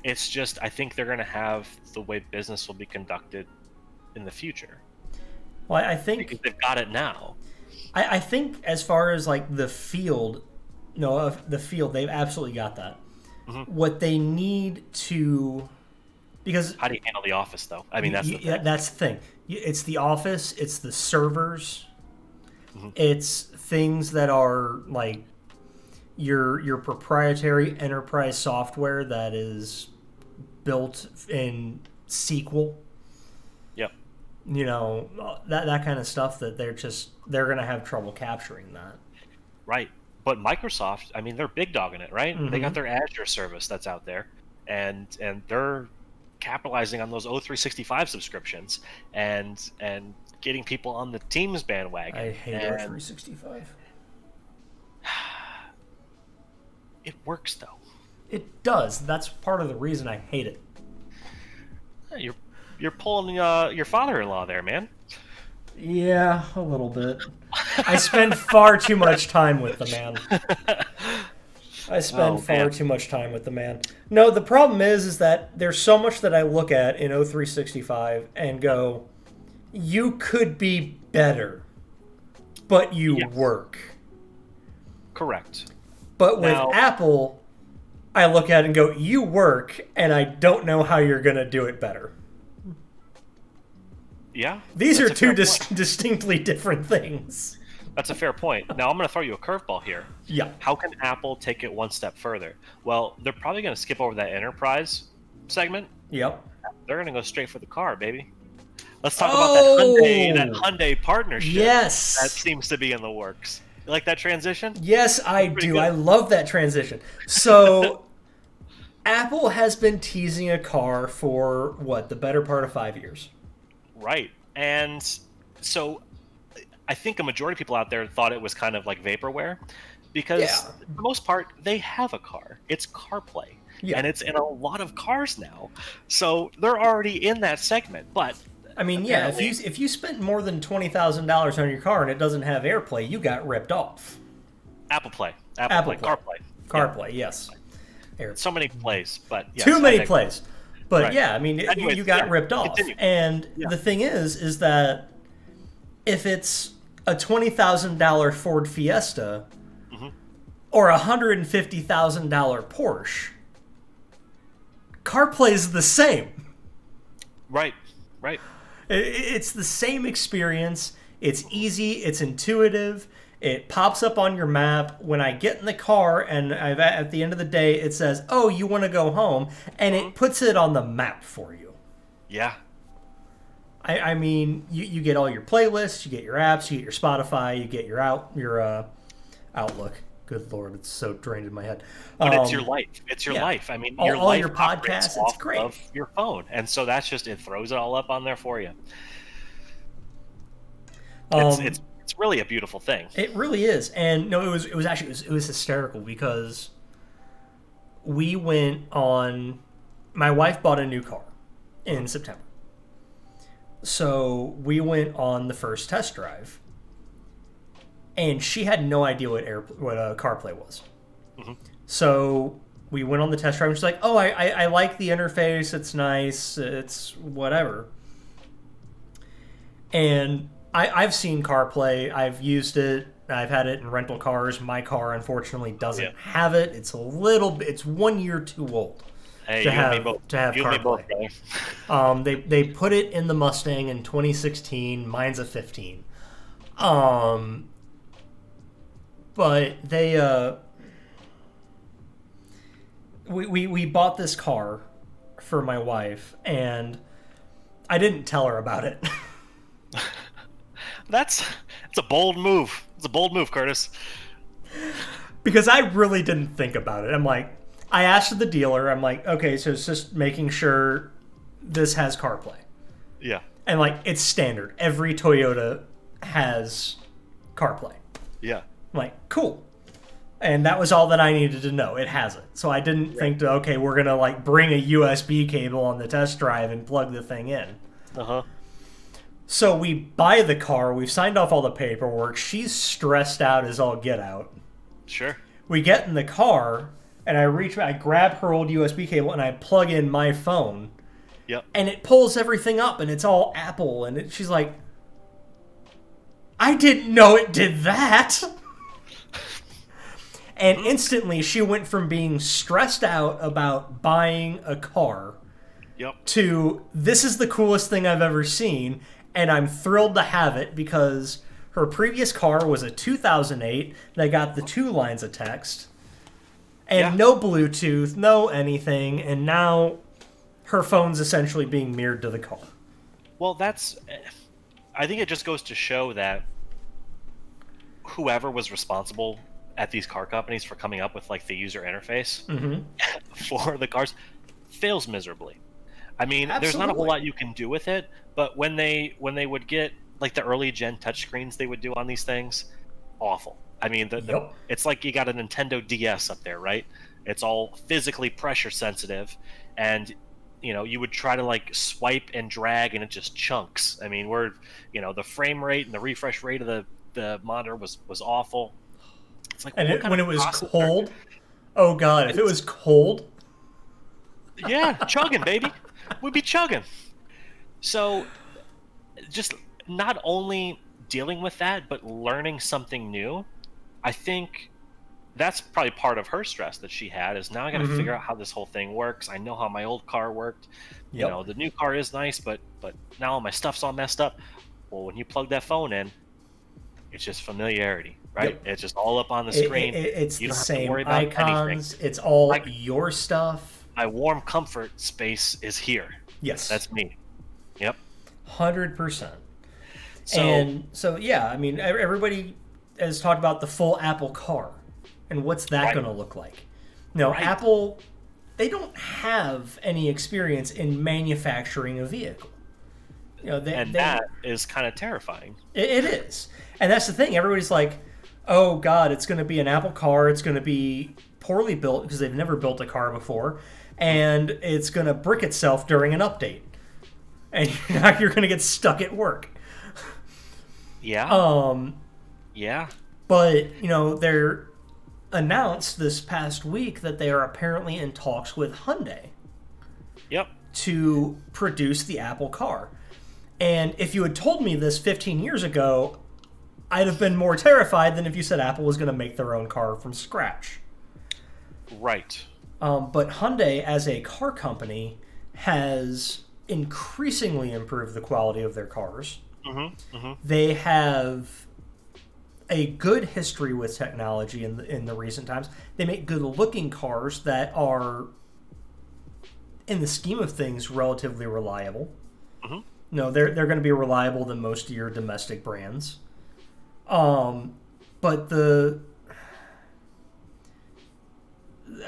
it's just I think they're going to have the way business will be conducted in the future Well, because they've got it now. I think as far as like the field, no, the field, they've absolutely got that. Mhm. What they need to, because How do you handle the office, though? I mean, that's the thing. that's the thing. It's the office, it's the servers, Mhm. it's things that are like your proprietary enterprise software that is built in SQL. Yep. That kind of stuff that they're gonna have trouble capturing that. Right. But Microsoft, I mean, they're big dogging it, right? They got Mm-hmm. their Azure service that's out there, and they're capitalizing on those O365 subscriptions and getting people on the Teams I bandwagon. hate And O365. it works though. It does. That's part of the reason I hate it. You're pulling your father-in-law there, man. Yeah, a little bit. I spend far too much time with the man. I spend Oh far man. too much time with the man. No, the problem is that there's so much that I look at in O365 and go, you could be better, but you Yes. work. Correct. But with Now, Apple, I look at it and go, you work, and I don't know how you're going to do it better. yeah, These are that's a two fair point. distinctly different things. That's a fair point. Now I'm going to throw you a curveball here. Yeah. How can Apple take it one step further? Well, they're probably going to skip over that enterprise segment. Yep. They're going to go straight for the car, baby. Let's talk about that Oh! Hyundai partnership that Yes. seems to be in the works. You like that transition? Yes, I Pretty do. good. I love that transition. So, Apple has been teasing a car for what, the better part of 5 years. Right. And so I think a majority of people out there thought it was kind of like vaporware because Yeah. for the most part, they have a car. It's CarPlay. Yeah. And it's in a lot of cars now. So they're already in that segment. But I mean, yeah, apparently, if you spent more than $20,000 on your car and it doesn't have AirPlay, you got ripped off. Apple Play. Apple Play. CarPlay. CarPlay, yes. Yeah. So many plays, but yes, Too I many think- plays. But Right. yeah, I mean, Anyways, you got yeah, ripped off. continue. And Yeah. the thing is that if it's a $20,000 Ford Fiesta Mhm. or a $150,000 Porsche, CarPlay is the same. Right. Right. It's the same experience. It's easy. It's intuitive. It pops up on your map. When I get in the car and at the end of the day, it says, "Oh, you want to go home," and it puts it on the map for you. Yeah. I mean, you get all your playlists, you get your apps, you get your Spotify, you get your Outlook. Good Lord, it's so drained in my head. But it's your life. It's your yeah. life. I mean, All your life your operates podcasts, it's off great. of your phone, and so that's just it throws it all up on there for you. It's it's really a beautiful thing. It really is. And no, it was hysterical because we went on. My wife bought a new car in September, so we went on the first test drive, and she had no idea what CarPlay was. So we went on the test drive, and she's like, "Oh, I like the interface. It's nice. It's whatever." And I've seen CarPlay. I've used it. I've had it in rental cars. My car, unfortunately, doesn't have it. It's It's 1 year too old Hey, to you and me have both. to have You and me both, CarPlay. They put it in the Mustang in 2016. Mine's a 15. But they we bought this car for my wife, and I didn't tell her about it. That's a bold move. It's a bold move, Curtis. Because I really didn't think about it. I'm like, I asked the dealer, I'm like, okay, so it's just making sure this has CarPlay. Yeah. And like, it's standard. Every Toyota has CarPlay. Yeah. I'm like, cool. And that was all that I needed to know. It has it. So I didn't think, okay, we're going to like bring a USB cable on the test drive and plug the thing in. Uh-huh. So we buy the car. We've signed off all the paperwork. She's stressed out as all get out. Sure. We get in the car, and I grab her old USB cable, and I plug in my phone. Yep. And it pulls everything up, and it's all Apple. And she's like, I didn't know it did that. And instantly, she went from being stressed out about buying a car to, this is the coolest thing I've ever seen, and I'm thrilled to have it because her previous car was a 2008 that got the 2 lines of text and no Bluetooth, no anything, and now her phone's essentially being mirrored to the car. Well, I think it just goes to show that whoever was responsible at these car companies for coming up with like the user interface for the cars fails miserably. I mean, there's not a whole lot you can do with it, but when they would get like the early gen touchscreens they would do on these things, awful. I mean, it's like you got a Nintendo DS up there, right? It's all physically pressure sensitive, and you would try to like swipe and drag, and it just chunks. I mean, the frame rate and the refresh rate of the monitor was awful. It's like, and when it was cold, oh god, if it was cold, chugging, baby. We'd be chugging. So just not only dealing with that, but learning something new. I think that's probably part of her stress that she had, is now I got to figure out how this whole thing works. I know how my old car worked. The new car is nice, but now all my stuff's all messed up. Well, when you plug that phone in, it's just familiarity, right? It's just all up on the screen. It's you the don't have same to worry about icons. anything. It's all your stuff. My warm comfort space is here. Yes. That's me. Yep. 100%. So yeah, I mean, everybody has talked about the full Apple car and what's that going to look like. Apple, they don't have any experience in manufacturing a vehicle. That is kind of terrifying. It is. And that's the thing. Everybody's like, oh god, it's going to be an Apple car. It's going to be poorly built because they've never built a car before. And it's going to brick itself during an update. And you're going to get stuck at work. Yeah. Yeah. But, they're announced this past week that they are apparently in talks with Hyundai. Yep. To produce the Apple car. And if you had told me this 15 years ago, I'd have been more terrified than if you said Apple was going to make their own car from scratch. Right. But Hyundai, as a car company, has increasingly improved the quality of their cars. They have a good history with technology in the recent times. They make good-looking cars that are, in the scheme of things, relatively reliable. They're going to be reliable than most of your domestic brands. But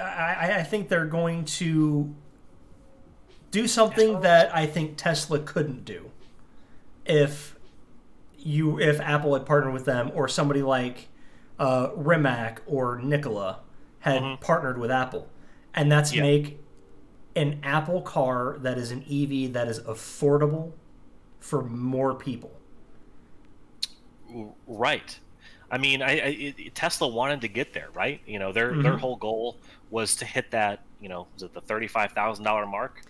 I think they're going to do something that I think Tesla couldn't do. If if Apple had partnered with them, or somebody like Rimac or Nikola had Hmm. partnered with Apple, and that's Yeah. make an Apple car that is an EV that is affordable for more people. Right. I mean, Tesla wanted to get there, right? Their Mm-hmm. whole goal was to hit that. Was it the $35,000 mark?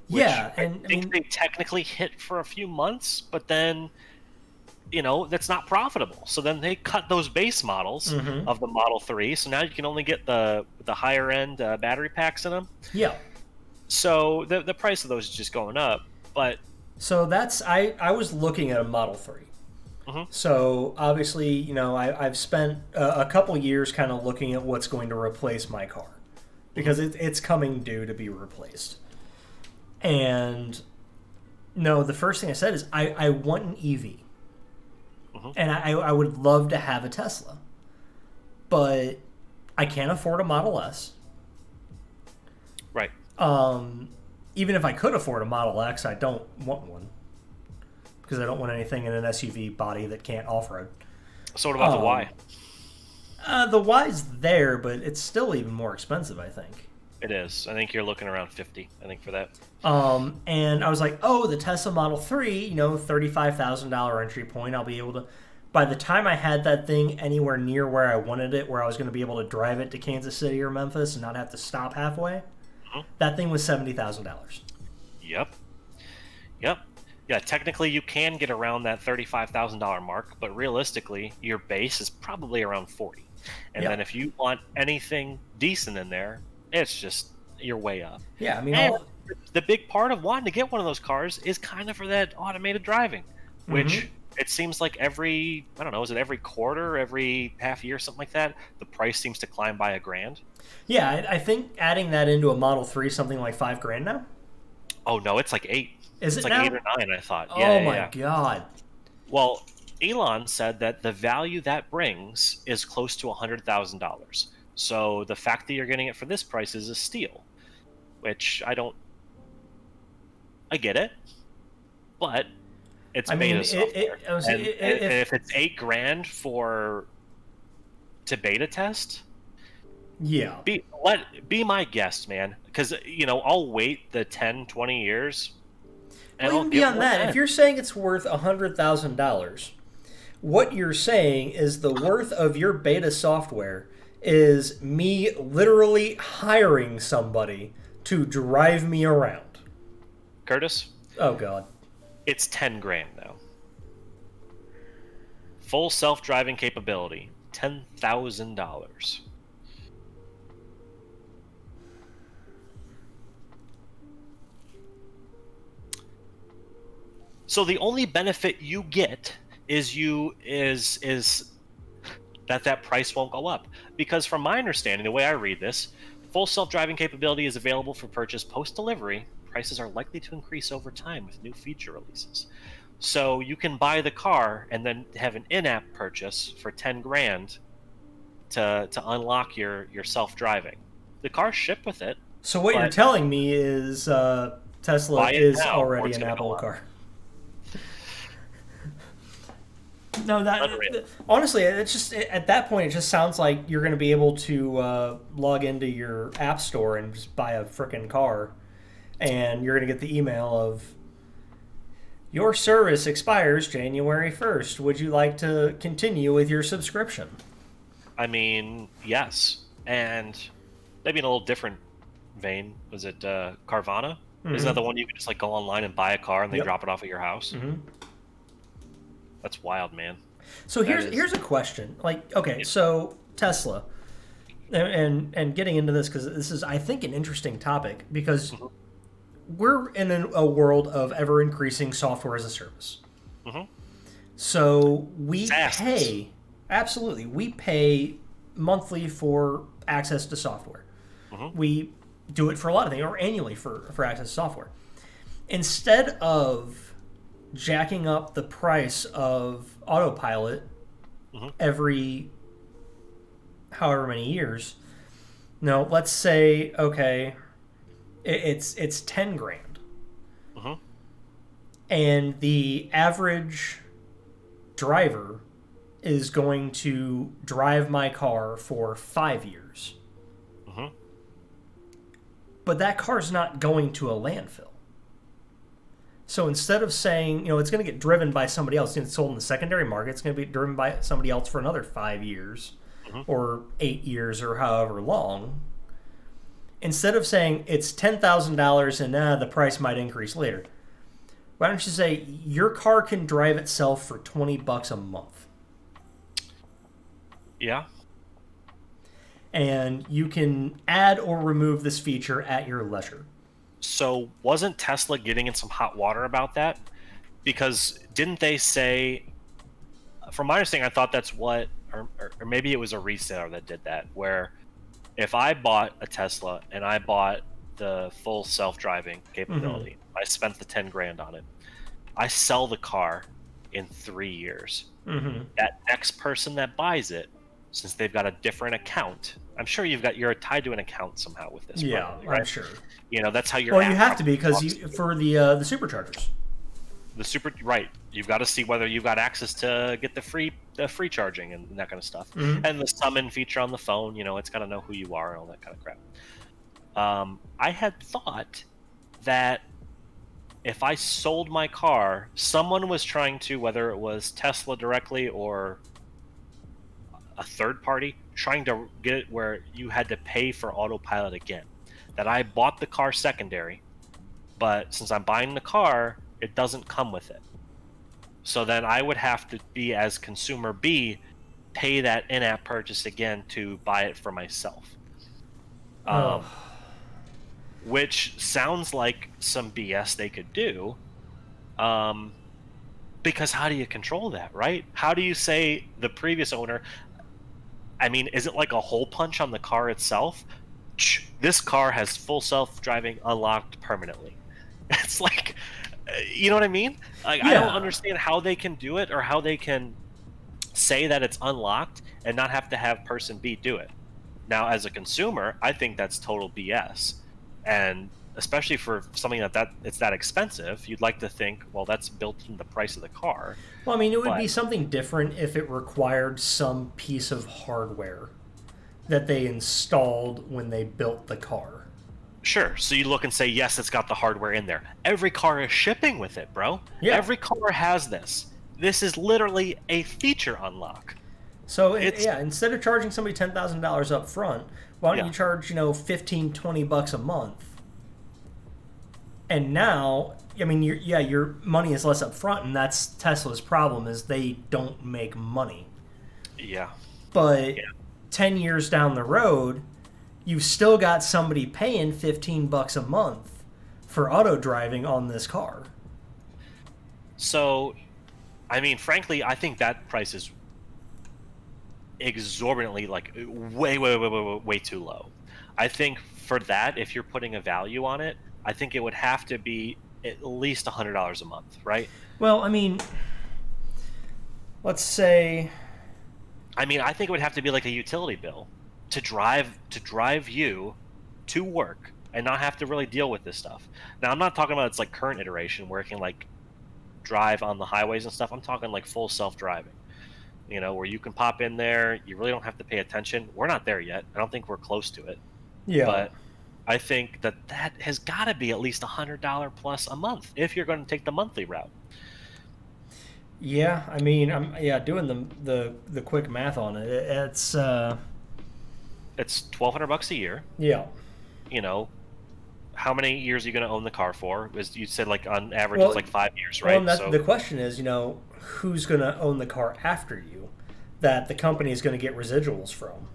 Which Yeah, I and I think mean, they technically hit for a few months, but then that's not profitable. So then they cut those base models mm-hmm. of the Model 3. So now you can only get the higher end battery packs in them. Yeah. So the price of those is just going up. But So that's I was looking at a Model 3. mhm, So obviously, I've spent a couple years kind of looking at what's going to replace my car mhm, because it's coming due to be replaced. And no, the first thing I said is I want an EV, mhm, and I would love to have a Tesla, but I can't afford a Model S. right. Um, Even if I could afford a Model X, I don't want one because I don't want anything in an SUV body that can't off road. So what about the Um, Y? the Y's there, but it's still even more expensive, I think. It is. I think you're looking around 50. I think for that. And I was like, oh, the Tesla Model 3, $35,000 entry point. I'll be able to. By the time I had that thing anywhere near where I wanted it, where I was going to be able to drive it to Kansas City or Memphis and not have to stop halfway, Mhm. that thing was $70,000. Yep. Yep. Yeah, technically you can get around that $35,000 mark, but realistically, your base is probably around 40. And Yeah. then if you want anything decent in there, it's just you're way up. Yeah, I mean, And all. the big part of wanting to get one of those cars is kind of for that automated driving, Mm-hmm. which it seems like every, I don't know, is it every quarter, every half year, something like that? The price seems to climb by a grand. Yeah, I think adding that into a Model 3, something like 5 grand now. Oh no, it's like eight. Is It's it like eight now? or nine, I thought. Yeah, Oh yeah, my yeah. God. Well, Elon said that the value that brings is close to $100,000. So the fact that you're getting it for this price is a steal, which I get it, but it's I mean, beta software, I was, and if if it's 8 grand for to beta test, yeah, be my guest, man, because I'll wait the 10, 20 years, and well, I'll even get beyond one that, if then. you're saying it's worth $100,000, what you're saying is the worth of your beta software is me literally hiring somebody to drive me around. Curtis, Oh God. it's 10 grand now. Full self-driving capability, $10,000. So the only benefit you get is that price won't go up, because from my understanding, the way I read this, full self-driving capability is available for purchase post-delivery. Prices are likely to increase over time with new feature releases. So you can buy the car and then have an in-app purchase for 10 grand to unlock your self-driving. The car shipped with it, So what you're but telling me is Tesla buy it is now or already it's an going to go Apple up. car. No, Unreal. honestly, it's just at that point, it just sounds like you're going to be able to log into your app store and just buy a freaking car, and you're going to get the email of your service expires January 1st. Would you like to continue with your subscription? I mean, yes, and maybe in a little different vein. Was it Carvana? Isn't that Mm-hmm. the one you can just like go online and buy a car and they Yep. drop it off at your house? Mm-hmm. That's wild, man. So That here's is. here's a question. Like, okay, Yeah. so Tesla, and getting into this because this is, I think, an interesting topic because Mhm, we're in a world of ever increasing software as a service. mhm. So we SaaS. pay, absolutely, we pay monthly for access to software. Mhm, We do it for a lot of things, or annually for access to software. Instead of jacking up the price of autopilot mhm, every however many years, no, let's say, okay, it's 10 grand. mhm. And the average driver is going to drive my car for 5 years, Hmm. but that car's not going to a landfill. So instead of saying, it's going to get driven by somebody else, it's sold in the secondary market, it's going to be driven by somebody else for another 5 years Hmm. or 8 years or however long. Instead of saying it's $10,000 and the price might increase later, why don't you say your car can drive itself for $20 a month? Yeah. And you can add or remove this feature at your leisure. So wasn't Tesla getting in some hot water about that? Because didn't they say, from my understanding, I thought that's what, or maybe it was a reseller that did that, where if I bought a Tesla and I bought the full self-driving Mm-hmm. capability, I spent the 10 grand on it. I sell the car in 3 years. Mm-hmm. That next person that buys it, since they've got a different account, I'm sure you're tied to an account somehow with this, Yeah, probably, I'm right? sure. That's how your Well, you app have to probably be because talks to you. for the superchargers. The super right. You've got to see whether you've got access to get the free charging and that kind of stuff, Mm-hmm. and the summon feature on the phone. It's got to know who you are and all that kind of crap. I had thought that if I sold my car, someone was trying to, whether it was Tesla directly or a third party, trying to get it where you had to pay for autopilot again. That I bought the car secondary, but since I'm buying the car, it doesn't come with it. So then I would have to be, as consumer B, pay that in-app purchase again to buy it for myself. Oh, Um, which sounds like some BS they could do. Um, because how do you control that, right? How do you say the previous owner? I mean, is it like a hole punch on the car itself? This car has full self-driving unlocked permanently. It's like, you know what I mean? Like, I don't yeah. understand how they can do it or how they can say that it's unlocked and not have to have person B do it. Now, as a consumer, I think that's total BS. And especially for something that it's that expensive, you'd like to think, well, that's built in the price of the car. Well, I mean, it would But be something different if it required some piece of hardware that they installed when they built the car. sure, so you look and say, yes, it's got the hardware in there. Every car is shipping with it, bro. Yeah. Every car has this. This is literally a feature unlock. So It's, yeah, instead of charging somebody $10,000 up front, why don't yeah, you charge 15, $20 a month? And now, I mean, your money is less up front, and that's Tesla's problem is they don't make money. yeah, But yeah. 10 years down the road, you've still got somebody paying $15 a month for auto driving on this car. So, I mean, frankly, I think that price is exorbitantly, like, way, way, way, way, way, way too low. I think for that, if you're putting a value on it, I think it would have to be at least $100 a month, right? Well, I mean, let's say, I mean, I think it would have to be like a utility bill to drive you to work and not have to really deal with this stuff. Now, I'm not talking about it's like current iteration where it can like drive on the highways and stuff. I'm talking like full self-driving. Where you can pop in there, you really don't have to pay attention. We're not there yet. I don't think we're close to it, yeah, but I think that has got to be at least $100 plus a month if you're going to take the monthly route. yeah. I mean, I'm doing the quick math on it. It's It's $1,200 a year. yeah. You know, how many years are you going to own the car for? As you said, like on average, it's Well, like 5 years, well, right? and that, the So, question is, who's going to own the car after you? That the company is going to get residuals from,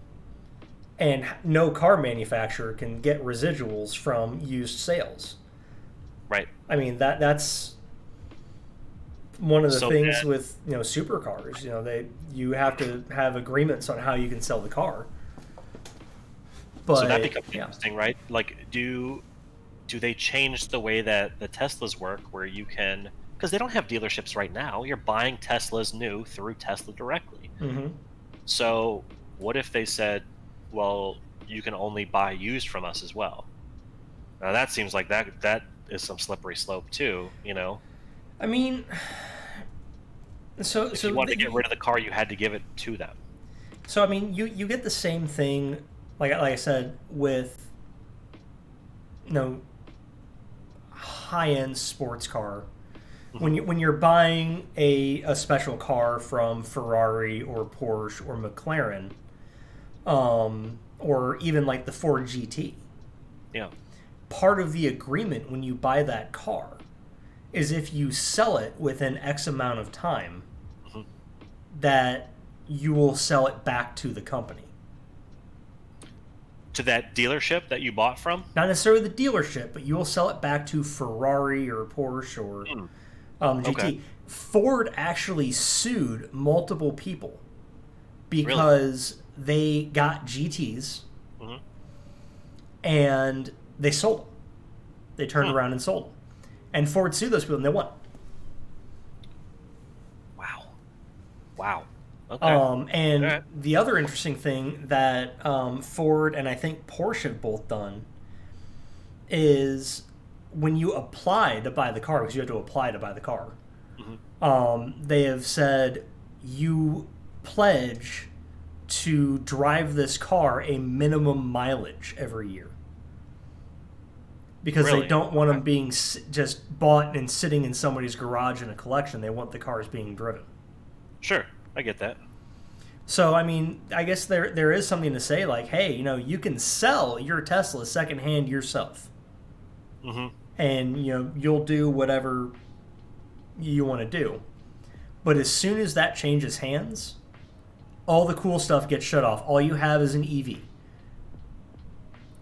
and no car manufacturer can get residuals from used sales. right. I mean that's one of the So things then, with supercars. You have to have agreements on how you can sell the car. so that But becomes yeah, interesting, right? Like, do they change the way that the Teslas work, where you can, because they don't have dealerships right now. You're buying Teslas new through Tesla directly. hmm So, what if they said, well, you can only buy used from us as well? Now that seems like that is some slippery slope too. I mean, So If you so wanted to the, get rid of the car, you had to give it to them. so I mean, you get the same thing, like I said, with you know high end sports car. Hmm. When you're buying a special car from Ferrari or Porsche or McLaren, or even like the Ford GT, Yeah. part of the agreement when you buy that car is if you sell it within X amount of time, Hmm. that you will sell it back to the company. To that dealership that you bought from. Not necessarily the dealership, but you will sell it back to Ferrari or Porsche or Hmm. Okay. GT. Ford actually sued multiple people Really. because they got GTs Hmm. and they sold them. They turned Hmm. around and sold them. And Ford sued those people and they won. Wow. Wow. Okay. All And right. the other interesting thing that Ford and I think Porsche have both done is when you apply to buy the car, because you have to apply to buy the car, Hmm. they have said you pledge to drive this car a minimum mileage every year because they Really. don't want Okay. them being just bought and sitting in somebody's garage in a collection. They want the cars being driven. Sure. I get that. So I mean, I guess there is something to say like, hey, you can sell your Tesla secondhand yourself, Hmm. and you'll do whatever you want to do. But as soon as that changes hands, all the cool stuff gets shut off. All you have is an EV.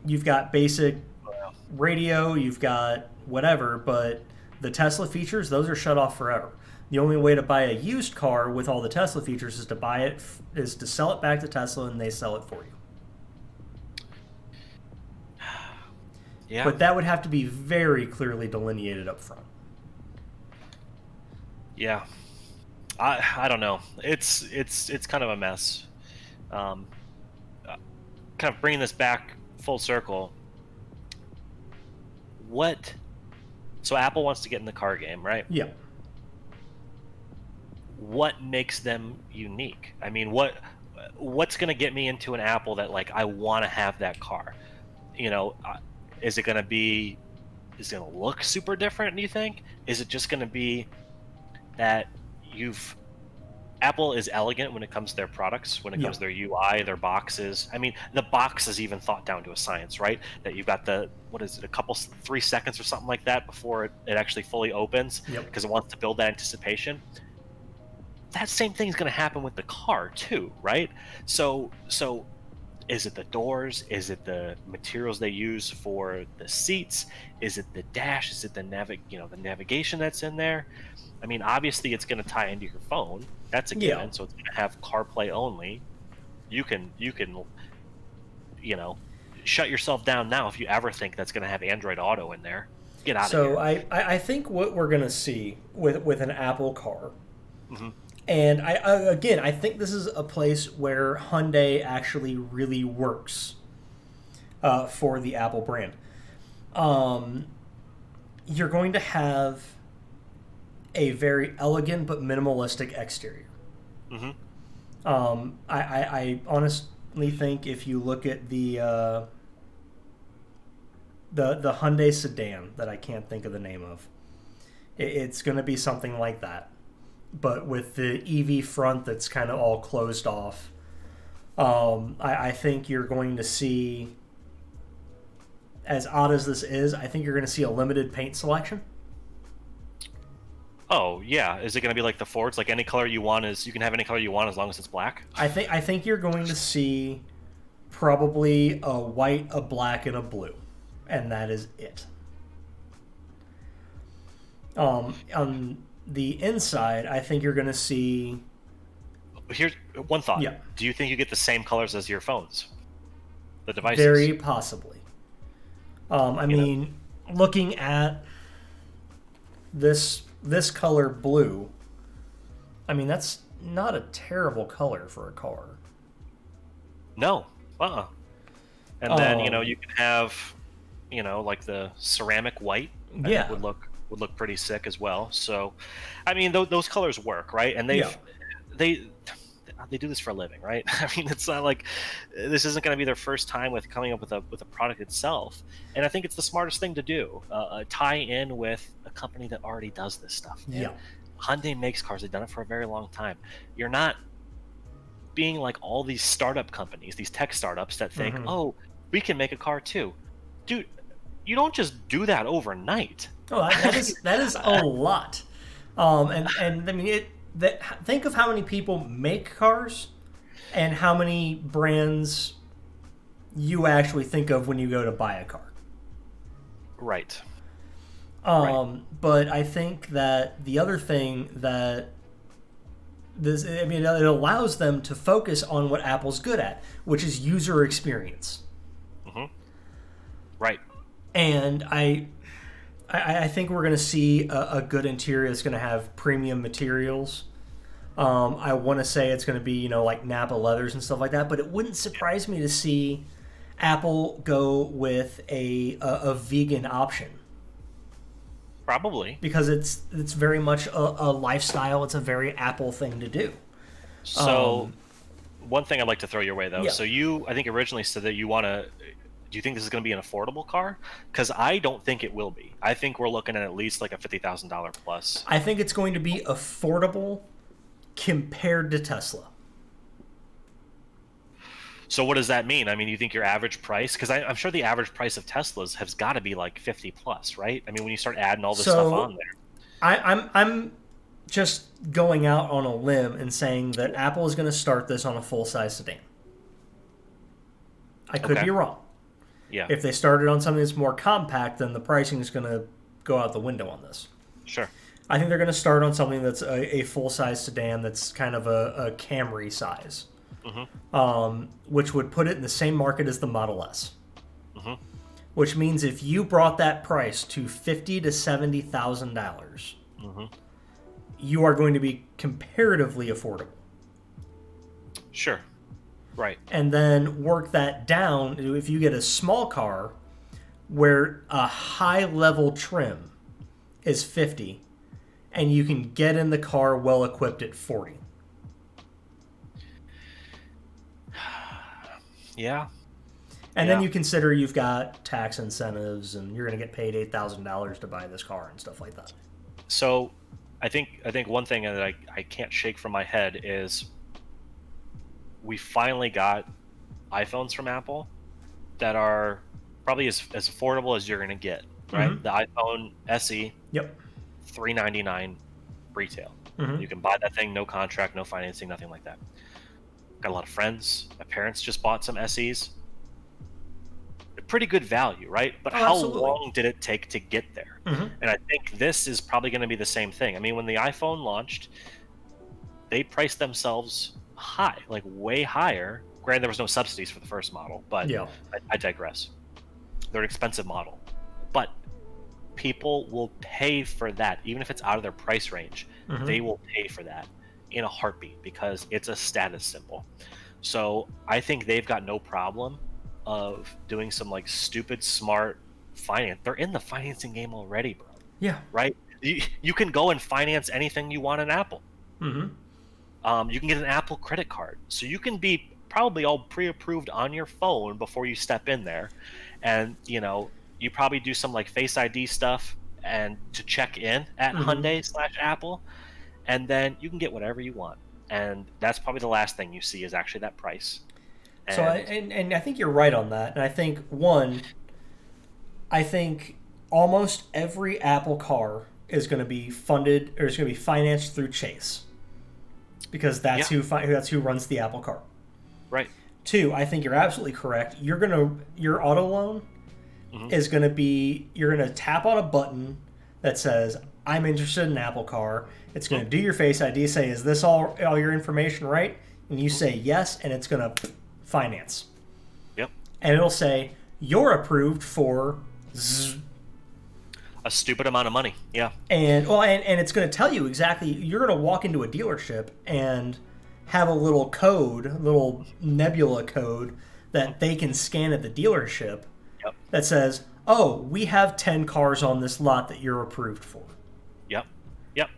You've got basic Wow. radio, you've got whatever, but the Tesla features, those are shut off forever. The only way to buy a used car with all the Tesla features is to sell it back to Tesla and they sell it for you. Yeah. But that would have to be very clearly delineated up front. Yeah. I don't know. It's kind of a mess. Um, Kind of bringing this back full circle. What? So Apple wants to get in the car game, right? Yeah. What makes them unique? I mean, what's going to get me into an Apple that like I want to have that car? You know, is it going to be? Is it going to look super different? Do you think? Is it just going to be that you've Apple is elegant when it comes to their products, when it Yeah. comes to their UI, their boxes. I mean, the box is even thought down to a science, right? That you've got the what is it, 3 seconds or something like that before it actually fully opens Yep. because it wants to build that anticipation. That same thing is going to happen with the car too, right? So is it the doors? Is it the materials they use for the seats? Is it the dash? Is it the navigation that's in there? I mean, obviously it's going to tie into your phone. That's a Yeah. given. So it's going to have CarPlay only. You can you know shut yourself down now if you ever think that's going to have Android Auto in there. Get out of So here. I think what we're gonna see with an Apple car, Hmm. and again I think this is a place where Hyundai actually really works for the Apple brand. Um, you're going to have a very elegant but minimalistic exterior. Hmm. I honestly think if you look at the Hyundai sedan that I can't think of the name of, it's going to be something like that, but with the EV front that's kind of all closed off. I think you're going to see, as odd as this is, I think you're going to see a limited paint selection. Oh yeah, is it going to be like the Fords? Like any color you want is you can have any color you want as long as it's black. I think you're going to see probably a white, a black, and a blue, and that is it. On the inside, I think you're going to see, Here's one thought: yeah, do you think you get the same colors as your phones, the devices? very possibly. I You know, mean, looking at this color blue, I mean that's not a terrible color for a car. no, and then Um, you can have like the ceramic white. I think yeah, would look would look pretty sick as well. So, I mean, those colors work, right? And Yeah. they they do this for a living, right? I mean, it's not like this isn't going to be their first time with coming up with a product itself. And I think it's the smartest thing to do. Tie in with a company that already does this stuff, man. Yeah. Hyundai makes cars; they've done it for a very long time. You're not being like all these startup companies, these tech startups that think, Mm-hmm. oh, we can make a car too, dude. You don't just do that overnight. Oh, I mean, that is a lot. And I mean it. That think of how many people make cars, and how many brands you actually think of when you go to buy a car. right, right. But I think that the other thing that this, I mean, it allows them to focus on what Apple's good at, which is user experience. Hmm. Right. And I think we're going to see a good interior that's going to have premium materials. I want to say it's going to be, like Napa leathers and stuff like that, but it wouldn't surprise me to see Apple go with a vegan option Probably. because it's very much a lifestyle. It's a very Apple thing to do. So, one thing I'd like to throw your way though. Yeah. So you, I think, originally said that you want to. Do you think this is going to be an affordable car? Because I don't think it will be. I think we're looking at least like a $50,000 plus. I think it's going to be affordable compared to Tesla. So what does that mean? I mean, you think your average price? Because I'm sure the average price of Teslas has got to be like 50 plus, right? I mean, when you start adding all this stuff on So there. I'm just going out on a limb and saying that Apple is going to start this on a full size sedan. I could Okay. be wrong. Yeah. If they started on something that's more compact, then the pricing is going to go out the window on this. Sure. I think they're going to start on something that's a full size sedan that's kind of a Camry size, Hmm. which would put it in the same market as the Model S. Hmm. Which means if you brought that price to $50,000 to $70,000, Hmm. you are going to be comparatively affordable. Sure. Right. And then work that down if you get a small car where a high level trim is 50 and you can get in the car well equipped at 40. Yeah. And then Yeah. you consider you've got tax incentives and you're going to get paid $8,000 to buy this car and stuff like that. So I think one thing that I can't shake from my head is we finally got iPhones from Apple that are probably as affordable as you're going to get, right? Mm-hmm. The iPhone SE, Yep. $399 retail. Mm-hmm. You can buy that thing, no contract, no financing, nothing like that. Got a lot of friends. My parents just bought some SEs. Pretty good value, right? But Oh, how absolutely. long did it take to get there? Mm-hmm. And I think this is probably going to be the same thing. I mean, when the iPhone launched, they priced themselves high, like way higher. Granted, there was no subsidies for the first model, but Yeah. I digress. They're an expensive model, but people will pay for that, even if it's out of their price range. Mm-hmm. They will pay for that in a heartbeat because it's a status symbol. So I think they've got no problem of doing some like stupid smart finance. They're in the financing game already, bro. Yeah. Right? You can go and finance anything you want in Apple. Mm-hmm. You can get an Apple credit card, so you can be probably all pre-approved on your phone before you step in there, and you probably do some like Face ID stuff and to check in at Mm-hmm. Hyundai/Apple, and then you can get whatever you want, and that's probably the last thing you see is actually that price. So And and I think you're right on that. And I think I think almost every Apple car is going to be funded or is going to be financed through Chase because yeah, that's who runs the Apple car. right. Two, I think you're absolutely correct. Your auto loan Hmm. is going to be you're going to tap on a button that says I'm interested in an Apple car. It's going to do your Face ID, say is this all your information right, and you say yes, and it's going to finance, Yep. and it'll say you're approved for zzz, A stupid amount of money. Yeah. and it's going to tell you exactly. You're going to walk into a dealership and have a little code, a little nebula code that they can scan at the dealership Yep. that says, oh, we have 10 cars on this lot that you're approved for. Yep. Yep.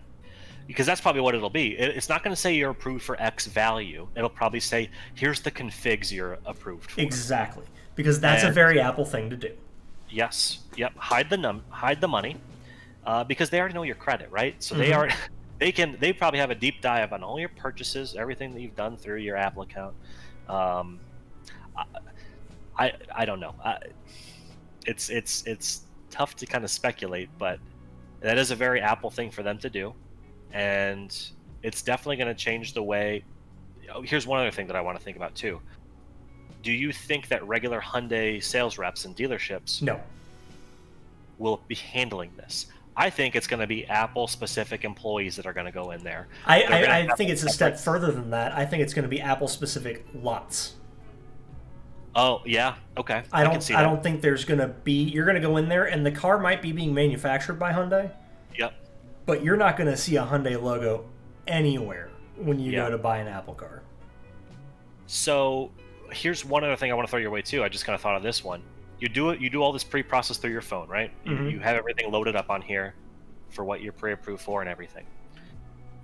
Because that's probably what it'll be. It's not going to say you're approved for X value. It'll probably say, here's the configs you're approved for. Exactly. Because that's a And very Apple thing to do. yes, yep. Hide the money, because they already know your credit, right? So Mm-hmm. they probably have a deep dive on all your purchases, everything that you've done through your Apple account. Um, I don't know. It's tough to kind of speculate, but that is a very Apple thing for them to do, and it's definitely going to change the way. Oh, here's one other thing that I want to think about too. Do you think that regular Hyundai sales reps and dealerships No. will be handling this? I think it's going to be Apple specific employees that are going to go in there. I, They're going to I, I have think a it's a step separate. further than that. I think it's going to be Apple specific lots. Oh yeah, okay, I I can see don't I that. don't think there's going to be you're going to go in there and the car might be being manufactured by Hyundai, Yep, but you're not going to see a Hyundai logo anywhere when you go yeah. to buy an Apple car. So here's one other thing I want to throw your way too. I just kind of thought of this one. You do all this pre-process through your phone, right? You Mm-hmm. have everything loaded up on here for what you're pre-approved for and everything.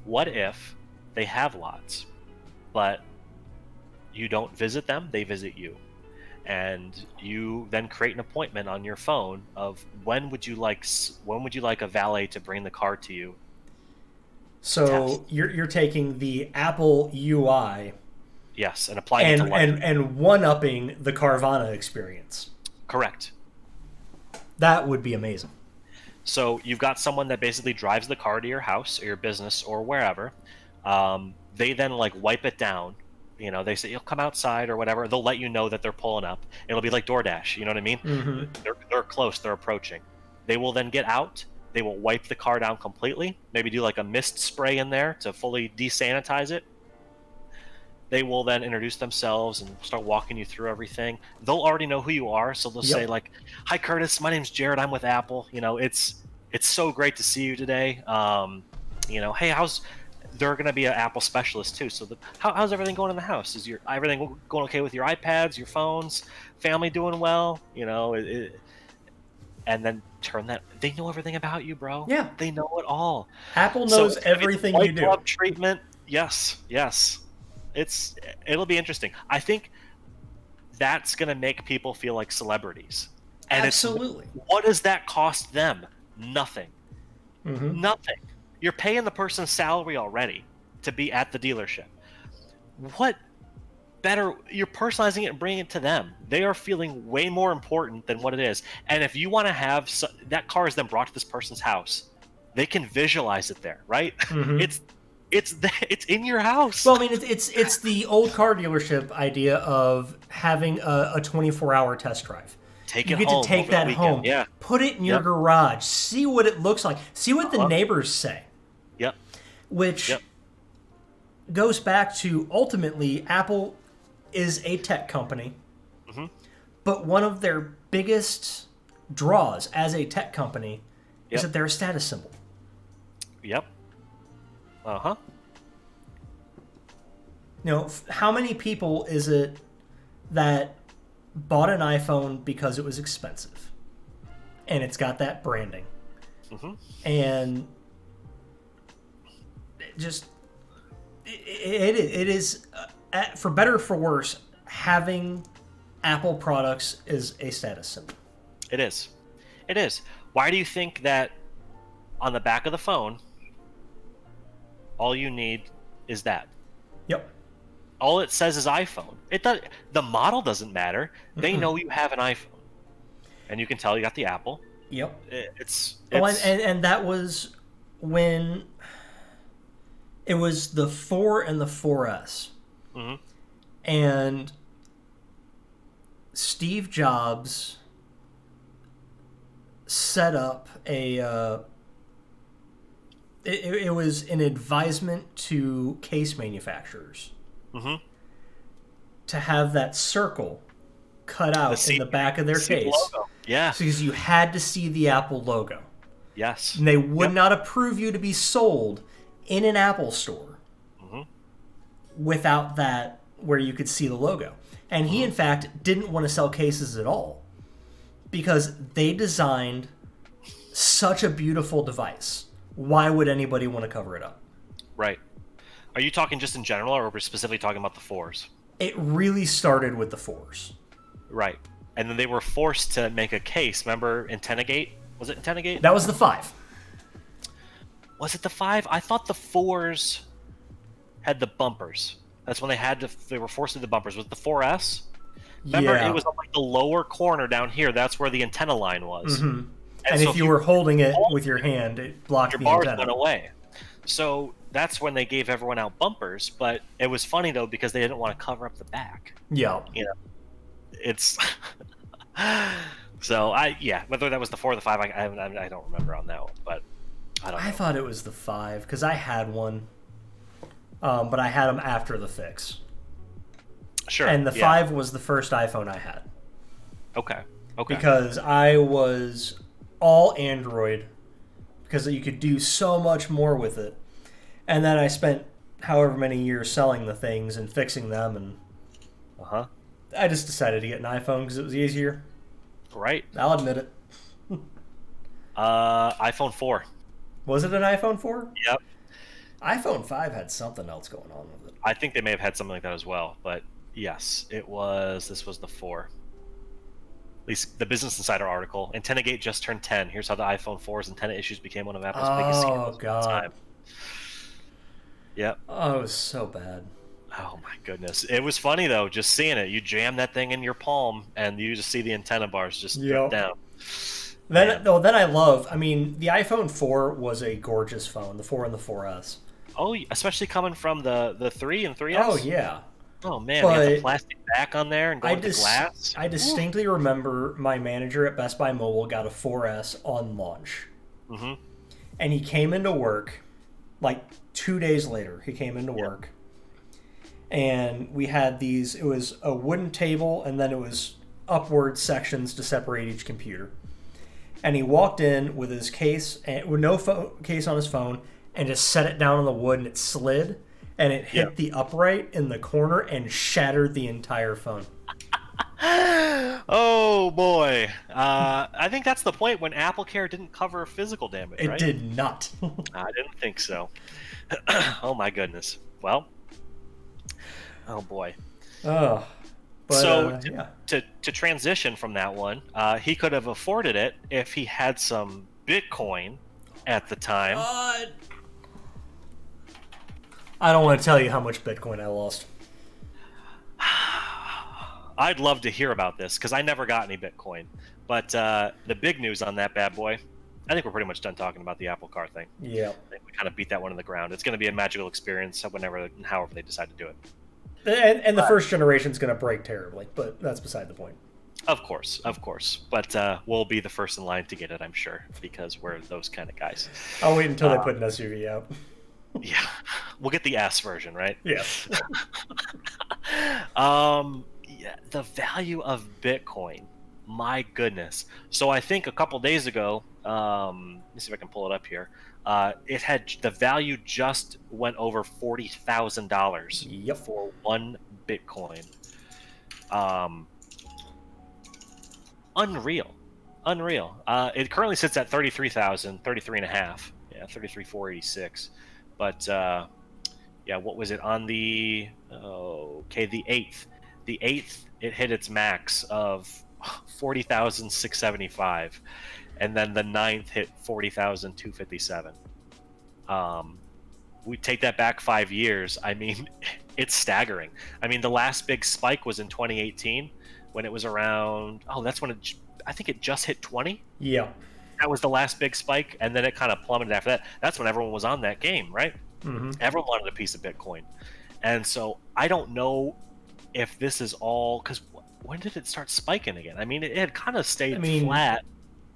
What if they have lots, but you don't visit them, they visit you? And you then create an appointment on your phone of when would you like a valet to bring the car to you to test? So you're taking the Apple UI Yes, and applying it to life. and one upping the Carvana experience. Correct. That would be amazing. So you've got someone that basically drives the car to your house or your business or wherever. They then like wipe it down. You know, they say you'll come outside or whatever. They'll let you know that they're pulling up. It'll be like DoorDash. You know what I mean? Mm-hmm. They're close. They're approaching. They will then get out. They will wipe the car down completely. Maybe do like a mist spray in there to fully desanitize it. They will then introduce themselves and start walking you through everything. They'll already know who you are, so they'll say Yep. like, "Hi, Curtis. My name's Jared. I'm with Apple. You know, it's so great to see you today. You know, hey, how's?" They're going to be an Apple specialist too. So, how's everything going in the house? Is your everything going okay with your iPads, your phones, family doing well? You know, and then turn that. They know everything about you, bro. Yeah. They know it all. Apple So knows it's gonna be the everything you white do. glove treatment. Yes, yes. It'll be interesting. I think that's going to make people feel like celebrities. And Absolutely. what does that cost them? Nothing. Mm-hmm. Nothing. You're paying the person's salary already to be at the dealership. What better? You're personalizing it and bringing it to them. They are feeling way more important than what it is. And if you want to have that car is then brought to this person's house, they can visualize it there, right? Mm-hmm. It's it's in your house. Well, I mean, it's the old car dealership idea of having a 24-hour test drive. Take You it get to home take over the that weekend. home, Yeah. put it in your Yep. garage, see what it looks like, see what the Uh-huh. neighbors say, Yep. which Yep. goes back to ultimately Apple is a tech company, Hmm. but one of their biggest draws as a tech company is Yep. that they're a status symbol. Yep. Uh huh. You know, how many people is it that bought an iPhone because it was expensive and it's got that branding Hmm. and it just it is for better or for worse, having Apple products is a status symbol. It is. It is. Why do you think that on the back of the phone, all you need is that? Yep. All it says is iPhone. It does. The model doesn't matter. They Mm-mm. know you have an iPhone, and you can tell you got the Apple. Yep. It's. Oh, and that was when it was the 4 and the 4S. Mhm. And Steve Jobs set up it was an advisement to case manufacturers Mhm. to have that circle cut out C- in the back of their C case logo. Yeah. because you had to see the Apple logo. Yes. And they would Yep. not approve you to be sold in an Apple store Mhm. without that where you could see the logo. And he, in fact, didn't want to sell cases at all because they designed such a beautiful device. Why would anybody want to cover it up? Right. Are you talking just in general, or we're specifically talking about the fours? It really started with the fours. Right. And then they were forced to make a case. Remember Intennagate? Was it Intennagate? That was the 5. Was it the 5? I thought the fours had the bumpers. That's when they were forced to do the bumpers. Was it the 4S? Remember, Yeah. it was on like the lower corner down here. That's where the antenna line was. Mm-hmm. And so if you were holding it with your hand, it blocked your the bars antenna. went away. So that's when they gave everyone out bumpers. But it was funny though because they didn't want to cover up the back. Yeah. You know, it's so whether that was the 4 or the 5, I don't remember on that one, but I don't know. I thought it was the 5 because I had one, but I had them after the fix. Sure. And the 5 was the first iPhone I had. Okay. Because I was all Android because you could do so much more with it. And then I spent however many years selling the things and fixing them, and I just decided to get an iPhone because it was easier. Right. I'll admit it. iPhone 4. Was it an iPhone 4? Yep. iPhone 5 had something else going on with it. I think they may have had something like that as well, but yes, this was the 4. At least the Business Insider article. Antennagate just turned 10. Here's how the iPhone 4's antenna issues became one of Apple's biggest scandals of all time. Yep. Oh, it was so bad. Oh my goodness. It was funny though, just seeing it. You jam that thing in your palm and you just see the antenna bars just drip down. Then the iPhone 4 was a gorgeous phone, the 4 and the 4S. Oh, especially coming from the 3 and 3S? Oh, yeah. Oh, man, you got the plastic back on there and going to glass. I distinctly remember my manager at Best Buy Mobile got a 4S on launch. Mm-hmm. And he came into work, like 2 days later, he came into work. And we had it was a wooden table, and then it was upward sections to separate each computer. And he walked in with his case, with no case on his phone, and just set it down on the wood, and it slid, and it hit the upright in the corner and shattered the entire phone. Oh boy! I think that's the point when AppleCare didn't cover physical damage. It did not. I didn't think so. Oh my goodness. Well. Oh boy. Oh. But, so to transition from that one, he could have afforded it if he had some Bitcoin at the time. I don't want to tell you how much Bitcoin I lost. I'd love to hear about this because I never got any Bitcoin. But the big news on that bad boy, I think we're pretty much done talking about the Apple Car thing. Yeah. I think we kind of beat that one in the ground. It's going to be a magical experience whenever and however they decide to do it. And the first generation is going to break terribly, but that's beside the point. Of course. But we'll be the first in line to get it, I'm sure, because we're those kind of guys. I'll wait until they put an SUV out. Yeah. We'll get the S version, right? Yes. The value of Bitcoin. My goodness. So I think a couple days ago, let me see if I can pull it up here. The value just went over $40,000 for one Bitcoin. Unreal. It currently sits at 33,000, 33 and a half. Yeah, 33,486. But what was it on the 8th? The 8th, it hit its max of 40,675. And then the 9th hit 40,257. We take that back 5 years. I mean, it's staggering. I mean, the last big spike was in 2018 when it was around. Oh, that's when I think it just hit 20. Yeah. That was the last big spike, and then it kind of plummeted after that. That's when everyone was on that game, right? Mm-hmm. Everyone wanted a piece of Bitcoin. And so I don't know if this is all because when did it start spiking again? I mean, it had kind of stayed flat.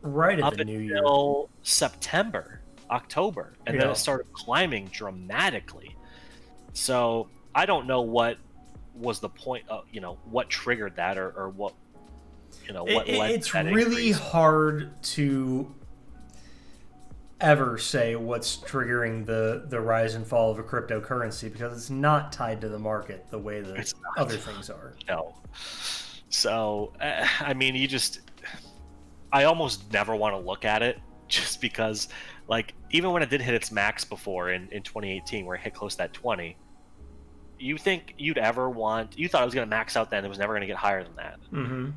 Right up at the new year. Until September, October, and then it started climbing dramatically. So I don't know what was the point of, what triggered that or what, what led it's to that really increase. hard to ever say what's triggering the rise and fall of a cryptocurrency because it's not tied to the market the way that other things are. No. So, I mean, I almost never want to look at it just because, like, even when it did hit its max before in 2018, where it hit close to that 20, you think you'd ever want? You thought it was going to max out then; it was never going to get higher than that. Mm-hmm.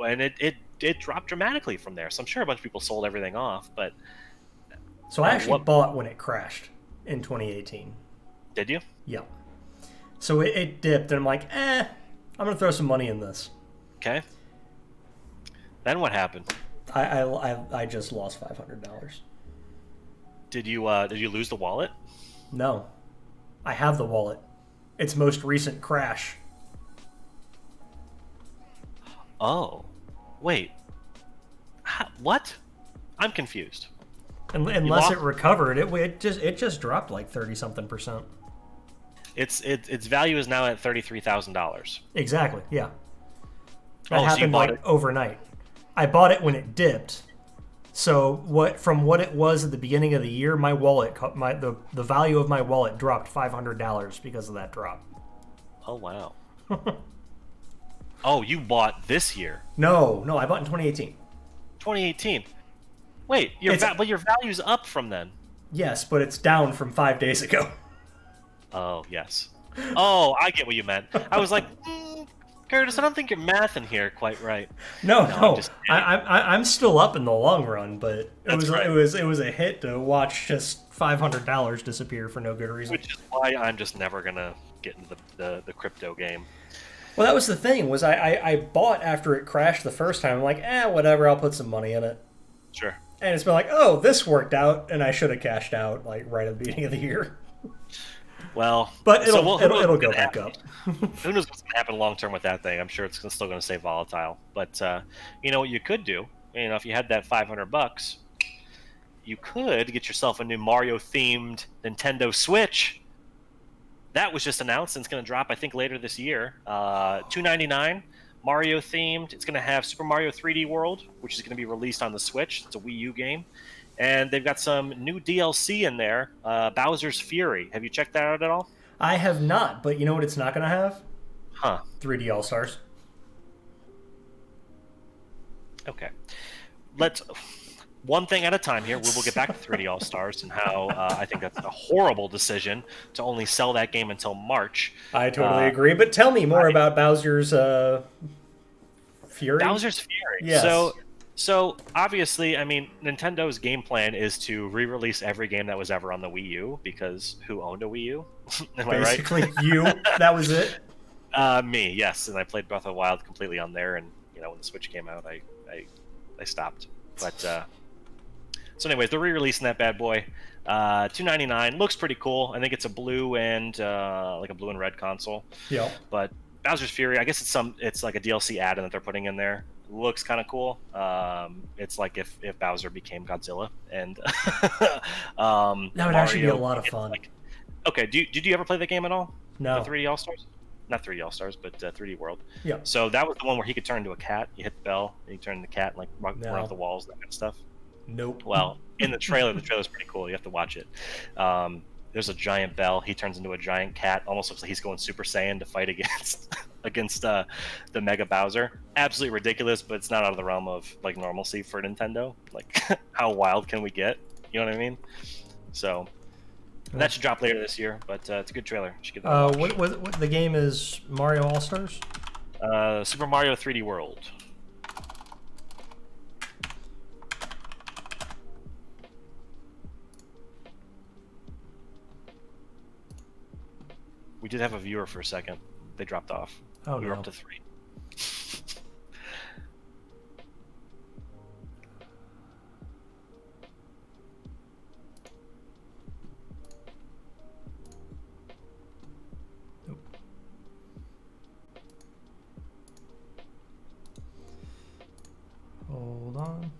And it dropped dramatically from there. So I'm sure a bunch of people sold everything off. But So I actually what bought when it crashed in 2018. did you? Yeah. So it dipped, and I'm like, I'm gonna throw some money in this. Okay. Then what happened? I just lost $500. Did you lose the wallet? No, I have the wallet. Its most recent crash. Oh, wait. What? I'm confused. Unless it recovered, it just dropped like 30 something percent. Its value is now at $33,000. Exactly. Yeah. That Oh, so you happened bought like it? overnight. I bought it when it dipped. So what it was at the beginning of the year, my wallet, the value of my wallet dropped $500 because of that drop. Oh wow. Oh, you bought this year, No, I bought in 2018. 2018. Wait, but your value's up from then. Yes, but it's down from 5 days ago. Oh yes. Oh, I get what you meant. I was like, Curtis, I don't think you're mathing here quite right. No, I'm just kidding. I'm still up in the long run, but That's right. it was a hit to watch just $500 disappear for no good reason. Which is why I'm just never gonna get into the crypto game. Well, that was the thing, was I bought after it crashed the first time. I'm like, whatever, I'll put some money in it. Sure. And it's been like, oh, this worked out, and I should have cashed out like right at the beginning of the year. Well, But so it'll go back up. Who knows what's going to happen long term with that thing? I'm sure it's still going to stay volatile. But you know what you could do? You know, if you had that $500, you could get yourself a new Mario themed Nintendo Switch. That was just announced, and it's going to drop, I think, later this year. $299, Mario themed. It's going to have Super Mario 3D World, which is going to be released on the Switch. It's a Wii U game. And they've got some new DLC in there, Bowser's Fury. Have you checked that out at all? I have not, but you know what it's not going to have? Huh. 3D All Stars. Okay. Let's one thing at a time here. We will get back to 3D All Stars and how I think that's a horrible decision to only sell that game until March. I totally agree, but tell me more about Bowser's Fury. Bowser's Fury. Yes. So obviously, I mean, Nintendo's game plan is to re-release every game that was ever on the Wii U, because who owned a Wii U? Am I right? Basically, you. That was it. Me, yes, and I played Breath of the Wild completely on there, and you know when the Switch came out, I stopped. But so, anyways, they're re-releasing that bad boy. $299 looks pretty cool. I think it's a blue and like a blue and red console. Yeah. But Bowser's Fury, I guess it's like a DLC add-in that they're putting in there. Looks kind of cool. It's like if Bowser became Godzilla, and that would actually be a lot of fun. Okay, did you ever play that game at all? No. The 3D All Stars? Not 3D All Stars, but 3D World. Yeah. So that was the one where he could turn into a cat. You hit the bell, and you turn into a cat and like run off the walls, that kind of stuff. Nope. Well, in the trailer's pretty cool. You have to watch it. There's a giant bell. He turns into a giant cat. Almost looks like he's going Super Saiyan to fight against the Mega Bowser. Absolutely ridiculous, but it's not out of the realm of like normalcy for Nintendo. Like, how wild can we get? You know what I mean? So that should drop later this year, but it's a good trailer. You should give that a watch. What the game is? Mario All Stars? Super Mario 3D World. We did have a viewer for a second. They dropped off. Oh, we no. were up to 3. Hold on.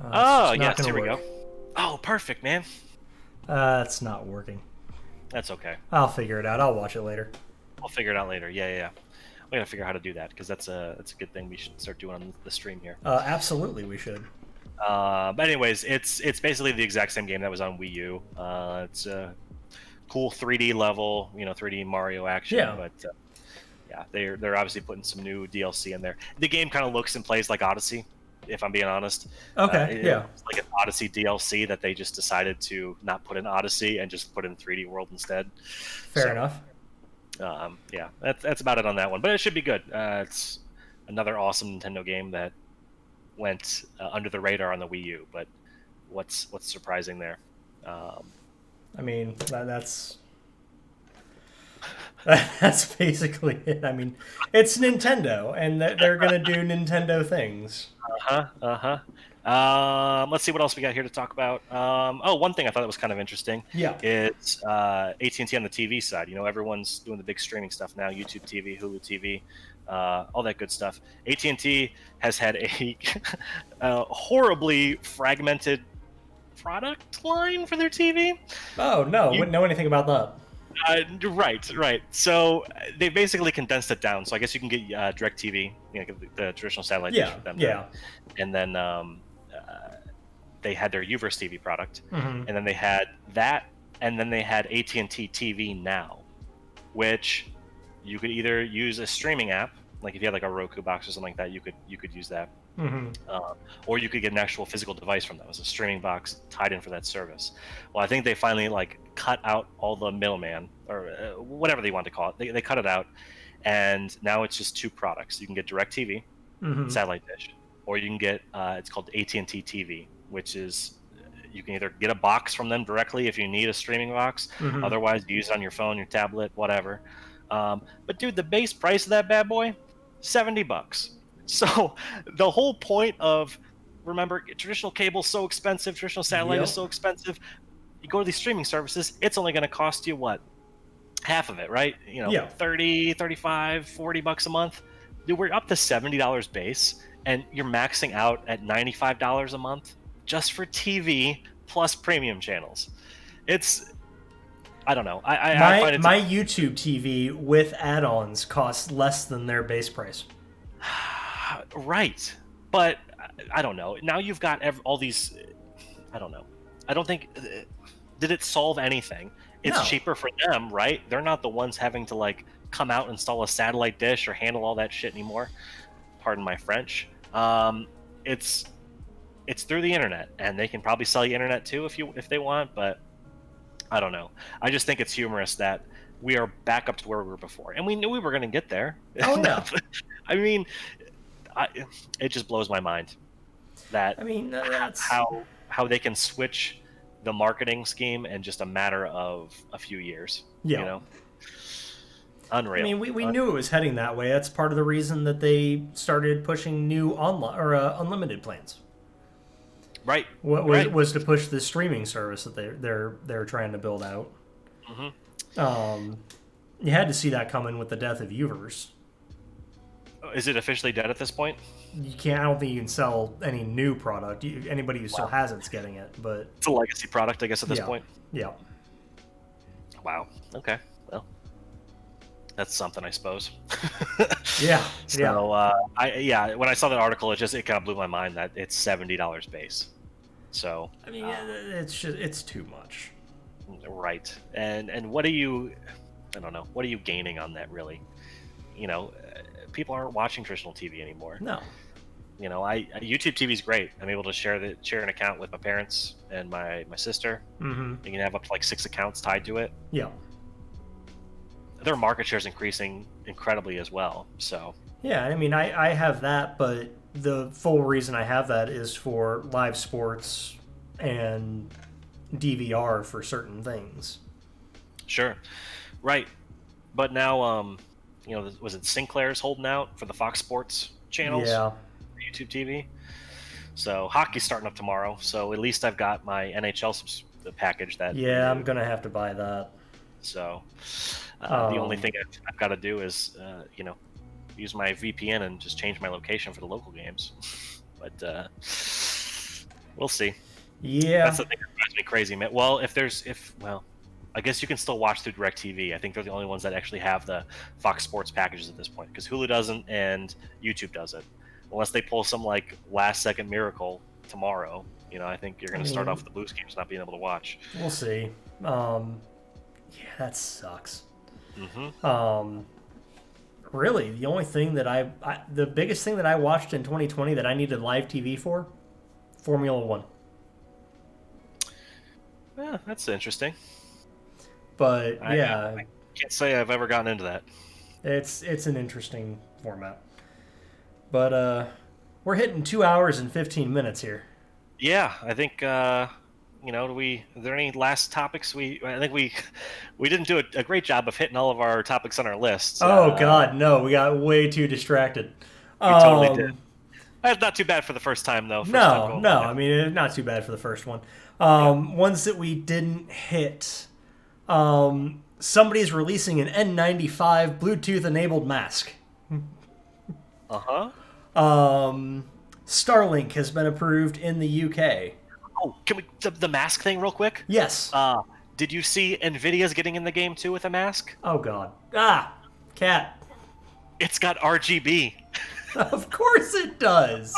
Oh, yes, here we go. Oh, perfect, man. It's not working. That's okay. I'll figure it out. I'll watch it later. We'll figure it out later. Yeah. We gotta figure out how to do that, because that's a good thing we should start doing on the stream here. Absolutely, we should. But anyways, it's basically the exact same game that was on Wii U. It's a cool 3D level, 3D Mario action, Yeah. but yeah, they're obviously putting some new DLC in there. The game kind of looks and plays like Odyssey, if I'm being honest. Okay. It Yeah. looks like an Odyssey DLC that they just decided to not put in Odyssey and just put in 3D World instead. Fair So enough. yeah, that's about it on that one. But it should be good. It's another awesome Nintendo game that went under the radar on the Wii U. But what's surprising there? Um, I mean, that's basically it. I mean, it's Nintendo, and they're gonna do Nintendo things. uh-huh. Let's see what else we got here to talk about. Oh, one thing I thought that was kind of interesting Yeah. is AT&T on the TV side. Everyone's doing the big streaming stuff now: YouTube TV, Hulu TV, all that good stuff. AT&T has had a horribly fragmented product line for their TV. Oh no, You wouldn't know anything about that. right. So they basically condensed it down. So I guess you can get DirecTV, the traditional satellite dish Yeah. with them, Yeah. and then they had their Uverse TV product, Hmm. and then they had that, and then they had AT&T TV Now, which you could either use a streaming app, like if you had like a Roku box or something like that, you could use that, Hmm. uh, or you could get an actual physical device from them as a streaming box tied in for that service. Well, I think they finally like cut out all the middleman or whatever they want to call it. They cut it out, and now it's just two products. You can get DirecTV, Hmm. satellite dish, or you can get it's called AT&T TV, which is you can either get a box from them directly if you need a streaming box. Hmm. Otherwise, you use it on your phone, your tablet, whatever. But dude, the base price of that bad boy, $70. So the whole point of remember traditional cable is so expensive, traditional satellite is Yep. so expensive. You go to these streaming services, it's only going to cost you what, half of it, right? Yeah. 30, 35, $40 a month. Dude, we're up to $70 base, and you're maxing out at $95 a month just for TV plus premium channels. It's I don't know. I My find it my YouTube TV with add-ons costs less than their base price. right, but I don't know. Now you've got all these. I don't know. I don't think did it solve anything. It's No. cheaper for them, right? They're not the ones having to like come out and install a satellite dish or handle all that shit anymore. Pardon my French. It's it's through the internet, and they can probably sell you internet too if they want. But I don't know. I just think it's humorous that we are back up to where we were before, and we knew we were going to get there. Oh yeah. I mean, I, it just blows my mind that I mean, that's. how they can switch the marketing scheme in just a matter of a few years. You Yeah. know, I unreal. mean, we knew it was heading that way. That's part of the reason that they started pushing new online or unlimited plans. Right, What was right. was to push the streaming service that they're trying to build out. Hmm. Um, you had to see that coming with the death of Uverse. Is it officially dead at this point? You can't. I don't think you can sell any new product. Anybody who still Wow, has it's getting it. But it's a legacy product, I guess, at this yeah, point. yeah, Wow. Okay. Well, that's something, I suppose. yeah, yeah. So, when I saw that article, it kind of blew my mind that it's $70 base. So, I mean, it's too much. right, and what are you? I don't know. What are you gaining on that, really? People aren't watching traditional TV anymore. No. YouTube TV is great. I'm able to share an account with my parents and my sister. Mm-hmm. You can have up to like 6 accounts tied to it. Yeah. Their market share is increasing incredibly as well. So, Yeah. I mean, I have that, but the full reason I have that is for live sports and DVR for certain things. sure, right. But now, was it Sinclair's holding out for the Fox Sports channels, Yeah. YouTube TV? So hockey's starting up tomorrow. So at least I've got my NHL package that Yeah, I'm renewed. gonna have to buy that. So the only Um, thing I've got to do is, use my VPN and just change my location for the local games. But we'll see. That's yeah. the thing that drives me crazy, man. Well, I guess you can still watch through DirecTV. I think they're the only ones that actually have the Fox Sports packages at this point, because Hulu doesn't and YouTube doesn't, unless they pull some like last second miracle tomorrow. I think you're I going to start off mean, with the Blues games not being able to watch. we'll see. Yeah, that sucks. Hmm. Um, really, the only thing that the biggest thing that I watched in 2020 that I needed live TV for, Formula One. Yeah, that's interesting. But I yeah, can't say I've ever gotten into that. it's an interesting format. But we're hitting 2 hours and 15 minutes here. Yeah, I think Are there any last topics? I think we didn't do a great job of hitting all of our topics on our list. Oh God, no, we got way too distracted. We totally did. Um, That's not too bad for the first time though. First time no, going no, live. I mean not too bad for the first one. Yeah. Ones that we didn't hit. Somebody's releasing an N95 Bluetooth enabled mask. Uh huh. Starlink has been approved in the UK. Oh, can we the mask thing real quick? Yes. Did you see Nvidia's getting in the game too with a mask? Oh God. Cat. It's got RGB. Of course it does.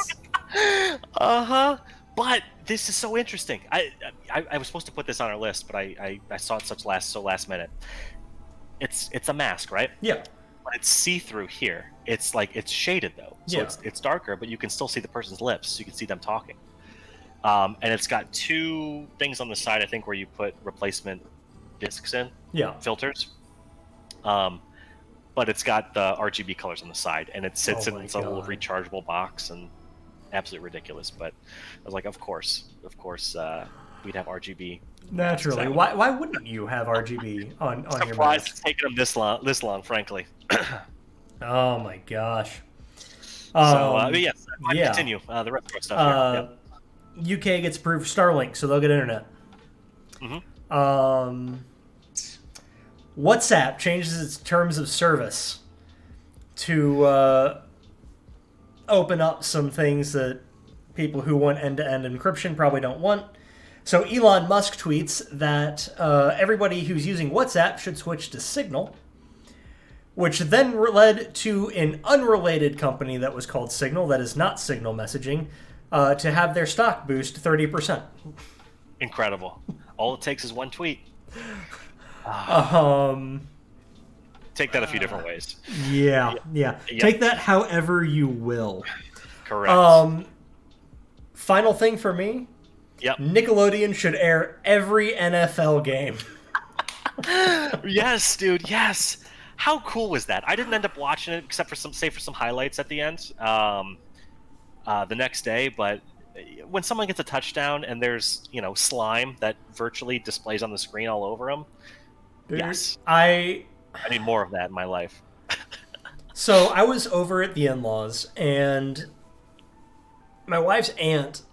Uh huh. But this is so interesting. I was supposed to put this on our list, but I saw it so last minute. It's a mask, right? Yeah. But it's see through here. It's shaded though, so Yeah. it's darker, but you can still see the person's lips. So you can see them talking. And it's got two things on the side, I think, where you put replacement discs in, Yeah. filters. But it's got the RGB colors on the side, and it sits Oh in my its own little God. rechargeable box, and absolutely ridiculous. But I was like, of course, we'd have RGB. Naturally. Why wouldn't you have RGB on your Surprised mask? it's taken them this long, frankly. Oh my gosh. But yes, yeah. continue the retro stuff here. UK gets approved for Starlink, so they'll get internet. WhatsApp changes its terms of service to open up some things that people who want end-to-end encryption probably don't want. So Elon Musk tweets that everybody who's using WhatsApp should switch to Signal, which then led to an unrelated company that was called Signal, that is not Signal messaging, to have their stock boost 30%. Incredible. All it takes is one tweet. Take that a few different ways. Yeah. Yep. Take that however you will. Correct. Final thing for me, Yep. Nickelodeon should air every NFL game. Yes, dude. Yes. How cool was that? I didn't end up watching it except for some highlights at the end. The next day, but when someone gets a touchdown and there's slime that virtually displays on the screen all over them, yes, I need more of that in my life. So I was over at the in-laws, and my wife's aunt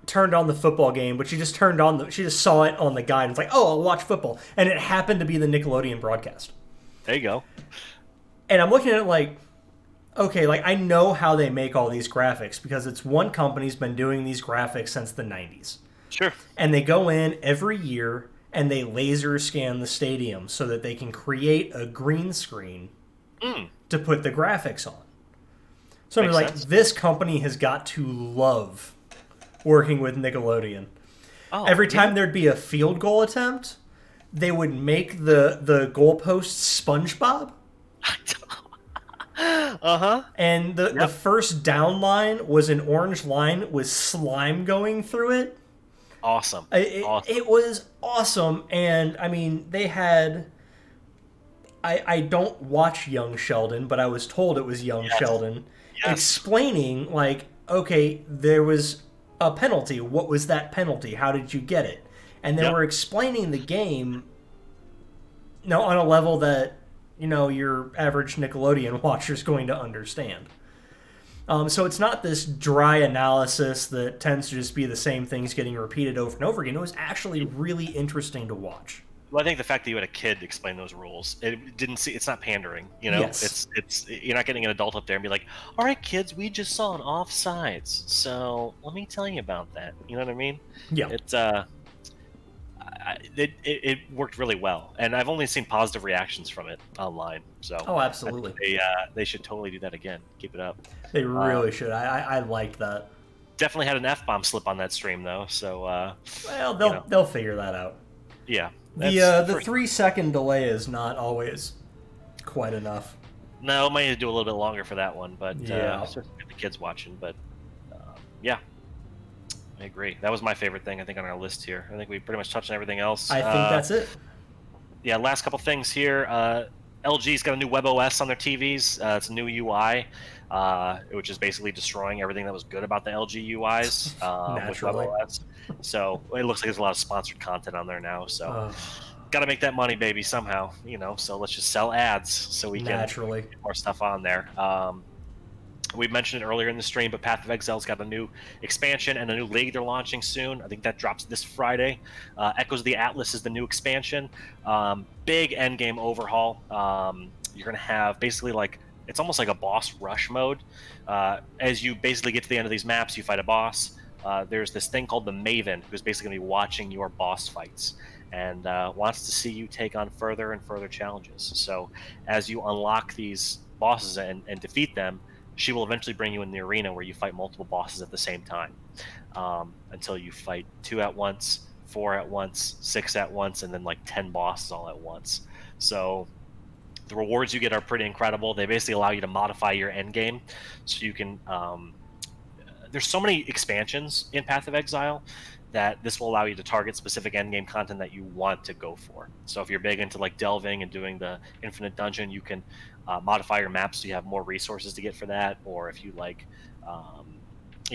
turned on the football game, but she just saw it on the guide and was like, "Oh, I'll watch football," and it happened to be the Nickelodeon broadcast. There you go. And I'm looking at it like, okay, like I know how they make all these graphics because it's one company's been doing these graphics since the 90s. Sure. And they go in every year and they laser scan the stadium so that they can create a green screen to put the graphics on. So I'm like, this company has got to love working with Nickelodeon. Oh, Every time there'd be a field goal attempt, they would make the goalposts SpongeBob. Uh-huh. And the first down line was an orange line with slime going through it. Awesome. It was awesome. And, I mean, they had... I don't watch Young Sheldon, but I was told it was Young Sheldon explaining, like, okay, there was a penalty. What was that penalty? How did you get it? And they were explaining the game on a level that your average Nickelodeon watcher is going to understand. So it's not this dry analysis that tends to just be the same things getting repeated over and over again. It was actually really interesting to watch. Well, I think the fact that you had a kid explain those rules, it's not pandering, Yes. It's you're not getting an adult up there and be like, all right, kids, we just saw an offsides, so let me tell you about that. You know what I mean? Yeah. It worked really well, and I've only seen positive reactions from it online. So absolutely. They should totally do that again. Keep it up. They really should. I liked that. definitely had an F-bomb slip on that stream though. So Well, you know, they'll figure that out. yeah, The that's the the first. 3 second delay is not always quite enough. No, might need to do a little bit longer for that one, but Yeah, especially if the kids watching. But yeah, I agree. That was my favorite thing, I think, on our list here. I think we pretty much touched on everything else. I think that's it. Yeah, last couple things here. LG's got a new WebOS on their TVs. It's a new UI, which is basically destroying everything that was good about the LG UIs with Naturally. WebOS. So it looks like there's a lot of sponsored content on there now. So Uh, got to make that money, baby, somehow. So let's just sell ads so we can naturally. get more stuff on there. We mentioned it earlier in the stream, but Path of Exile's got a new expansion and a new league they're launching soon. I think that drops this Friday. Echoes of the Atlas is the new expansion. Big end game overhaul. You're going to have basically it's almost like a boss rush mode. As you basically get to the end of these maps, you fight a boss. There's this thing called the Maven, who's basically going to be watching your boss fights and wants to see you take on further and further challenges. So as you unlock these bosses and defeat them, she will eventually bring you in the arena where you fight multiple bosses at the same time, until you fight 2 at once, 4 at once, 6 at once, and then 10 bosses all at once. So the rewards you get are pretty incredible. They basically allow you to modify your end game, so you can. There's so many expansions in Path of Exile that this will allow you to target specific end game content that you want to go for. So if you're big into delving and doing the infinite dungeon, you can modify your maps so you have more resources to get for that. Or if you like,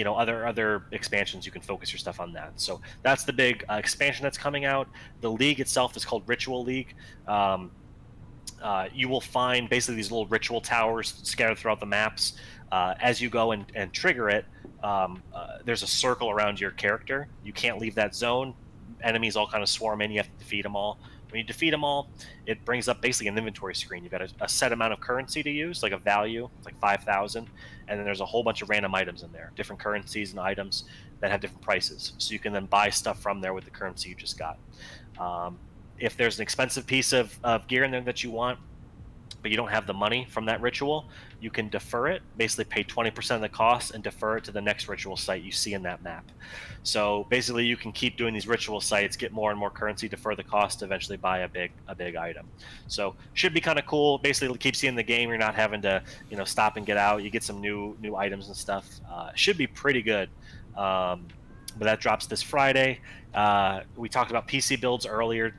other expansions, you can focus your stuff on that. So that's the big expansion that's coming out. The league itself is called Ritual League. You will find basically these little ritual towers scattered throughout the maps. As you go and trigger it, there's a circle around your character. You can't leave that zone. Enemies all kind of swarm in. You have to defeat them all. When you defeat them all, it brings up basically an inventory screen. You've got a set amount of currency to use, like a value, like 5,000, and then there's a whole bunch of random items in there, different currencies and items that have different prices. So you can then buy stuff from there with the currency you just got. If there's an expensive piece of gear in there that you want, but you don't have the money from that ritual, you can defer it, basically pay 20% of the cost and defer it to the next ritual site you see in that map. So basically you can keep doing these ritual sites, get more and more currency, defer the cost, to eventually buy a big item. So should be kind of cool. Basically keeps you in the game. You're not having to, stop and get out. You get some new items and stuff. Should be pretty good. But that drops this Friday. We talked about PC builds earlier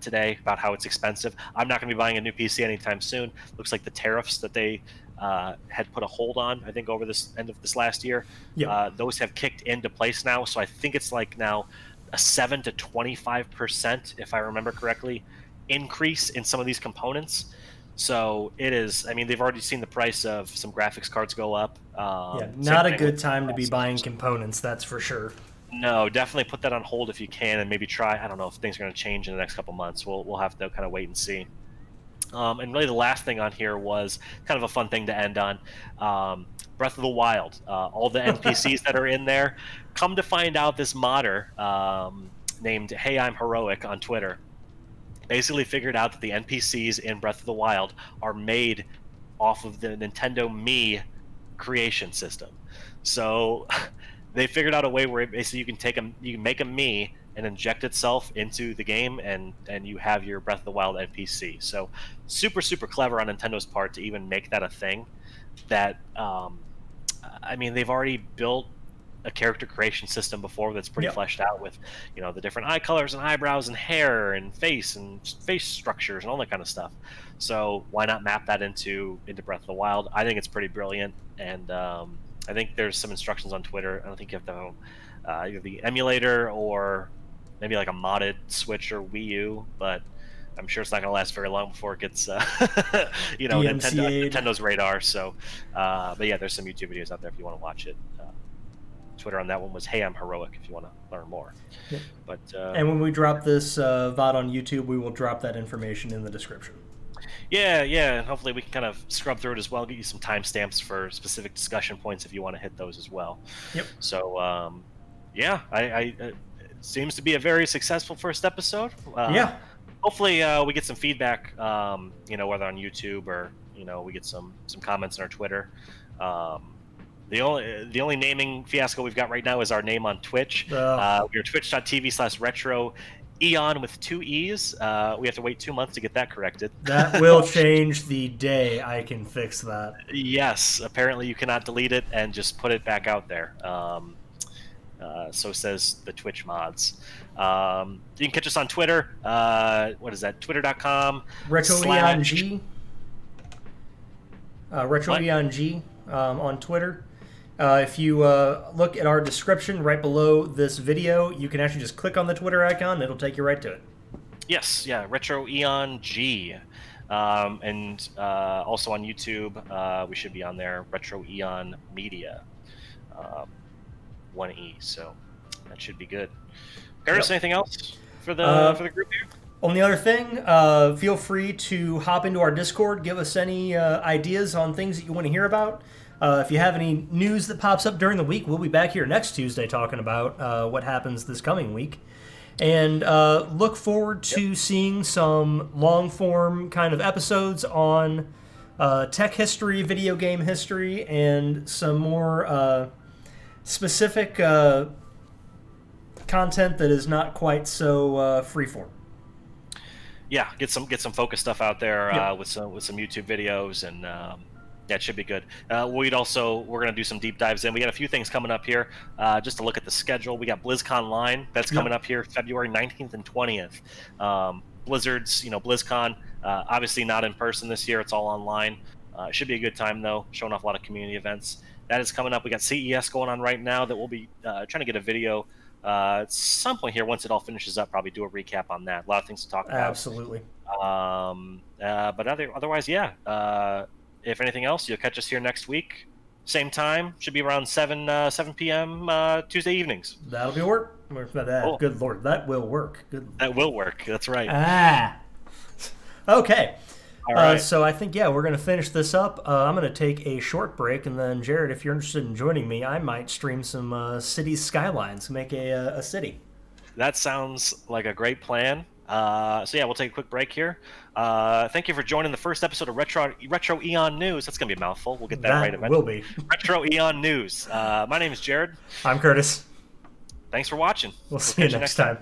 today about how it's expensive. I'm not going to be buying a new PC anytime soon. Looks like the tariffs that they had put a hold on, I think, over this end of this last year, Yep. those have kicked into place now. So I think it's now a 7 to 25%, if I remember correctly, increase in some of these components. So it is. I mean, they've already seen the price of some graphics cards go up. Yeah, Same not a thing with good time to be buying processors. components, that's for sure. No, definitely put that on hold if you can, and maybe try. I don't know if things are going to change in the next couple months. We'll have to kind of wait and see. And really, the last thing on here was kind of a fun thing to end on. Breath of the Wild. All the NPCs that are in there. Come to find out, this modder named Hey I'm Heroic on Twitter basically figured out that the NPCs in Breath of the Wild are made off of the Nintendo Mii creation system. So they figured out a way where basically you can make a Mii and inject itself into the game, and you have your Breath of the Wild NPC. So super clever on Nintendo's part to even make that a thing. That I mean, they've already built a character creation system before that's pretty Yep. fleshed out with the different eye colors and eyebrows and hair and face structures and all that kind of stuff. So why not map that into Breath of the Wild? I think it's pretty brilliant, and I think there's some instructions on Twitter. I don't think you have to have either the emulator or maybe like a modded Switch or Wii U, but I'm sure it's not going to last very long before it gets DMCA'd. Nintendo's radar. So but yeah, there's some YouTube videos out there if you want to watch it. Twitter on that one was Hey I'm Heroic if you want to learn more. Yep. But And when we drop this VOD on YouTube, we will drop that information in the description. yeah, and hopefully we can kind of scrub through it as well, get you some timestamps for specific discussion points if you want to hit those as well. Yep. So yeah, I it seems to be a very successful first episode. Yeah. Hopefully we get some feedback, whether on YouTube or we get some comments on our Twitter. The only naming fiasco we've got right now is our name on Twitch. Uh, We're twitch.tv/RetroEon with two E's. We have to wait 2 months to get that corrected. that will change the day I can fix that. Yes, apparently you cannot delete it and just put it back out there. So says the Twitch mods. You can catch us on Twitter. What is that? Twitter.com RetroEon slash. G. What? RetroEon G on Twitter. If you look at our description right below this video, you can actually just click on the Twitter icon and it'll take you right to it. Yes, yeah, RetroEon G. And also on YouTube, we should be on there, RetroEon Media. 1E, so that should be good. Curtis, Yep. anything else for the group here? Only other thing, feel free to hop into our Discord, give us any ideas on things that you want to hear about. If you have any news that pops up during the week, we'll be back here next Tuesday talking about what happens this coming week. And look forward to seeing some long form kind of episodes on tech history, video game history, and some more specific content that is not quite so freeform. Yeah, get some focus stuff out there Yep. with some YouTube videos, and that should be good. We're gonna do some deep dives in. We got a few things coming up here. Just to look at the schedule, we got BlizzCon Line that's coming up here February 19th and 20th. Blizzard's BlizzCon, obviously not in person this year. It's all online. It should be a good time though, showing off a lot of community events. That is coming up. We got CES going on right now that we'll be trying to get a video at some point here once it all finishes up. Probably do a recap on that. A lot of things to talk about. Absolutely. But otherwise, yeah. If anything else, you'll catch us here next week. Same time, should be around 7 p.m. Tuesday evenings. That'll be work. Cool. Good Lord, that will work. Good. That will work. That's right. Okay. All right. So I think, yeah, we're going to finish this up. I'm going to take a short break, and then, Jared, if you're interested in joining me, I might stream some city skylines, make a city. That sounds like a great plan. So yeah, we'll take a quick break here. Thank you for joining the first episode of RetroEon News. That's going to be a mouthful. We'll get that right eventually. Will be. RetroEon News. My name is Jared. I'm Curtis. Thanks for watching. We'll see you next time.